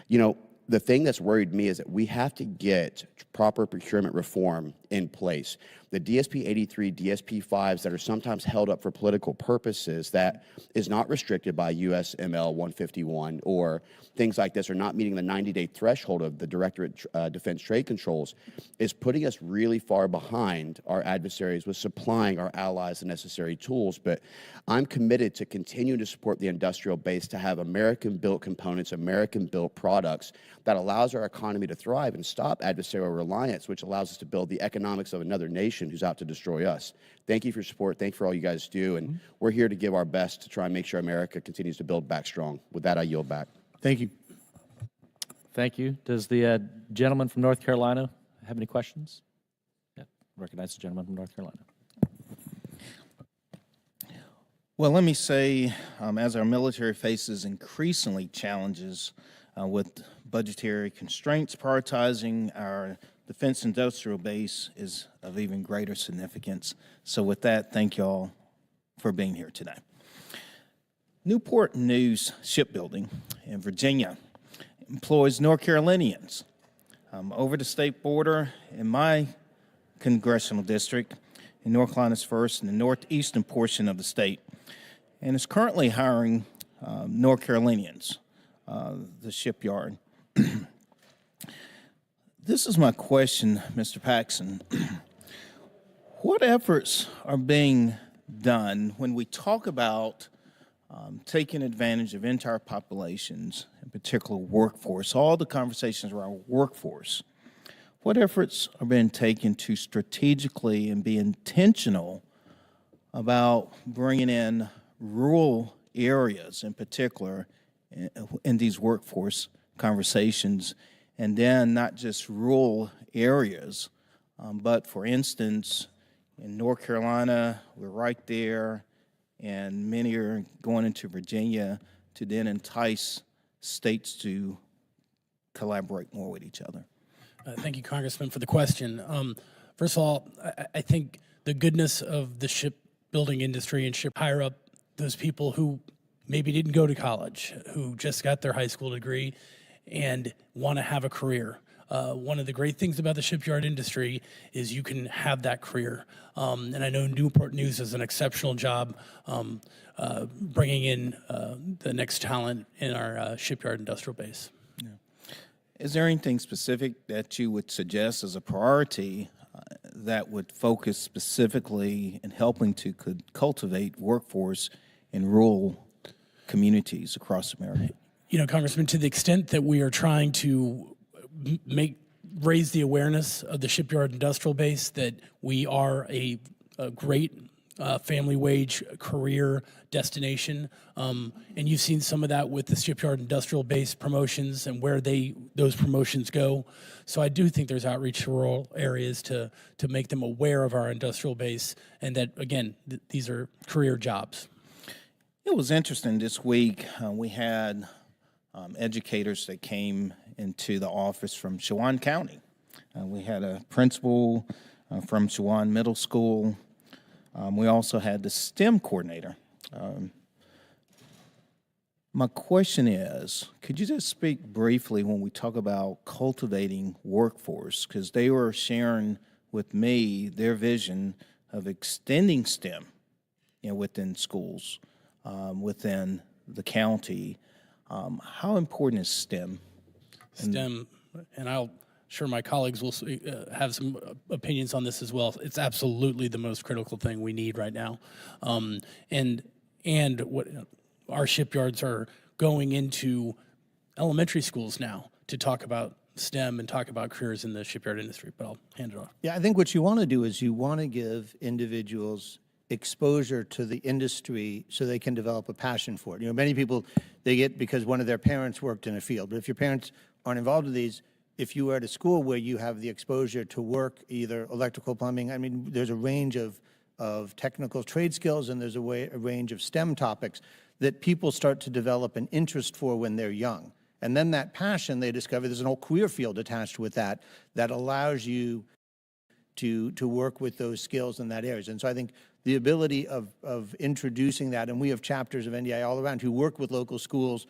You know, the thing that's worried me is that we have to get proper procurement reform in place. The DSP 83, DSP 5s that are sometimes held up for political purposes that is not restricted by USML 151 or things like this are not meeting the 90-day threshold of the Directorate Defense Trade Controls is putting us really far behind our adversaries with supplying our allies the necessary tools. But I'm committed to continue to support the industrial base to have American-built components, American-built products that allows our economy to thrive and stop adversarial reliance, which allows us to build the economics of another nation who's out to destroy us. Thank you for your support. Thank you for all you guys do. And we're here to give our best to try and make sure America continues to build back strong. With that, I yield back. Thank you. Thank you. Does the gentleman from North Carolina have any questions? Yeah, recognize the gentleman from North Carolina. Well, let me say, as our military faces increasingly challenges with budgetary constraints, prioritizing our defense industrial base is of even greater significance. So with that, thank you all for being here today. Newport News Shipbuilding in Virginia employs North Carolinians over the state border in my congressional district in North Carolina's first in the northeastern portion of the state, and is currently hiring North Carolinians, the shipyard. This is my question, Mr. Paxson. What efforts are being done when we talk about taking advantage of entire populations, in particular workforce, all the conversations around workforce? What efforts are being taken to strategically and be intentional about bringing in rural areas in particular in these workforce conversations, and then not just rural areas, but for instance, in North Carolina, we're right there, and many are going into Virginia to then entice states to collaborate more with each other. Thank you, Congressman, for the question. First of all, I think the goodness of the shipbuilding industry and ship hire up those people who maybe didn't go to college, who just got their high school degree and want to have a career. One of the great things about the shipyard industry is you can have that career. And I know Newport News does an exceptional job bringing in the next talent in our shipyard industrial base. Yeah. Is there anything specific that you would suggest as a priority that would focus specifically in helping to cultivate workforce in rural communities across America? You know, Congressman, to the extent that we are trying to raise the awareness of the shipyard industrial base, that we are a great family wage career destination, and you've seen some of that with the shipyard industrial base promotions and where those promotions go. So I do think there's outreach to rural areas to make them aware of our industrial base, and that again, these are career jobs. It was interesting this week. We had educators that came into the office from Chowan County. We had a principal from Chowan Middle School. We also had the STEM coordinator. My question is, could you just speak briefly when we talk about cultivating workforce? Because they were sharing with me their vision of extending STEM within schools, within the county. How important is STEM? STEM, and I'm sure my colleagues will have some opinions on this as well. It's absolutely the most critical thing we need right now. And what our shipyards are going into elementary schools now to talk about STEM and talk about careers in the shipyard industry, but I'll hand it off. Yeah, I think what you want to do is you want to give individuals exposure to the industry so they can develop a passion for it. You know, many people, they get because one of their parents worked in a field. But if your parents aren't involved in these, if you are at a school where you have the exposure to work, either electrical, plumbing, I mean, there's a range of technical trade skills, and there's a range of STEM topics that people start to develop an interest for when they're young. And then that passion, they discover there's an whole career field attached with that allows you to work with those skills in that areas. And so I think the ability of introducing that, and we have chapters of NDI all around who work with local schools,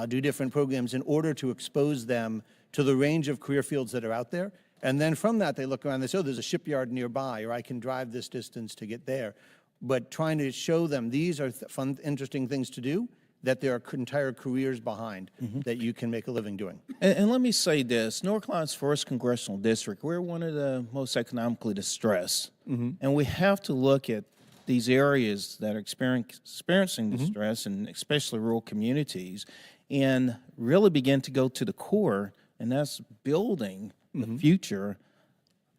do different programs in order to expose them to the range of career fields that are out there. And then from that, they look around and they say, oh, there's a shipyard nearby, or I can drive this distance to get there. But trying to show them these are fun, interesting things to do, that there are entire careers behind that you can make a living doing. And let me say this, North Carolina's 1st Congressional District, we're one of the most economically distressed. And we have to look at these areas that are experiencing distress, and especially rural communities, and really begin to go to the core, and that's building the future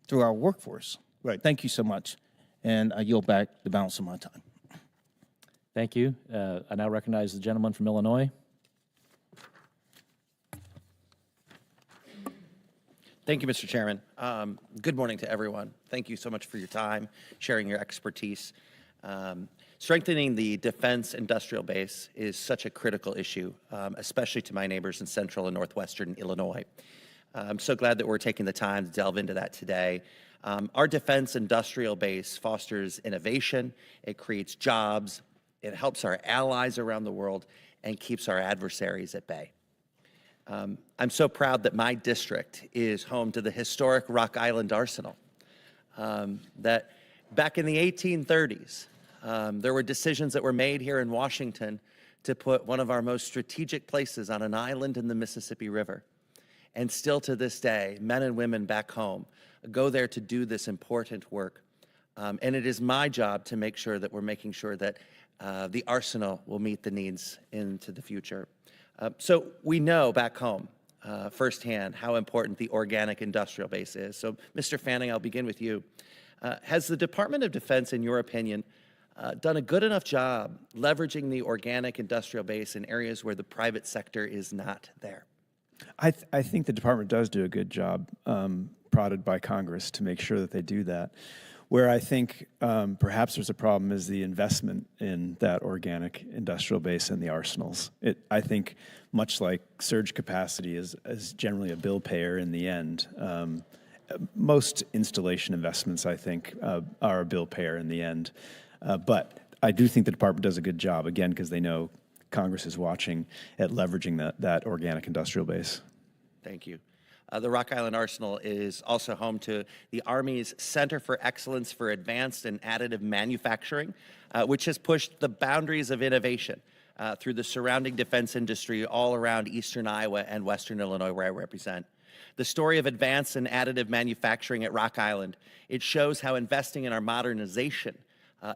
through our workforce. Right. Thank you so much. And I yield back the balance of my time. Thank you. I now recognize the gentleman from Illinois. Thank you, Mr. Chairman. Good morning to everyone. Thank you so much for your time, sharing your expertise. Strengthening the defense industrial base is such a critical issue, especially to my neighbors in central and northwestern Illinois. I'm so glad that we're taking the time to delve into that today. Our defense industrial base fosters innovation, it creates jobs, it helps our allies around the world, and keeps our adversaries at bay. I'm so proud that my district is home to the historic Rock Island Arsenal. That back in the 1830s, there were decisions that were made here in Washington to put one of our most strategic places on an island in the Mississippi River. And still to this day, men and women back home go there to do this important work. And it is my job to make sure that we're making sure that the arsenal will meet the needs into the future. So we know back home firsthand how important the organic industrial base is. So Mr. Fanning, I'll begin with you. Has the Department of Defense, in your opinion, done a good enough job leveraging the organic industrial base in areas where the private sector is not there? I think the department does do a good job, prodded by Congress, to make sure that they do that. Where I think perhaps there's a problem is the investment in that organic industrial base and the arsenals. I think much like surge capacity is generally a bill payer in the end. Most installation investments, I think, are a bill payer in the end. But I do think the department does a good job, again, because they know Congress is watching at leveraging that organic industrial base. Thank you. The Rock Island Arsenal is also home to the Army's Center for Excellence for Advanced and Additive Manufacturing, which has pushed the boundaries of innovation through the surrounding defense industry all around eastern Iowa and western Illinois, where I represent. The story of advanced and additive manufacturing at Rock Island, it shows how investing in our modernization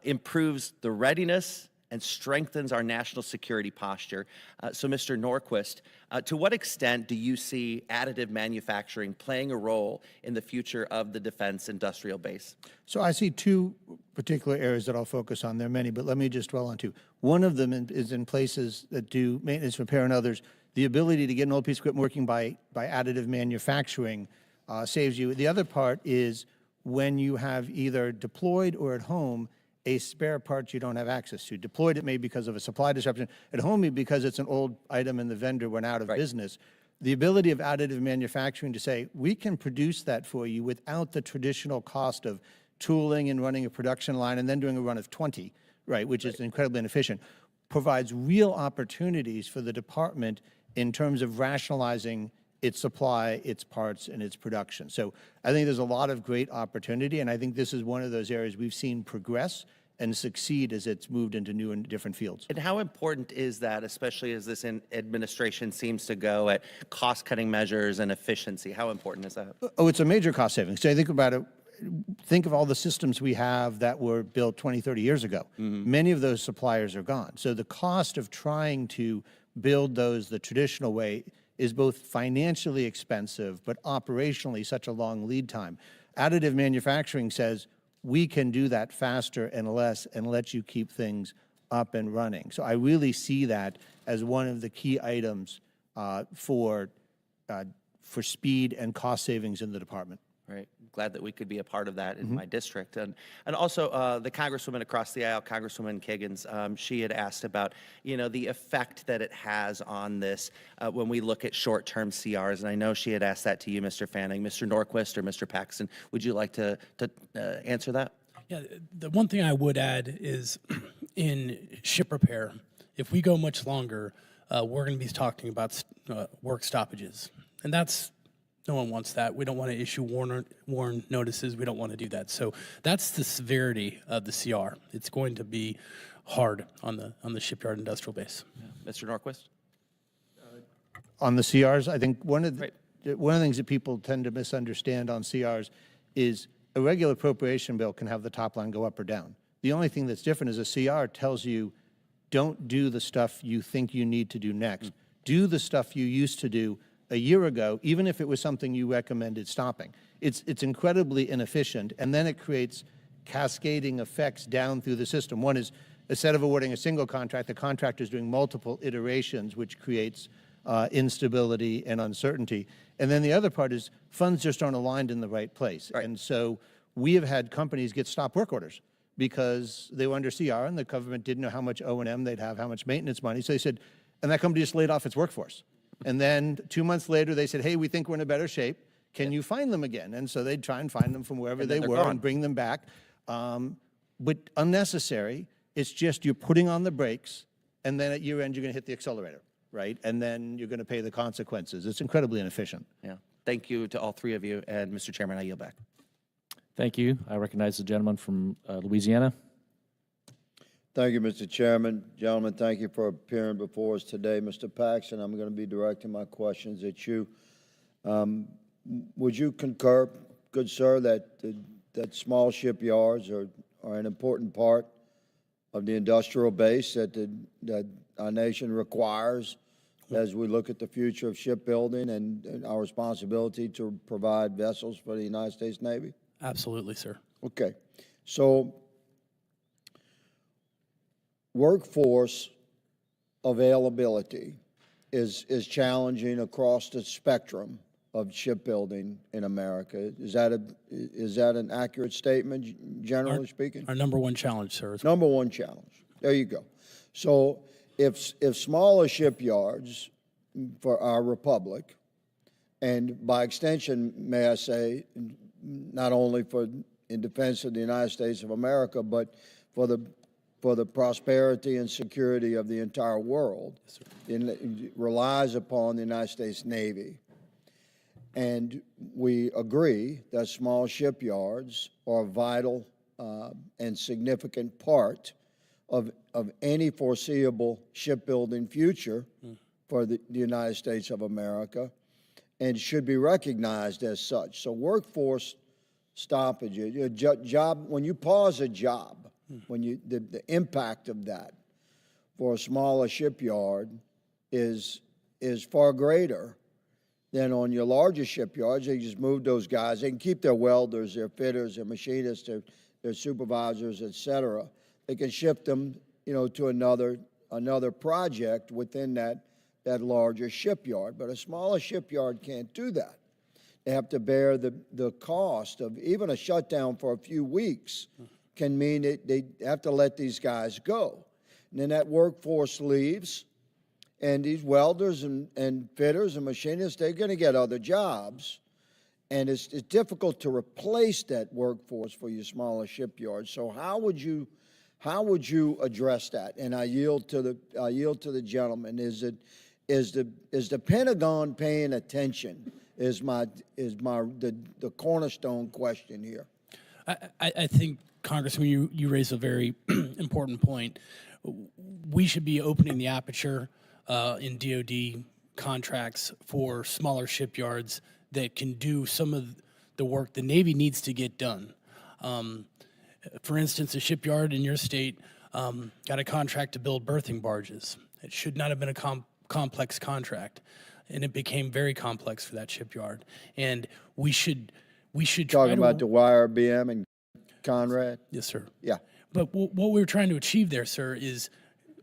improves the readiness and strengthens our national security posture. So, Mr. Norquist, to what extent do you see additive manufacturing playing a role in the future of the defense industrial base? So I see two particular areas that I'll focus on. There are many, but let me just dwell on two. One of them is in places that do maintenance, repair, and others. The ability to get an old piece of equipment working by additive manufacturing saves you. The other part is when you have either deployed or at home a spare part you don't have access to. Deployed, it may be because of a supply disruption. At home, it because it's an old item and the vendor went out of business. The ability of additive manufacturing to say, we can produce that for you without the traditional cost of tooling and running a production line and then doing a run of 20, right, which is incredibly inefficient, provides real opportunities for the department in terms of rationalizing its supply, its parts, and its production. So I think there's a lot of great opportunity, and I think this is one of those areas we've seen progress and succeed as it's moved into new and different fields. And how important is that, especially as this administration seems to go at cost-cutting measures and efficiency? How important is that? Oh, it's a major cost savings. So I think about it, think of all the systems we have that were built 20, 30 years ago. Many of those suppliers are gone. So the cost of trying to build those the traditional way is both financially expensive, but operationally such a long lead time. Additive manufacturing says, we can do that faster and less and let you keep things up and running. So I really see that as one of the key items for speed and cost savings in the department. Right. Glad that we could be a part of that in my district. And also the Congresswoman across the aisle, Congresswoman Kiggins, she had asked about, the effect that it has on this when we look at short-term CRs. And I know she had asked that to you, Mr. Fanning. Mr. Norquist or Mr. Paxton, would you like to answer that? Yeah, the one thing I would add is in ship repair, if we go much longer, we're going to be talking about work stoppages. And no one wants that. We don't want to issue warn notices. We don't want to do that. So that's the severity of the CR. It's going to be hard on the shipyard industrial base. Yeah. Mr. Norquist? On the CRs, I think one of the things that people tend to misunderstand on CRs is a regular appropriation bill can have the top line go up or down. The only thing that's different is a CR tells you, don't do the stuff you think you need to do next. Do the stuff you used to do a year ago, even if it was something you recommended stopping. It's incredibly inefficient, and then it creates cascading effects down through the system. One is, instead of awarding a single contract, the contractor is doing multiple iterations, which creates instability and uncertainty. And then the other part is funds just aren't aligned in the right place. Right. And so we have had companies get stop work orders because they were under CR and the government didn't know how much O&M they'd have, how much maintenance money. So they said, and that company just laid off its workforce. And then 2 months later, they said, hey, we think we're in a better shape. Can you find them again? And so they'd try and find them from wherever they were and bring them back. But unnecessary. It's just you're putting on the brakes, and then at year end, you're going to hit the accelerator, right? And then you're going to pay the consequences. It's incredibly inefficient. Yeah. Thank you to all three of you. And Mr. Chairman, I yield back. Thank you. I recognize the gentleman from Louisiana. Thank you, Mr. Chairman. Gentlemen, thank you for appearing before us today. Mr. Paxton, I'm going to be directing my questions at you. Would you concur, good sir, that small shipyards are an important part of the industrial base that our nation requires as we look at the future of shipbuilding and our responsibility to provide vessels for the United States Navy? Absolutely, sir. Okay. So workforce availability is challenging across the spectrum of shipbuilding in America. Is that an accurate statement, generally speaking? Our number one challenge, sir. Number one challenge. There you go. So if smaller shipyards for our republic, and by extension, may I say, not only in defense of the United States of America, but for the prosperity and security of the entire world, it relies upon the United States Navy. And we agree that small shipyards are a vital and significant part of any foreseeable shipbuilding future for the United States of America and should be recognized as such. So workforce stoppage, when you pause a job, the impact of that for a smaller shipyard is far greater than on your larger shipyards. They just move those guys. They can keep their welders, their fitters, their machinists, their supervisors, et cetera. They can shift them, to another project within that larger shipyard. But a smaller shipyard can't do that. They have to bear the cost of even a shutdown for a few weeks can mean they have to let these guys go. And then that workforce leaves, and these welders and fitters and machinists, they're going to get other jobs. And it's difficult to replace that workforce for your smaller shipyards. So how would you address that? And I yield to the gentleman. Is the Pentagon paying attention? Is the cornerstone question here. I think, Congressman, you raise a very important point. We should be opening the aperture in DoD contracts for smaller shipyards that can do some of the work the Navy needs to get done. For instance, a shipyard in your state got a contract to build berthing barges. It should not have been a complex contract, and it became very complex for that shipyard. And we should talking about the YRBM and Conrad? Yes, sir. Yeah. But what we were trying to achieve there, sir, is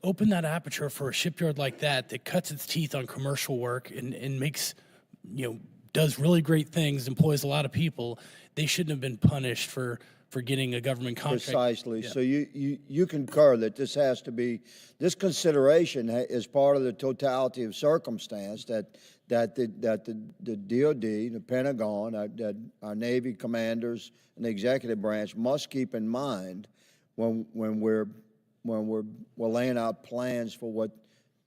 open that aperture for a shipyard like that cuts its teeth on commercial work and makes, does really great things, employs a lot of people. They shouldn't have been punished for getting a government contract. Precisely. Yeah. So you concur that this consideration is part of the totality of circumstance that the DOD, the Pentagon, that our Navy commanders and the executive branch must keep in mind when we're laying out plans for what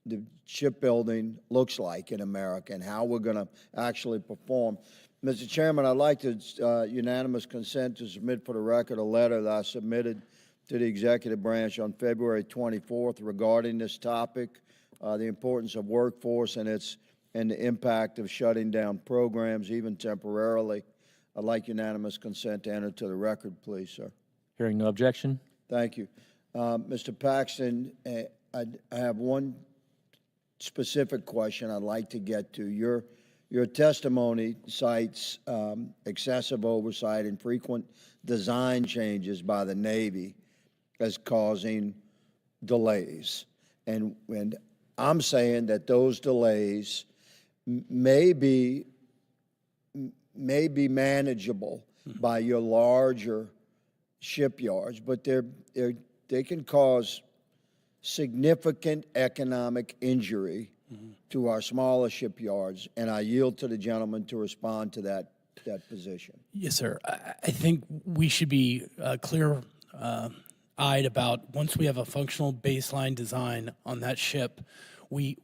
the shipbuilding looks like in America and how we're going to actually perform. Mr. Chairman, I'd like to unanimous consent to submit for the record a letter that I submitted to the executive branch on February 24th regarding this topic, the importance of workforce and the impact of shutting down programs, even temporarily. I'd like unanimous consent to enter to the record, please, sir. Hearing no objection. Thank you. Mr. Paxton, I have one specific question I'd like to get to. Your testimony cites excessive oversight and frequent design changes by the Navy as causing delays. And I'm saying that those delays may be manageable by your larger shipyards, but they can cause significant economic injury to our smaller shipyards, and I yield to the gentleman to respond to that position. Yes, sir. I think we should be clear-eyed about once we have a functional baseline design on that ship, we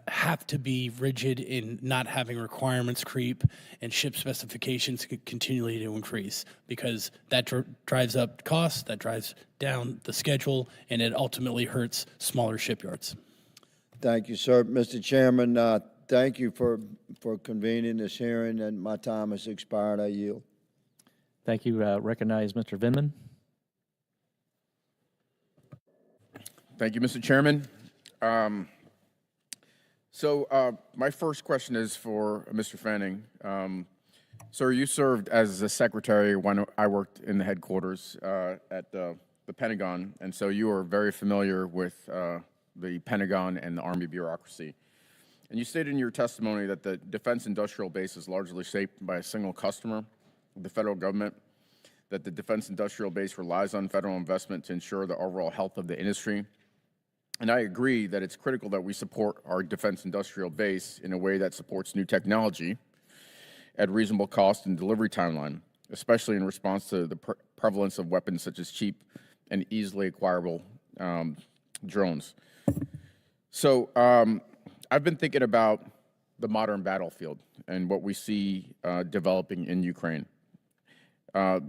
have to be rigid in not having requirements creep and ship specifications continually to increase, because that drives up costs, that drives down the schedule, and it ultimately hurts smaller shipyards. Thank you, sir. Mr. Chairman, thank you for convening this hearing, and my time has expired. I yield. Thank you. Recognize Mr. Vindman. Thank you, Mr. Chairman. My first question is for Mr. Fanning. Sir, you served as a secretary when I worked in the headquarters at the Pentagon, and so you are very familiar with the Pentagon and the Army bureaucracy. And you stated in your testimony that the defense industrial base is largely shaped by a single customer, the federal government, that the defense industrial base relies on federal investment to ensure the overall health of the industry. And I agree that it's critical that we support our defense industrial base in a way that supports new technology at reasonable cost and delivery timeline, especially in response to the prevalence of weapons such as cheap and easily acquirable drones. So I've been thinking about the modern battlefield and what we see developing in Ukraine.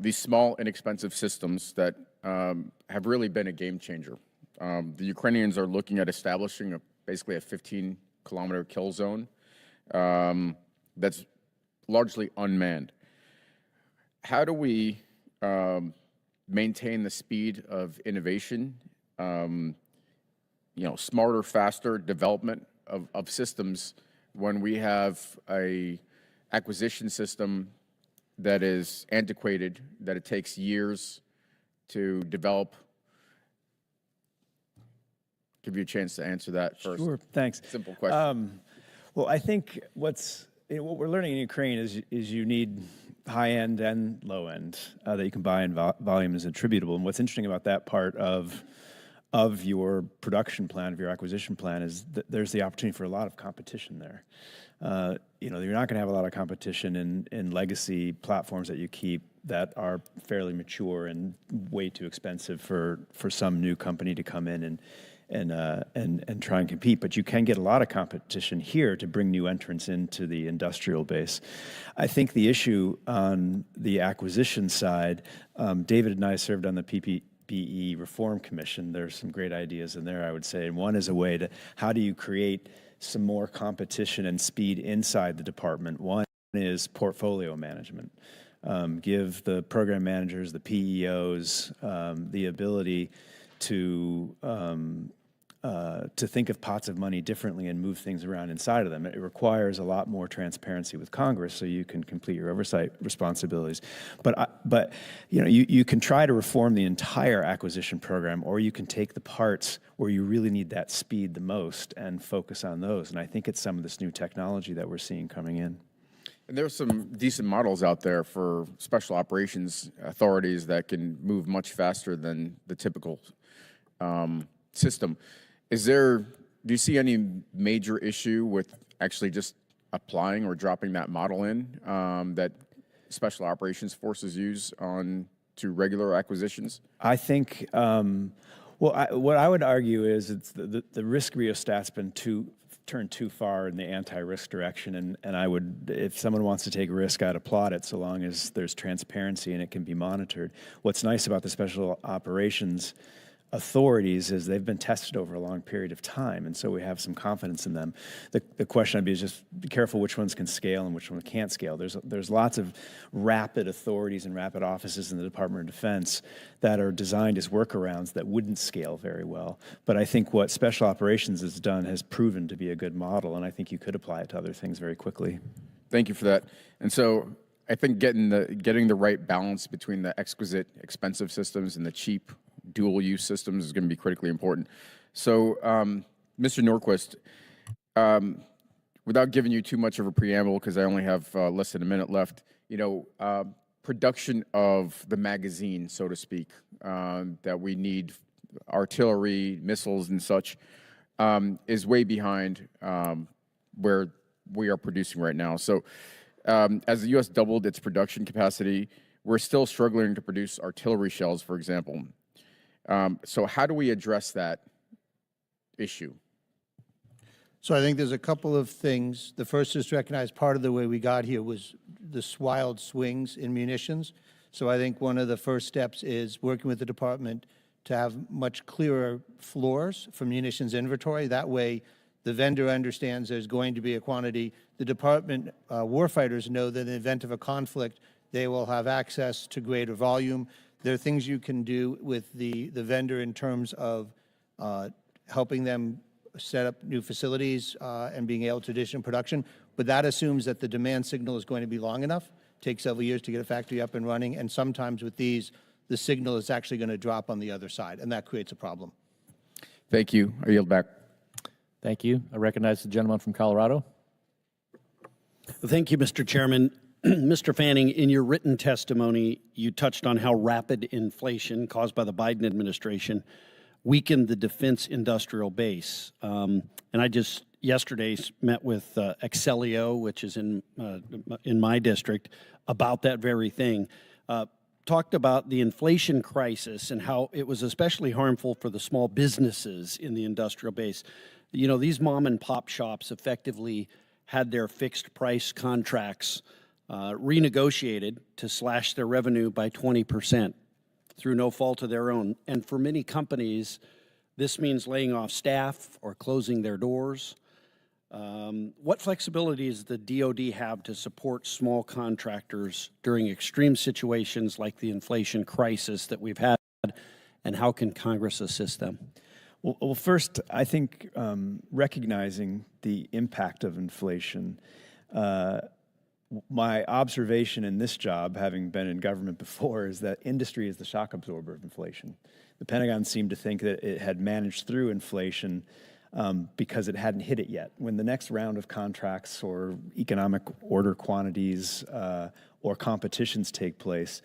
These small, inexpensive systems that have really been a game changer. The Ukrainians are looking at establishing basically a 15-kilometer kill zone that's largely unmanned. How do we maintain the speed of innovation, smarter, faster development of systems when we have a acquisition system that is antiquated, that it takes years to develop? Give you a chance to answer that first. Sure, thanks. Simple question. Well, I think what we're learning in Ukraine is you need high end and low end that you can buy in volume is attributable. And what's interesting about that part of your production plan, of your acquisition plan, is that there's the opportunity for a lot of competition there. You're not going to have a lot of competition in legacy platforms that you keep that are fairly mature and way too expensive for some new company to come in and try and compete. But you can get a lot of competition here to bring new entrants into the industrial base. I think the issue on the acquisition side, David and I served on the PPE Reform Commission. There's some great ideas in there, I would say. And one is a way to, how do you create some more competition and speed inside the department? One is portfolio management. Give the program managers, the PEOs, the ability to to think of pots of money differently and move things around inside of them. It requires a lot more transparency with Congress so you can complete your oversight responsibilities. But you know, you can try to reform the entire acquisition program, or you can take the parts where you really need that speed the most and focus on those. And I think it's some of this new technology that we're seeing coming in. And there's some decent models out there for special operations authorities that can move much faster than the typical system. Do you see any major issue with actually just applying or dropping that model in that special operations forces use on to regular acquisitions? I think, what I would argue is it's the risk rheostat's been turned too far in the anti-risk direction, and I would, if someone wants to take risk, I'd applaud it so long as there's transparency and it can be monitored. What's nice about the special operations authorities is they've been tested over a long period of time, and so we have some confidence in them. The question I'd be is just be careful which ones can scale and which ones can't scale. There's lots of rapid authorities and rapid offices in the Department of Defense that are designed as workarounds that wouldn't scale very well. But I think what special operations has done has proven to be a good model, and I think you could apply it to other things very quickly. Thank you for that. And so I think getting the right balance between the exquisite, expensive systems and the cheap, dual-use systems is going to be critically important. So, Mr. Norquist, without giving you too much of a preamble, because I only have less than a minute left, you know, production of the magazine, so to speak, that we need, artillery, missiles, and such, is way behind where we are producing right now. So, as the U.S. doubled its production capacity, we're still struggling to produce artillery shells, for example. So how do we address that issue? So I think there's a couple of things. The first is to recognize part of the way we got here was the wild swings in munitions. So I think one of the first steps is working with the department to have much clearer floors for munitions inventory. That way the vendor understands there's going to be a quantity. The department warfighters know that in the event of a conflict, they will have access to greater volume. There are things you can do with the vendor in terms of helping them set up new facilities and being able to addition production, but that assumes that the demand signal is going to be long enough. It takes several years to get a factory up and running, and sometimes with these, the signal is actually going to drop on the other side, and that creates a problem. Thank you. I yield back. Thank you. I recognize the gentleman from Colorado. Thank you, Mr. Chairman. Mr. Fanning, in your written testimony, you touched on how rapid inflation caused by the Biden administration weakened the defense industrial base. And I just yesterday met with Excelio, which is in my district, about that very thing. Talked about the inflation crisis and how it was especially harmful for the small businesses in the industrial base. You know, these mom and pop shops effectively had their fixed price contracts renegotiated to slash their revenue by 20% through no fault of their own. And for many companies, this means laying off staff or closing their doors. What flexibility does the DoD have to support small contractors during extreme situations like the inflation crisis that we've had, and how can Congress assist them? Well, first, I think recognizing the impact of inflation, my observation in this job, having been in government before, is that industry is the shock absorber of inflation. The Pentagon seemed to think that it had managed through inflation because it hadn't hit it yet. When the next round of contracts or economic order quantities or competitions take place,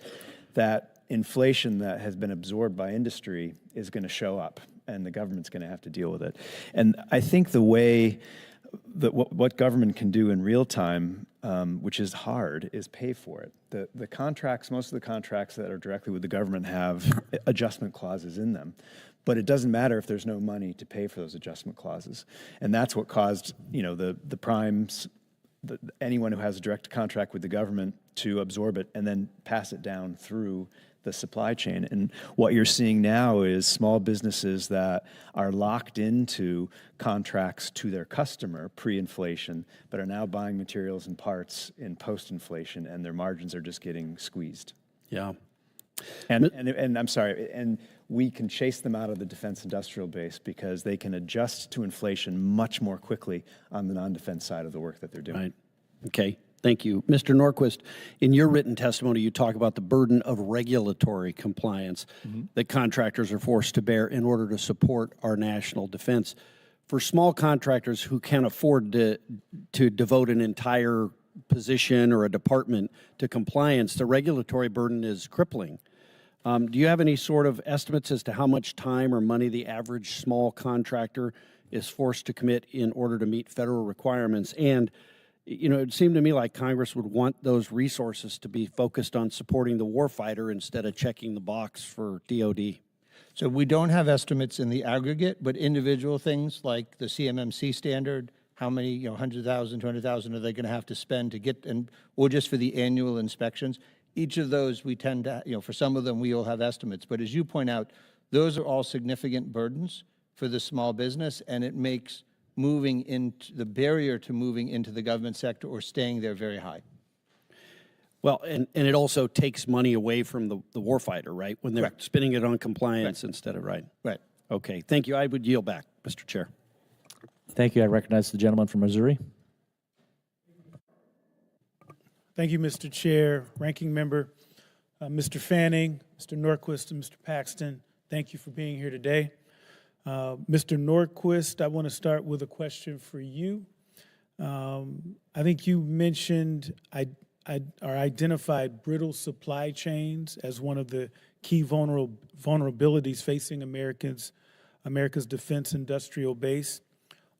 that inflation that has been absorbed by industry is going to show up, and the government's going to have to deal with it. And I think the way that what government can do in real time, which is hard, is pay for it. The contracts, most of the contracts that are directly with the government have adjustment clauses in them. But it doesn't matter if there's no money to pay for those adjustment clauses. And that's what caused, you know, the primes, anyone who has a direct contract with the government to absorb it and then pass it down through the supply chain. And what you're seeing now is small businesses that are locked into contracts to their customer pre-inflation, but are now buying materials and parts in post-inflation, and their margins are just getting squeezed. Yeah. And I'm sorry, and we can chase them out of the defense industrial base because they can adjust to inflation much more quickly on the non-defense side of the work that they're doing. Right. Okay. Thank you. Mr. Norquist, in your written testimony, you talk about the burden of regulatory compliance that contractors are forced to bear in order to support our national defense. For small contractors who can't afford to devote an entire position or a department to compliance, the regulatory burden is crippling. Do you have any sort of estimates as to how much time or money the average small contractor is forced to commit in order to meet federal requirements? And you know, it seemed to me like Congress would want those resources to be focused on supporting the warfighter instead of checking the box for DOD. So we don't have estimates in the aggregate, but individual things like the CMMC standard, how many, 100,000, 200,000 are they going to have to spend to get, or just for the annual inspections? Each of those we tend to, for some of them we all have estimates. But as you point out, those are all significant burdens for the small business, and it makes moving into the barrier to moving into the government sector or staying there very high. Well, and it also takes money away from the warfighter, right? When they're spending it on compliance instead of, right? Right. Okay, thank you. I would yield back, Mr. Chair. Thank you. I recognize the gentleman from Missouri. Thank you, Mr. Chair, Ranking Member, Mr. Fanning, Mr. Norquist, and Mr. Paxton. Thank you for being here today. Mr. Norquist, I want to start with a question for you. I think you mentioned or identified brittle supply chains as one of the key vulnerabilities facing America's defense industrial base.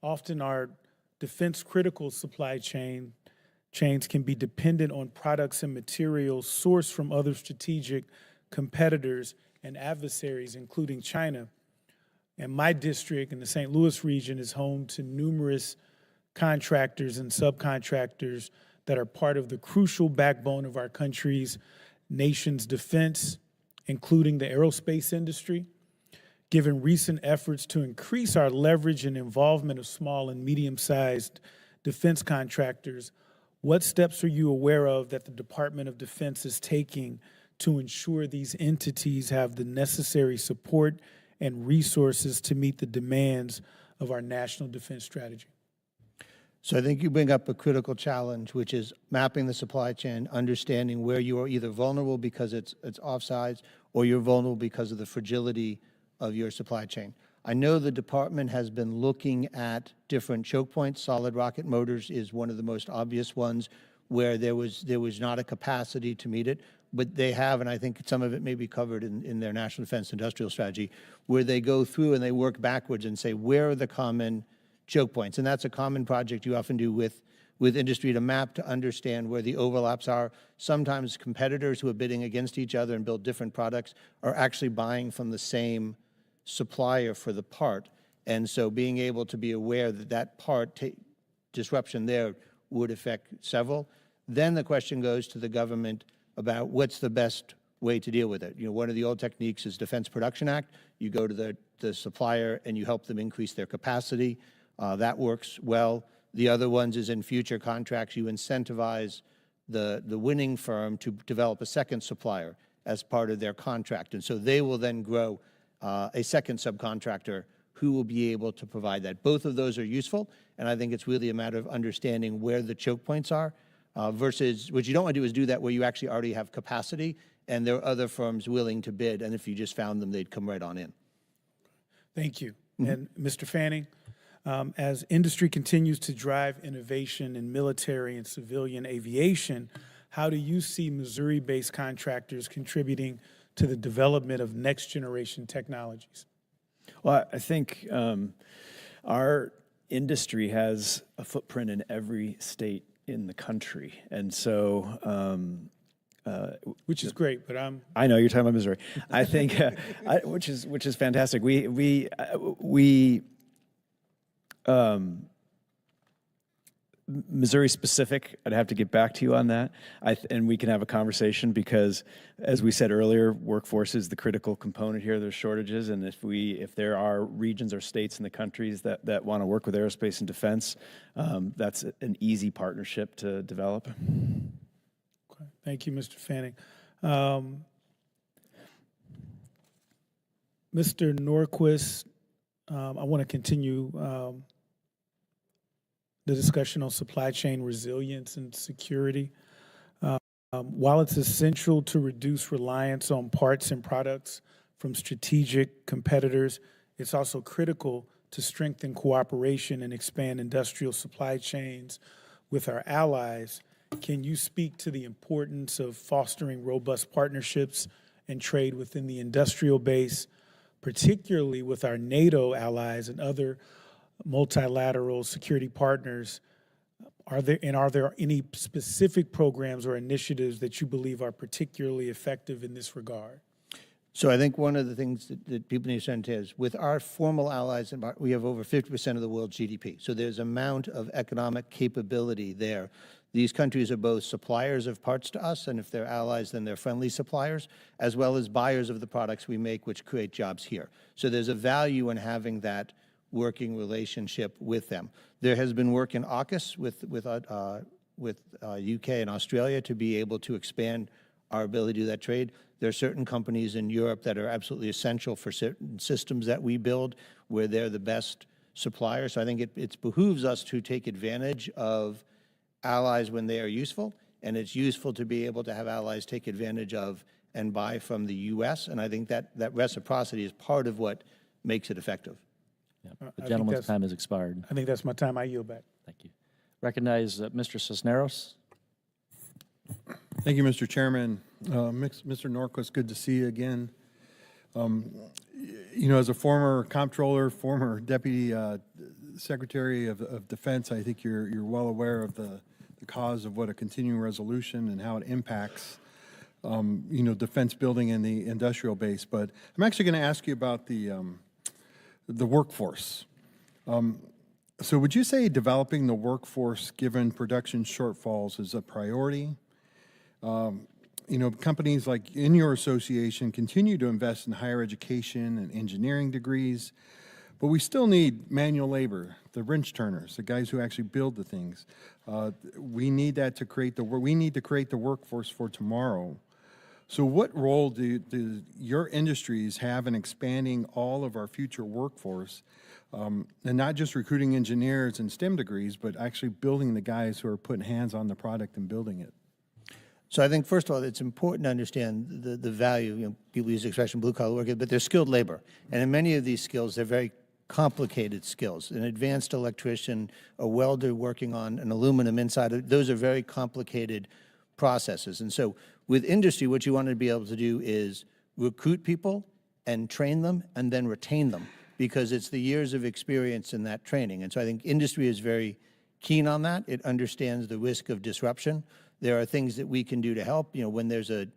Often our defense critical supply chains can be dependent on products and materials sourced from other strategic competitors and adversaries, including China. And my district in the St. Louis region is home to numerous contractors and subcontractors that are part of the crucial backbone of our nation's defense, including the aerospace industry. Given recent efforts to increase our leverage and involvement of small and medium-sized defense contractors, what steps are you aware of that the Department of Defense is taking to ensure these entities have the necessary support and resources to meet the demands of our national defense strategy? So I think you bring up a critical challenge, which is mapping the supply chain, understanding where you are either vulnerable because it's offsides or you're vulnerable because of the fragility of your supply chain. I know the department has been looking at different choke points. Solid rocket motors is one of the most obvious ones where there was not a capacity to meet it, but they have, and I think some of it may be covered in their National Defense Industrial Strategy, where they go through and they work backwards and say, where are the common choke points? And that's a common project you often do with industry to map, to understand where the overlaps are. Sometimes competitors who are bidding against each other and build different products are actually buying from the same supplier for the part. And so being able to be aware that that part disruption there would affect several. Then the question goes to the government about what's the best way to deal with it. One of the old techniques is Defense Production Act. You go to the supplier and you help them increase their capacity. That works well. The other ones is in future contracts, you incentivize the winning firm to develop a second supplier as part of their contract. And so they will then grow a second subcontractor who will be able to provide that. Both of those are useful, and I think it's really a matter of understanding where the choke points are versus what you don't want to do is do that where you actually already have capacity and there are other firms willing to bid, and if you just found them, they'd come right on in. Thank you. And Mr. Fanning, as industry continues to drive innovation in military and civilian aviation, how do you see Missouri-based contractors contributing to the development of next-generation technologies? Well, I think our industry has a footprint in every state in the country, and so which is great, but I know you're talking about Missouri. I think which is fantastic. Missouri specific, I'd have to get back to you on that, and we can have a conversation because, as we said earlier, workforce is the critical component here. There's shortages, and if there are regions or states in the countries that want to work with aerospace and defense, that's an easy partnership to develop. Okay. Thank you, Mr. Fanning. Mr. Norquist, I want to continue the discussion on supply chain resilience and security. While it's essential to reduce reliance on parts and products from strategic competitors, it's also critical to strengthen cooperation and expand industrial supply chains with our allies. Can you speak to the importance of fostering robust partnerships and trade within the industrial base, particularly with our NATO allies and other multilateral security partners? Are there any specific programs or initiatives that you believe are particularly effective in this regard? So I think one of the things that people need to understand is with our formal allies, we have over 50% of the world's GDP. So there's amount of economic capability there. These countries are both suppliers of parts to us, and if they're allies, then they're friendly suppliers, as well as buyers of the products we make, which create jobs here. So there's a value in having that working relationship with them. There has been work in AUKUS with UK and Australia to be able to expand our ability to do that trade. There are certain companies in Europe that are absolutely essential for certain systems that we build where they're the best supplier. So I think it behooves us to take advantage of allies when they are useful, and it's useful to be able to have allies take advantage of and buy from the U.S., and I think that reciprocity is part of what makes it effective. The gentleman's time has expired. I think that's my time. I yield back. Thank you. Recognize Mr. Cisneros. Thank you, Mr. Chairman. Mr. Norquist, good to see you again. You know, as a former comptroller, former deputy secretary of defense, I think you're well aware of the cause of what a continuing resolution and how it impacts, you know, defense building in the industrial base. But I'm actually going to ask you about the workforce. So would you say developing the workforce given production shortfalls is a priority? You know, companies like in your association continue to invest in higher education and engineering degrees, but we still need manual labor, the wrench turners, the guys who actually build the things. We need that to create we need to create the workforce for tomorrow. So what role do your industries have in expanding all of our future workforce, and not just recruiting engineers and STEM degrees, but actually building the guys who are putting hands on the product and building it? So I think, first of all, it's important to understand the value. You know, people use the expression blue-collar workers, but they're skilled labor. And in many of these skills, they're very complicated skills. An advanced electrician, a welder working on an aluminum inside, those are very complicated processes. And so with industry, what you want to be able to do is recruit people and train them and then retain them, because it's the years of experience in that training. And so I think industry is very keen on that. It understands the risk of disruption. There are things that we can do to help. You know, when there's a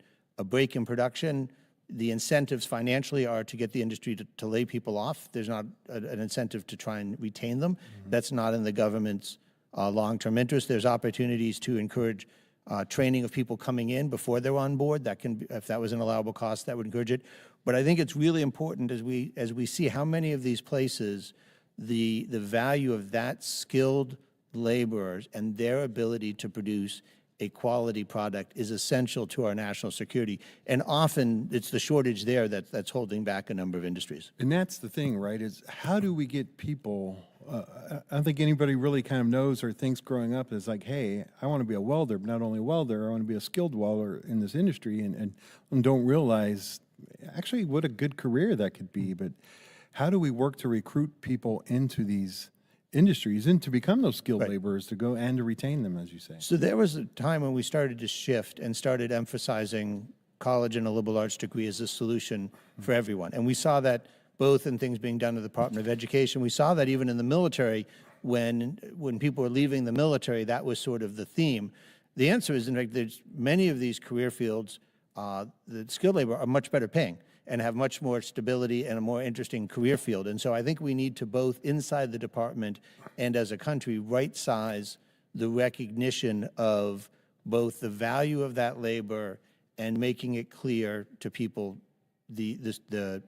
break in production, the incentives financially are to get the industry to lay people off. There's not an incentive to try and retain them. That's not in the government's long-term interest. There's opportunities to encourage training of people coming in before they're on board. That can, if that was an allowable cost, that would encourage it. But I think it's really important as we see how many of these places, the value of that skilled laborers and their ability to produce a quality product is essential to our national security. And often it's the shortage there that's holding back a number of industries. And that's the thing, right, is how do we get people, I don't think anybody really kind of knows or thinks growing up is like, hey, I want to be a welder, but not only a welder, I want to be a skilled welder in this industry, and don't realize actually what a good career that could be. But how do we work to recruit people into these industries and to become those skilled laborers, to go and to retain them, as you say? So there was a time when we started to shift and started emphasizing college and a liberal arts degree as a solution for everyone. And we saw that both in things being done in the Department of Education. We saw that even in the military, when people were leaving the military, that was sort of the theme. The answer is, in fact, there's many of these career fields, the skilled labor are much better paying and have much more stability and a more interesting career field. And so I think we need to both inside the department and as a country right-size the recognition of both the value of that labor and making it clear to people the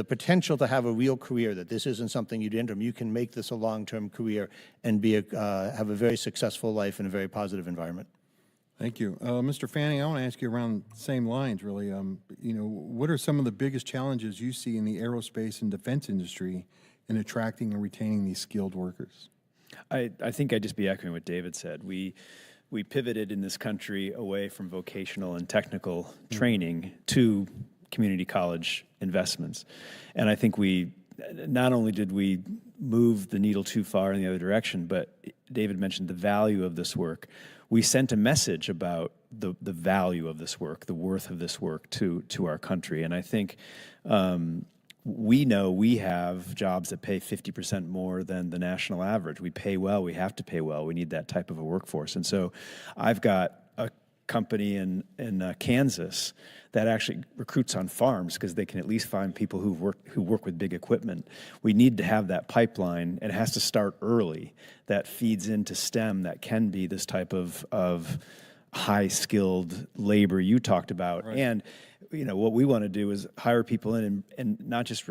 potential to have a real career, that this isn't something you do interim. You can make this a long-term career and have a very successful life in a very positive environment. Thank you. Mr. Fanning, I want to ask you around the same lines, really. What are some of the biggest challenges you see in the aerospace and defense industry in attracting and retaining these skilled workers? I think I'd just be echoing what David said. We pivoted in this country away from vocational and technical training to community college investments. And I think not only did we move the needle too far in the other direction, but David mentioned the value of this work. We sent a message about the value of this work, the worth of this work to our country. And I think we know we have jobs that pay 50% more than the national average. We pay well, we have to pay well. We need that type of a workforce. And so I've got a company in Kansas that actually recruits on farms because they can at least find people who work with big equipment. We need to have that pipeline, and it has to start early. That feeds into STEM, that can be this type of high-skilled labor you talked about. Right. And what we want to do is hire people in and not just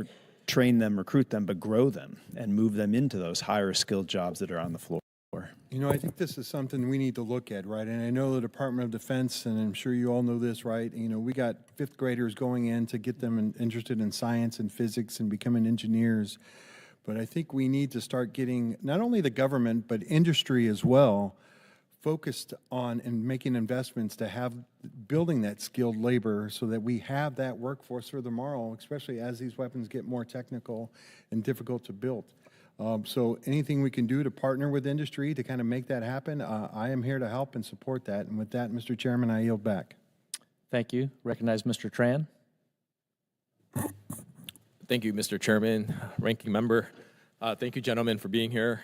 train them, recruit them, but grow them and move them into those higher-skilled jobs that are on the floor. I think this is something we need to look at, right? And I know the Department of Defense, and I'm sure you all know this, right? We got fifth graders going in to get them interested in science and physics and becoming engineers. But I think we need to start getting not only the government, but industry as well, focused on and making investments to have building that skilled labor so that we have that workforce for tomorrow, especially as these weapons get more technical and difficult to build. So anything we can do to partner with industry to kind of make that happen, I am here to help and support that. And with that, Mr. Chairman, I yield back. Thank you. Recognize Mr. Tran. Thank you, Mr. Chairman, Ranking Member. Thank you, gentlemen, for being here.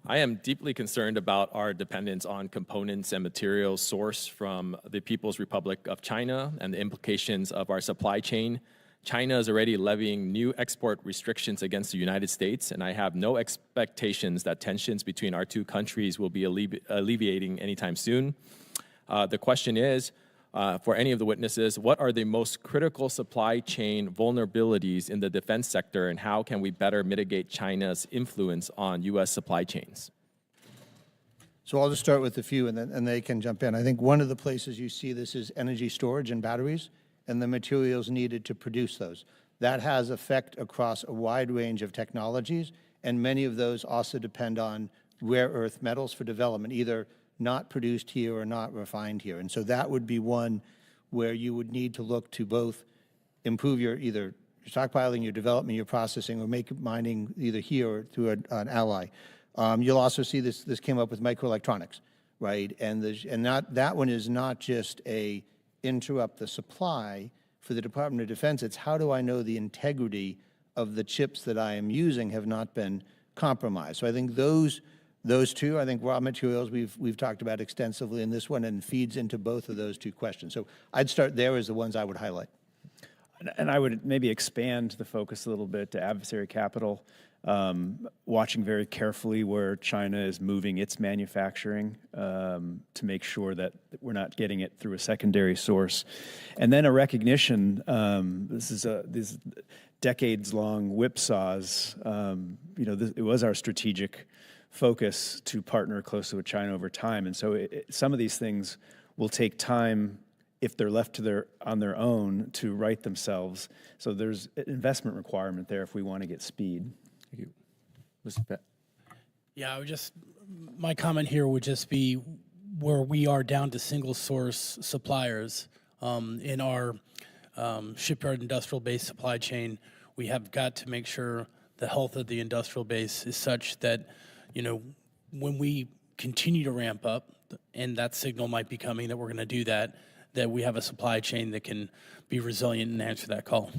I am deeply concerned about our dependence on components and materials sourced from the People's Republic of China and the implications of our supply chain. China is already levying new export restrictions against the United States, and I have no expectations that tensions between our two countries will be alleviating anytime soon. The question is, for any of the witnesses, what are the most critical supply chain vulnerabilities in the defense sector, and how can we better mitigate China's influence on U.S. supply chains? So I'll just start with a few, and they can jump in. I think one of the places you see this is energy storage and batteries, and the materials needed to produce those. That has effect across a wide range of technologies, and many of those also depend on rare earth metals for development, either not produced here or not refined here. And so that would be one where you would need to look to both improve your either your stockpiling, your development, your processing, or make mining either here or through an ally. You'll also see this came up with microelectronics, right? And that one is not just a interrupt the supply for the Department of Defense. It's how do I know the integrity of the chips that I am using have not been compromised. So I think those two, I think raw materials we've talked about extensively in this one, and feeds into both of those two questions. So I'd start there as the ones I would highlight. And I would maybe expand the focus a little bit to adversary capital, watching very carefully where China is moving its manufacturing to make sure that we're not getting it through a secondary source. And then a recognition, this is decades-long whipsaws. It was our strategic focus to partner closely with China over time. And so some of these things will take time if they're left on their own to right themselves. So there's an investment requirement there if we want to get speed. Thank you. Mr. Pat. Yeah, my comment here would just be where we are down to single source suppliers in our shipyard industrial base supply chain. We have got to make sure the health of the industrial base is such that, when we continue to ramp up, and that signal might be coming that we're going to do that we have a supply chain that can be resilient and answer that call.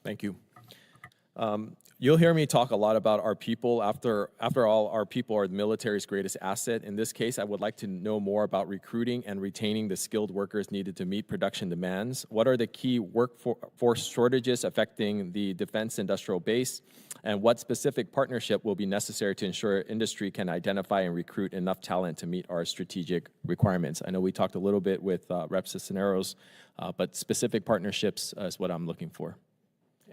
Thank you. You'll hear me talk a lot about our people. After all, our people are the military's greatest asset. In this case, I would like to know more about recruiting and retaining the skilled workers needed to meet production demands. What are the key workforce shortages affecting the defense industrial base? And what specific partnership will be necessary to ensure industry can identify and recruit enough talent to meet our strategic requirements? I know we talked a little bit with Rep. Cisneros, but specific partnerships is what I'm looking for.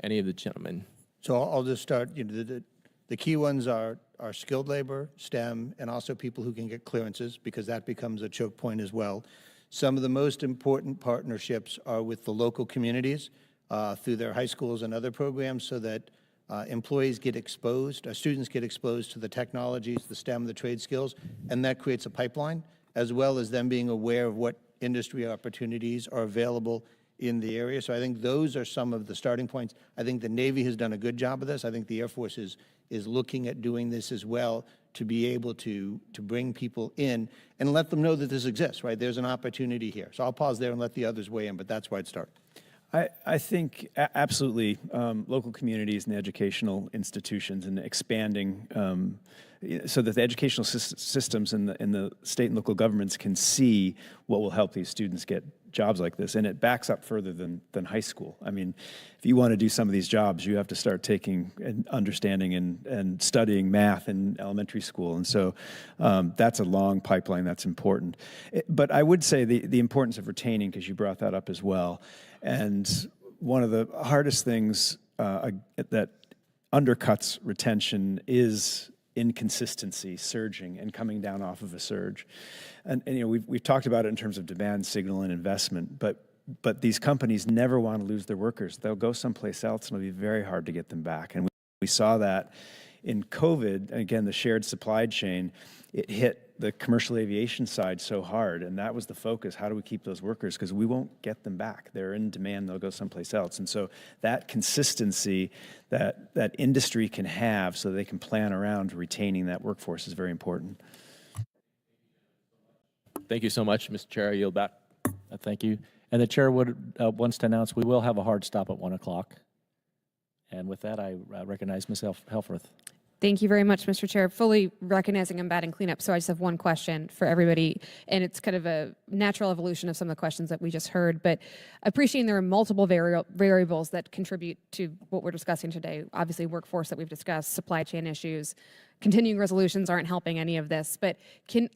Any of the gentlemen? So I'll just start. The key ones are skilled labor, STEM, and also people who can get clearances, because that becomes a choke point as well. Some of the most important partnerships are with the local communities through their high schools and other programs so that employees get exposed, students get exposed to the technologies, the STEM, the trade skills, and that creates a pipeline, as well as them being aware of what industry opportunities are available in the area. So I think those are some of the starting points. I think the Navy has done a good job of this. I think the Air Force is looking at doing this as well to be able to bring people in and let them know that this exists, right? There's an opportunity here. So I'll pause there and let the others weigh in, but that's where I'd start. I think absolutely local communities and educational institutions and expanding so that the educational systems and the state and local governments can see what will help these students get jobs like this. And it backs up further than high school. I mean, if you want to do some of these jobs, you have to start taking and understanding and studying math in elementary school. And so that's a long pipeline that's important. But I would say the importance of retaining, because you brought that up as well. And one of the hardest things that undercuts retention is inconsistency, surging, and coming down off of a surge. And you know, we've talked about it in terms of demand signal and investment, but these companies never want to lose their workers. They'll go someplace else, and it'll be very hard to get them back. And we saw that in COVID. And again, the shared supply chain, it hit the commercial aviation side so hard, and that was the focus. How do we keep those workers? Because we won't get them back. They're in demand, they'll go someplace else. And so that consistency that industry can have so they can plan around retaining that workforce is very important. Thank you so much, Mr. Chair. I yield back. Thank you. And the chair wants to announce we will have a hard stop at 1 o'clock. And with that, I recognize Ms. Helfrith. Thank you very much, Mr. Chair. Fully recognizing I'm bad in cleanup, so I just have one question for everybody, and it's kind of a natural evolution of some of the questions that we just heard, but appreciating there are multiple variables that contribute to what we're discussing today. Obviously, workforce that we've discussed, supply chain issues, continuing resolutions aren't helping any of this, but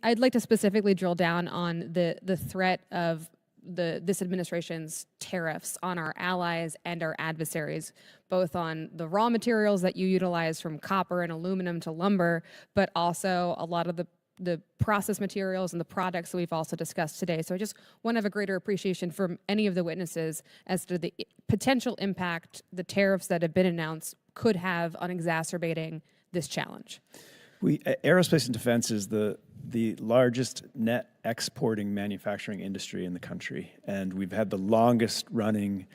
I'd like to specifically drill down on the threat of this administration's tariffs on our allies and our adversaries, both on the raw materials that you utilize from copper and aluminum to lumber, but also a lot of the process materials and the products that we've also discussed today. So I just want to have a greater appreciation from any of the witnesses as to the potential impact the tariffs that have been announced could have on exacerbating this challenge. Aerospace and defense is the largest net exporting manufacturing industry in the country, and we've had the longest running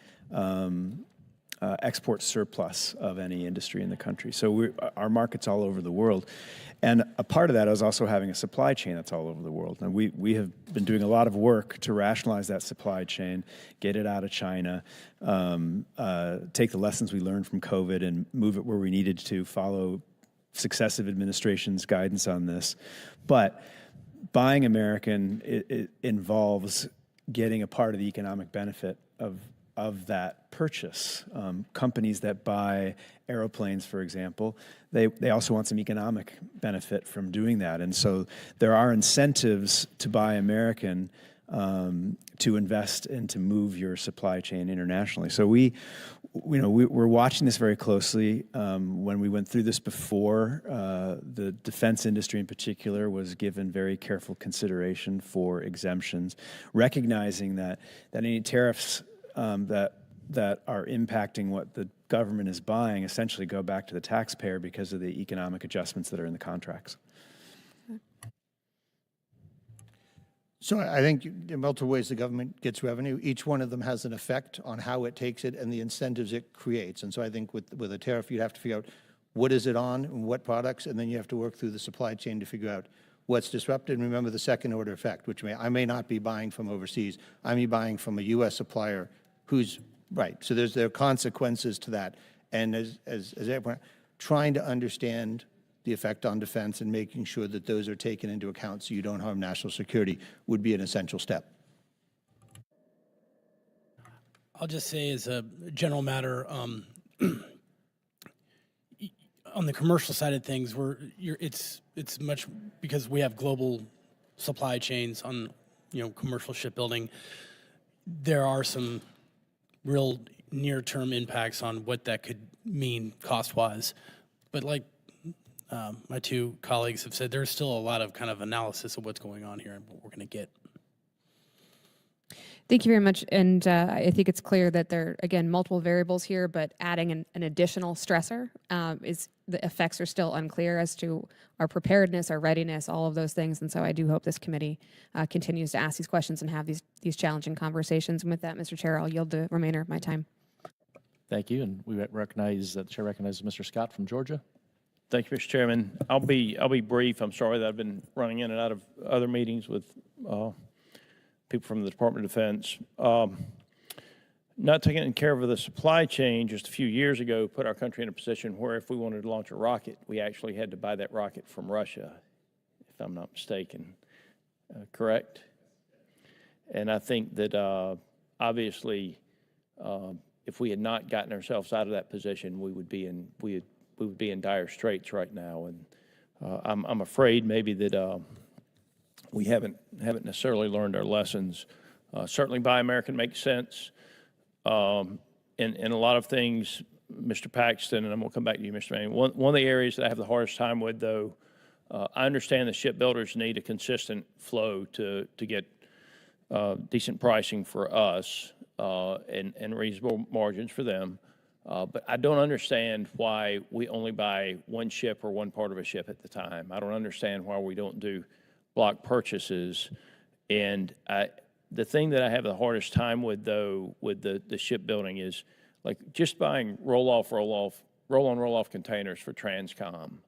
export surplus of any industry in the country. So our market's all over the world, and a part of that is also having a supply chain that's all over the world. And we have been doing a lot of work to rationalize that supply chain, get it out of China, take the lessons we learned from COVID and move it where we needed to, follow successive administrations' guidance on this. But buying American, it involves getting a part of the economic benefit of that purchase. Companies that buy aeroplanes, for example, they also want some economic benefit from doing that. And so there are incentives to buy American to invest and to move your supply chain internationally. So we're watching this very closely. When we went through this before, the defense industry in particular was given very careful consideration for exemptions, recognizing that any tariffs that are impacting what the government is buying essentially go back to the taxpayer because of the economic adjustments that are in the contracts. So I think in multiple ways the government gets revenue. Each one of them has an effect on how it takes it and the incentives it creates. And so I think with a tariff, you'd have to figure out what is it on and what products, and then you have to work through the supply chain to figure out what's disrupted. And remember the second order effect, which I may not be buying from overseas. I may be buying from a U.S. supplier who's right. So there are consequences to that. And as everyone, trying to understand the effect on defense and making sure that those are taken into account so you don't harm national security would be an essential step. I'll just say as a general matter, on the commercial side of things, it's much because we have global supply chains on commercial shipbuilding. There are some real near-term impacts on what that could mean cost-wise, but like my two colleagues have said, there's still a lot of kind of analysis of what's going on here and what we're going to get. Thank you very much. And I think it's clear that there are, again, multiple variables here, but adding an additional stressor is the effects are still unclear as to our preparedness, our readiness, all of those things. And so I do hope this committee continues to ask these questions and have these challenging conversations. And with that, Mr. Chair, I'll yield the remainder of my time. Thank you. And we recognize, the chair recognizes Mr. Scott from Georgia. Thank you, Mr. Chairman. I'll be brief. I'm sorry that I've been running in and out of other meetings with people from the Department of Defense. Not taking care of the supply chain just a few years ago put our country in a position where if we wanted to launch a rocket, we actually had to buy that rocket from Russia, if I'm not mistaken. Correct? And I think that obviously if we had not gotten ourselves out of that position, we would be in dire straits right now. And I'm afraid maybe that we haven't necessarily learned our lessons. Certainly Buy American makes sense. And a lot of things, Mr. Paxton, and I'm going to come back to you, Mr. Manning. One of the areas that I have the hardest time with, though, I understand the shipbuilders need a consistent flow to get decent pricing for us and reasonable margins for them. But I don't understand why we only buy one ship or one part of a ship at the time. I don't understand why we don't do block purchases. And the thing that I have the hardest time with, though, with the shipbuilding is like just buying roll-on, roll-off containers for Transcom.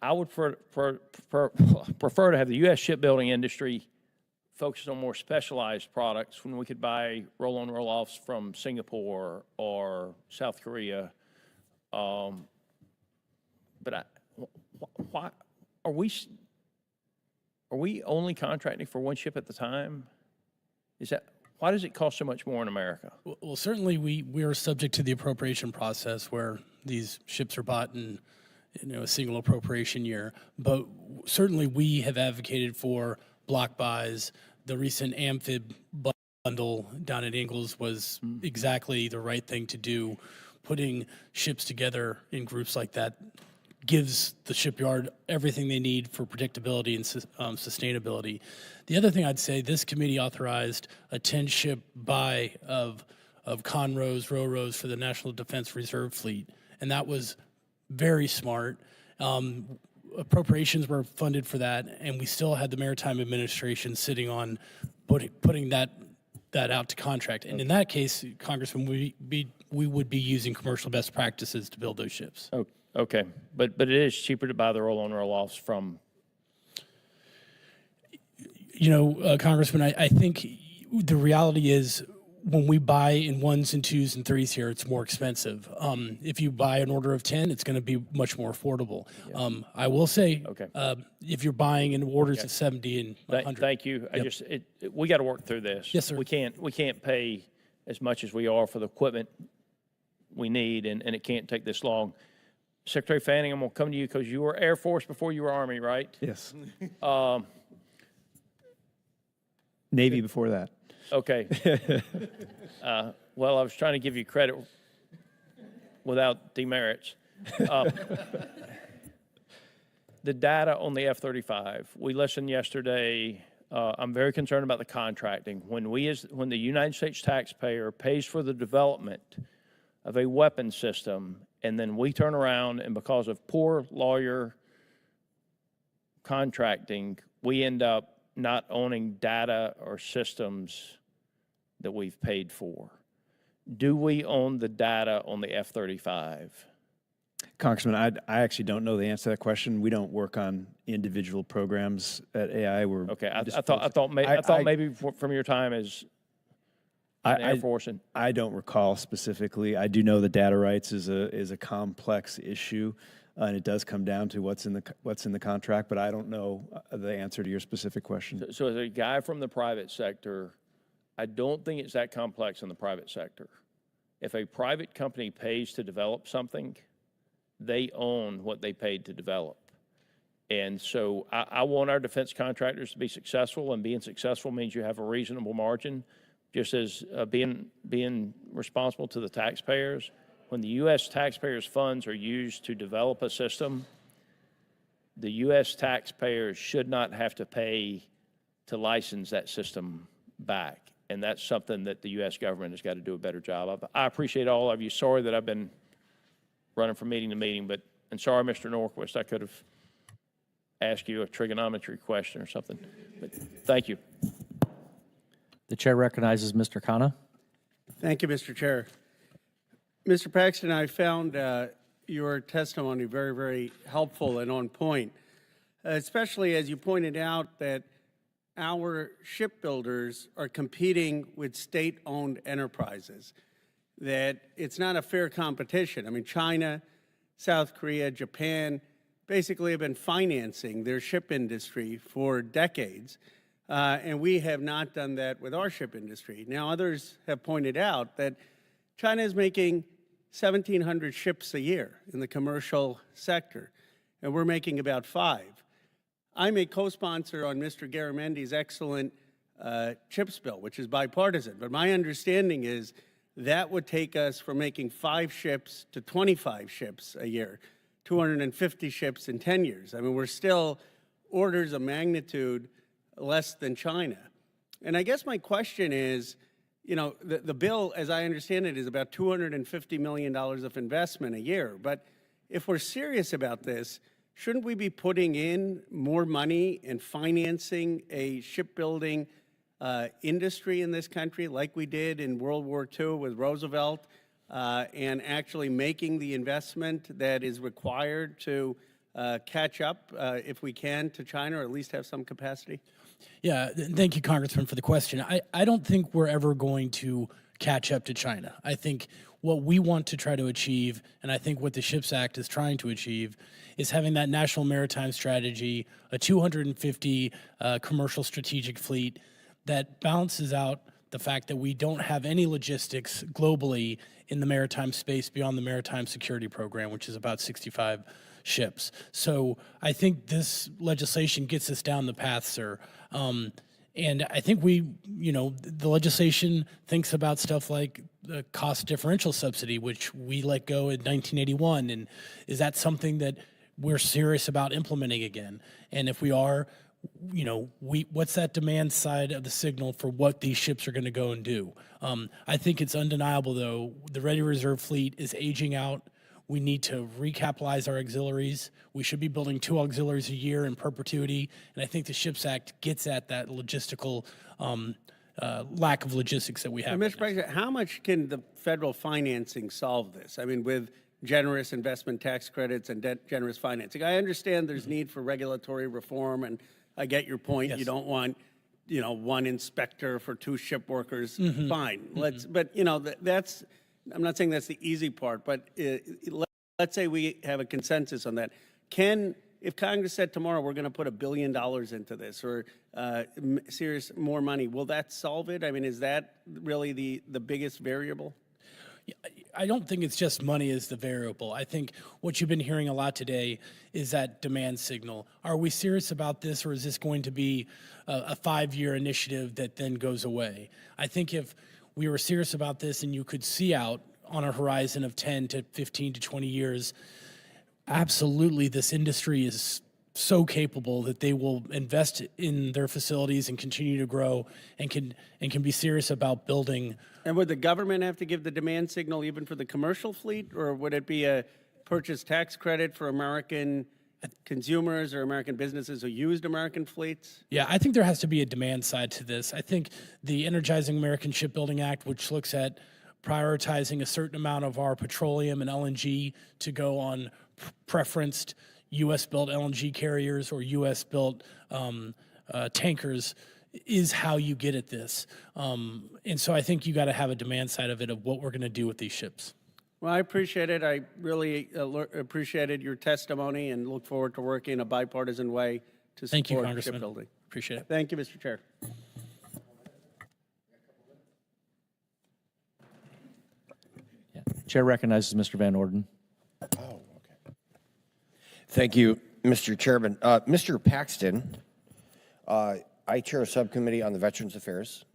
I would prefer to have the U.S. shipbuilding industry focus on more specialized products when we could buy roll-on, roll-offs from Singapore or South Korea. But why are we only contracting for one ship at the time? Why does it cost so much more in America? Well, certainly we are subject to the appropriation process where these ships are bought in a single appropriation year. But certainly we have advocated for block buys. The recent amphib bundle down at Ingalls was exactly the right thing to do. Putting ships together in groups like that gives the shipyard everything they need for predictability and sustainability. The other thing I'd say, this committee authorized a 10-ship buy of Conroes, Ro-Ros for the National Defense Reserve Fleet, and that was very smart. Appropriations were funded for that, and we still had the Maritime Administration sitting on putting that out to contract. And in that case, Congressman, we would be using commercial best practices to build those ships. Okay, but it is cheaper to buy the roll-on, roll-offs from. Congressman, I think the reality is when we buy in 1s and 2s and 3s here, it's more expensive. If you buy an order of 10, it's going to be much more affordable. Yeah. I will say, if you're buying in orders of 70 and 100. Thank you. Yep. We got to work through this. Yes, sir. We can't pay as much as we are for the equipment we need, and it can't take this long. Secretary Fanning, I'm going to come to you because you were Air Force before you were Army, right? Yes. Navy before that. Okay. Well, I was trying to give you credit without demerits. The data on the F-35, we listened yesterday. I'm very concerned about the contracting. When the United States taxpayer pays for the development of a weapon system, and then we turn around and because of poor lawyer contracting, we end up not owning data or systems that we've paid for. Do we own the data on the F-35? Congressman, I actually don't know the answer to that question. We don't work on individual programs at AI. Okay, I thought maybe from your time as Air Force. I don't recall specifically. I do know that data rights is a complex issue, and it does come down to what's in the contract. But I don't know the answer to your specific question. So as a guy from the private sector, I don't think it's that complex in the private sector. If a private company pays to develop something, they own what they paid to develop. And so I want our defense contractors to be successful, and being successful means you have a reasonable margin, just as being responsible to the taxpayers. When the U.S. taxpayers' funds are used to develop a system, the U.S. taxpayers should not have to pay to license that system back. And that's something that the U.S. government has got to do a better job of. I appreciate all of you. Sorry that I've been running from meeting to meeting, and sorry, Mr. Norquist, I could have asked you a trigonometry question or something. But thank you. The chair recognizes Mr. Khanna. Thank you, Mr. Chair. Mr. Paxton, I found your testimony very, very helpful and on point, especially as you pointed out that our shipbuilders are competing with state-owned enterprises, that it's not a fair competition. I mean, China, South Korea, Japan basically have been financing their ship industry for decades, and we have not done that with our ship industry. Now, others have pointed out that China is making 1,700 ships a year in the commercial sector, and we're making about 5. I'm a co-sponsor on Mr. Garamendi's excellent CHIPS bill, which is bipartisan. But my understanding is that would take us from making 5 ships to 25 ships a year, 250 ships in 10 years. I mean, we're still orders of magnitude less than China. And I guess my question is, you know, the bill, as I understand it, is about $250 million of investment a year. But if we're serious about this, shouldn't we be putting in more money and financing a shipbuilding industry in this country like we did in World War II with Roosevelt and actually making the investment that is required to catch up, if we can, to China, or at least have some capacity? Yeah, thank you, Congressman, for the question. I don't think we're ever going to catch up to China. I think what we want to try to achieve, and I think what the SHIPS Act is trying to achieve, is having that national maritime strategy, a 250 commercial strategic fleet that balances out the fact that we don't have any logistics globally in the maritime space beyond the Maritime Security Program, which is about 65 ships. So I think this legislation gets us down the path, sir. And I think we, you know, the legislation thinks about stuff like the cost differential subsidy, which we let go in 1981. And is that something that we're serious about implementing again? And if we are, you know, what's that demand side of the signal for what these ships are going to go and do? I think it's undeniable, though, the Ready Reserve fleet is aging out. We need to recapitalize our auxiliaries. We should be building 2 auxiliaries a year in perpetuity. And I think the SHIPS Act gets at that logistical lack of logistics that we have. Mr. President, how much can the federal financing solve this? I mean, with generous investment tax credits and generous financing. I understand there's need for regulatory reform, and I get your point. Yes. You don't want, you know, 1 inspector for 2 ship workers. Fine. But, you know, that's, I'm not saying that's the easy part, but let's say we have a consensus on that. If Congress said tomorrow we're going to put $1 billion into this, or more money, will that solve it? I mean, is that really the biggest variable? I don't think it's just money is the variable. I think what you've been hearing a lot today is that demand signal. Are we serious about this, or is this going to be a 5-year initiative that then goes away? I think if we were serious about this and you could see out on a horizon of 10 to 15 to 20 years, absolutely this industry is so capable that they will invest in their facilities and continue to grow and can be serious about building. And would the government have to give the demand signal even for the commercial fleet, or would it be a purchase tax credit for American consumers or American businesses who used American fleets? Yeah, I think there has to be a demand side to this. I think the Energizing American Shipbuilding Act, which looks at prioritizing a certain amount of our petroleum and LNG to go on preferenced U.S.-built LNG carriers or U.S.-built tankers, is how you get at this. And so I think you got to have a demand side of it, of what we're going to do with these ships. Well, I appreciate it. I really appreciated your testimony and look forward to working in a bipartisan way to Thank you, support Congressman. shipbuilding. Appreciate it. Thank you, Mr. Chair. Yeah. Chair recognizes Mr. Van Orden. Thank you, Mr. Chairman. Mr. Paxton, I chair a subcommittee on the Veterans Affairs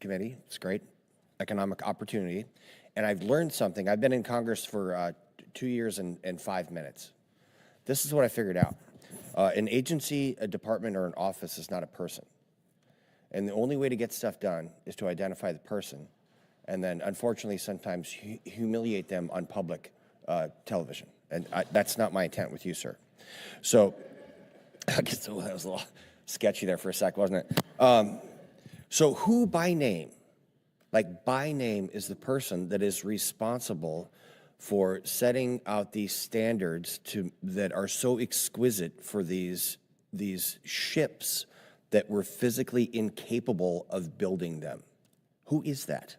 Committee. It's great. Economic opportunity. And I've learned something. I've been in Congress for 2 years and 5 minutes. This is what I figured out. An agency, a department, or an office is not a person. And the only way to get stuff done is to identify the person and then, unfortunately, sometimes humiliate them on public television. And that's not my intent with you, sir. So, I guess that was a little sketchy there for a sec, wasn't it? So who by name, like by name, is the person that is responsible for setting out these standards that are so exquisite for these ships that we're physically incapable of building them? Who is that?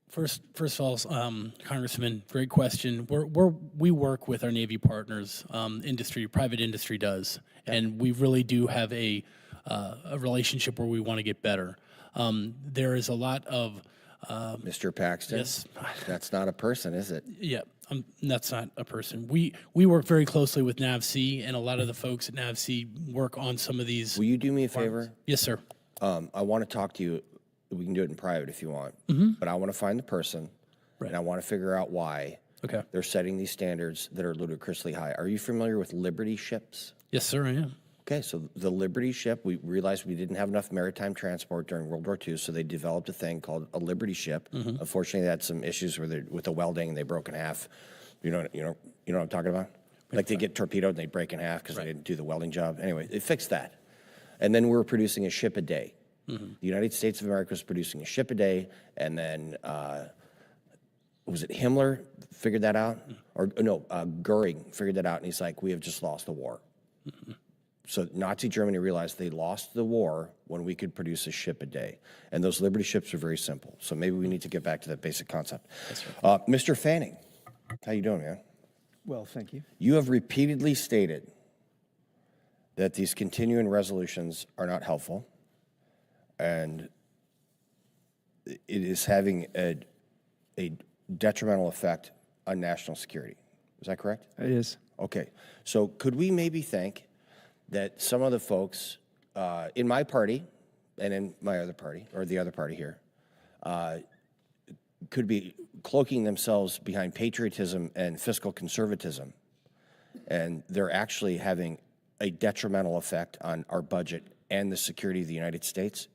First of all, Congressman, great question. We work with our Navy partners, private industry does, and we really do have a relationship where we want to get better. There is a lot of Mr. Paxton. Yes, that's not a person, is it? Yeah, that's not a person. We work very closely with NAVC, and a lot of the folks at NAVC work on some of these. Will you do me a favor? Yes, sir. I want to talk to you. We can do it in private if you want, but I want to find the person, and I want to figure out why they're setting these standards that are ludicrously high. Are you familiar with Liberty ships? Yes, sir, I am. Okay, so the Liberty ship, we realized we didn't have enough maritime transport during World War II, so they developed a thing called a Liberty ship. Unfortunately, they had some issues with the welding, and they broke in half. You know what I'm talking about? Like they get torpedoed and they break in half because they didn't do the welding job. Anyway, they fixed that. And then we were producing a ship a day. The United States of America was producing a ship a day, and then was it Himmler figured that out? Or no, Goering figured that out, and he's like, we have just lost the war. So Nazi Germany realized they lost the war when we could produce a ship a day. And those Liberty ships are very simple. So maybe we need to get back to that basic concept. That's right. Mr. Fanning, how you doing, man? Well, thank you. You have repeatedly stated that these continuing resolutions are not helpful, and it is having a detrimental effect on national security. Is that correct? It is. Okay. So could we maybe think that some of the folks in my party and in my other party, or the other party here, could be cloaking themselves behind patriotism and fiscal conservatism, and they're actually having a detrimental effect on our budget and the security of the United States?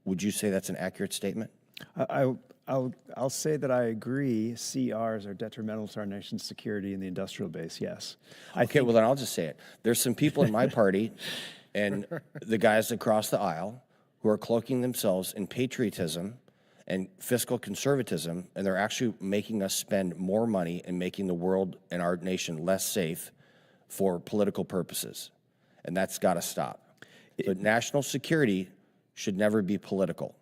Would you say that's an accurate statement? I'll say that I agree. CRs are detrimental to our nation's security in the industrial base, yes. Okay, well then I'll just say it. There's some people in my party and the guys across the aisle who are cloaking themselves in patriotism and fiscal conservatism, and they're actually making us spend more money and making the world and our nation less safe for political purposes. And that's got to stop. But national security should never be political.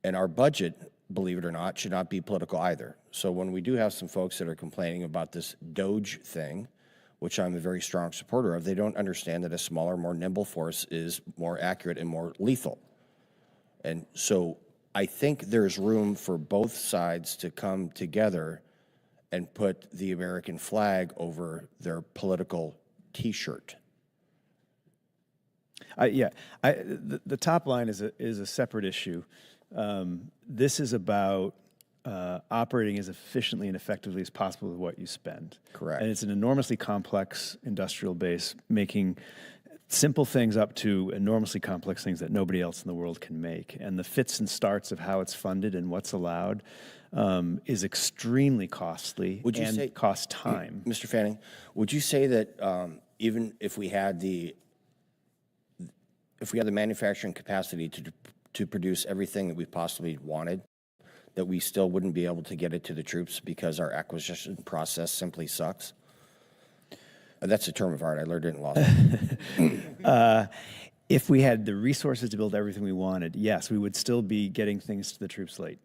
And our budget, believe it or not, should not be political either. So when we do have some folks that are complaining about this Doge thing, which I'm a very strong supporter of, they don't understand that a smaller, more nimble force is more accurate and more lethal. And so I think there's room for both sides to come together and put the American flag over their political T-shirt. The top line is a separate issue. This is about operating as efficiently and effectively as possible with what you spend. Correct. And it's an enormously complex industrial base, making simple things up to enormously complex things that nobody else in the world can make. And the fits and starts of how it's funded and what's allowed is extremely costly and costs time. Mr. Fanning, would you say that even if we had the manufacturing capacity to produce everything that we possibly wanted, that we still wouldn't be able to get it to the troops because our acquisition process simply sucks? That's a term of art. I learned it in law school. If we had the resources to build everything we wanted, yes, we would still be getting things to the troops late.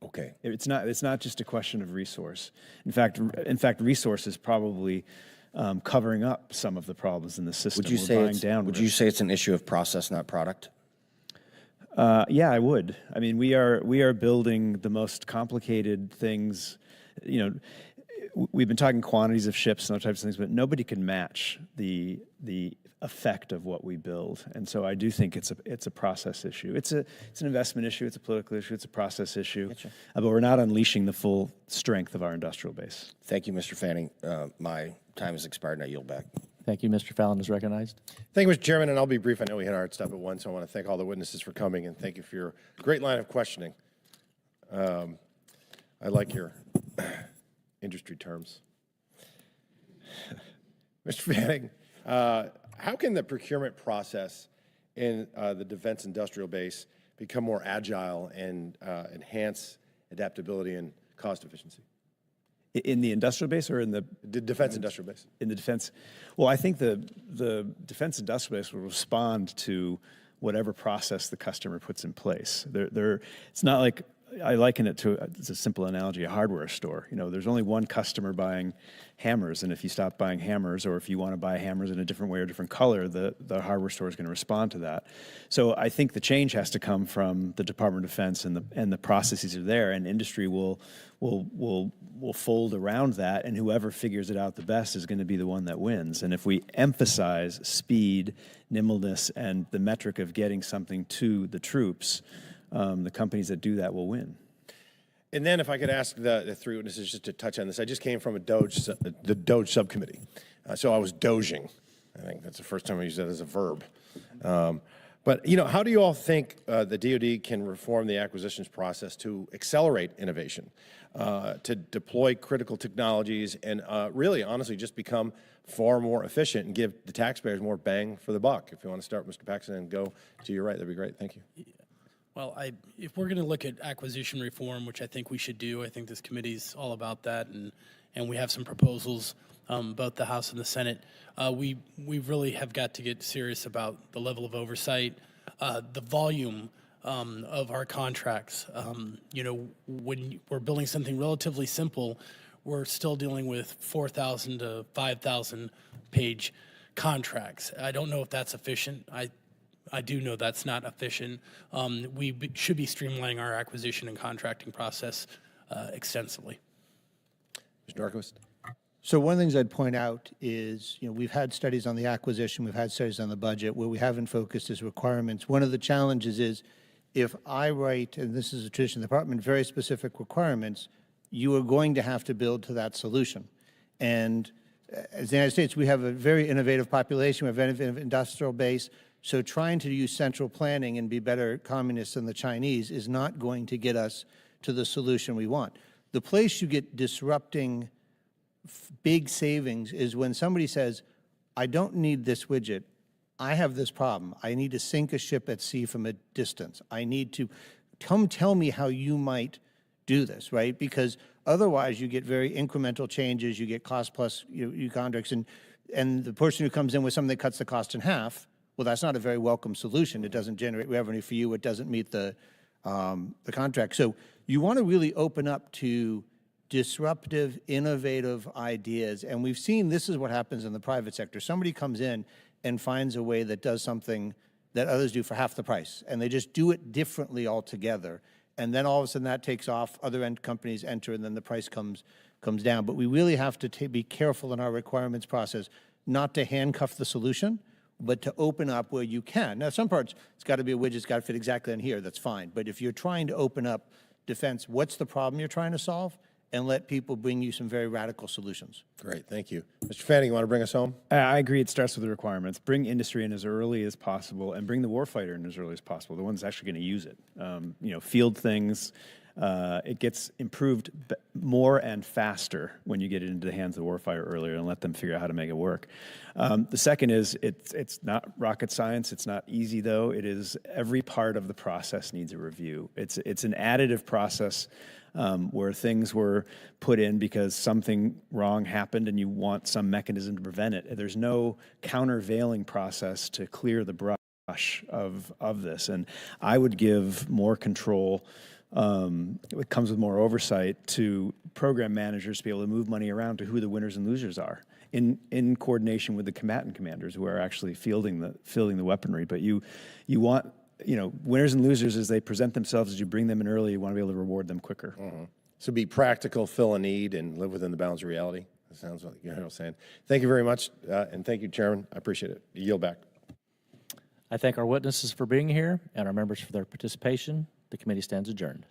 Okay. It's not just a question of resource. In fact, resource is probably covering up some of the problems in the system. Would you say it's an issue of process, not product? Yeah, I would. I mean, we are building the most complicated things. You know, we've been talking quantities of ships and those types of things, but nobody can match the effect of what we build. And so I do think it's a process issue. It's an investment issue. It's a political issue. It's a process issue. Gotcha. But we're not unleashing the full strength of our industrial base. Thank you, Mr. Fanning. My time has expired, and I yield back. Thank you. Mr. Fallon is recognized. Thank you, Mr. Chairman, and I'll be brief. I know we had our hard stop at 1, so I want to thank all the witnesses for coming, and thank you for your great line of questioning. I like your industry terms. Mr. Fanning, how can the procurement process in the defense industrial base become more agile and enhance adaptability and cost efficiency? In the industrial base or in the defense industrial base? In the defense. Well, I think the defense industrial base will respond to whatever process the customer puts in place. It's not like, I liken it to, it's a simple analogy, a hardware store. You know, there's only one customer buying hammers, and if you stop buying hammers, or if you want to buy hammers in a different way or different color, the hardware store is going to respond to that. So I think the change has to come from the Department of Defense, and the processes are there, and industry will fold around that, and whoever figures it out the best is going to be the one that wins. And if we emphasize speed, nimbleness, and the metric of getting something to the troops, the companies that do that will win. And then if I could ask the three witnesses just to touch on this. I just came from the DOGE subcommittee. So I was doging. I think that's the first time I used that as a verb. But, you know, how do you all think the DoD can reform the acquisitions process to accelerate innovation, to deploy critical technologies, and really, honestly, just become far more efficient and give the taxpayers more bang for the buck? If you want to start, Mr. Paxton, and go to your right, that'd be great. Thank you. Well, if we're going to look at acquisition reform, which I think we should do, I think this committee's all about that, and we have some proposals, both the House and the Senate. We really have got to get serious about the level of oversight, the volume of our contracts. You know, when we're building something relatively simple, we're still dealing with 4,000 to 5,000 page contracts. I don't know if that's efficient. I do know that's not efficient. We should be streamlining our acquisition and contracting process extensively. Mr. Norquist. So one of the things I'd point out is, you know, we've had studies on the acquisition, we've had studies on the budget. Where we haven't focused is requirements. One of the challenges is if I write, and this is a tradition of the department, very specific requirements, you are going to have to build to that solution. And as the United States, we have a very innovative population, we have an innovative industrial base. So trying to use central planning and be better communists than the Chinese is not going to get us to the solution we want. The place you get disrupting big savings is when somebody says, I don't need this widget, I have this problem. I need to sink a ship at sea from a distance. I need to come tell me how you might do this, right? Because otherwise you get very incremental changes, you get cost plus contracts, and the person who comes in with something that cuts the cost in half, well, that's not a very welcome solution. It doesn't generate revenue for you. It doesn't meet the contract. So you want to really open up to disruptive, innovative ideas. And we've seen this is what happens in the private sector. Somebody comes in and finds a way that does something that others do for half the price, and they just do it differently altogether. And then all of a sudden that takes off, other end companies enter, and then the price comes down. But we really have to be careful in our requirements process not to handcuff the solution, but to open up where you can. Now, some parts, it's got to be a widget, it's got to fit exactly in here, that's fine. But if you're trying to open up defense, what's the problem you're trying to solve? And let people bring you some very radical solutions. Great, thank you. Mr. Fanning, you want to bring us home? I agree, it starts with the requirements. Bring industry in as early as possible, and bring the warfighter in as early as possible, the ones actually going to use it. You know, field things, it gets improved more and faster when you get it into the hands of the warfighter earlier and let them figure out how to make it work. The second is it's not rocket science. It's not easy, though. It is every part of the process needs a review. It's an additive process where things were put in because something wrong happened and you want some mechanism to prevent it. There's no countervailing process to clear the brush of this. And I would give more control. It comes with more oversight to program managers to be able to move money around to who the winners and losers are in coordination with the combatant commanders who are actually fielding the weaponry. But you want, you know, winners and losers as they present themselves, as you bring them in early, you want to be able to reward them quicker. Mm-hmm. So be practical, fill a need, and live within the bounds of reality. That sounds like you know what I'm saying. Thank you very much, and thank you, Chairman. I appreciate it. You yield back. I thank our witnesses for being here and our members for their participation. The committee stands adjourned.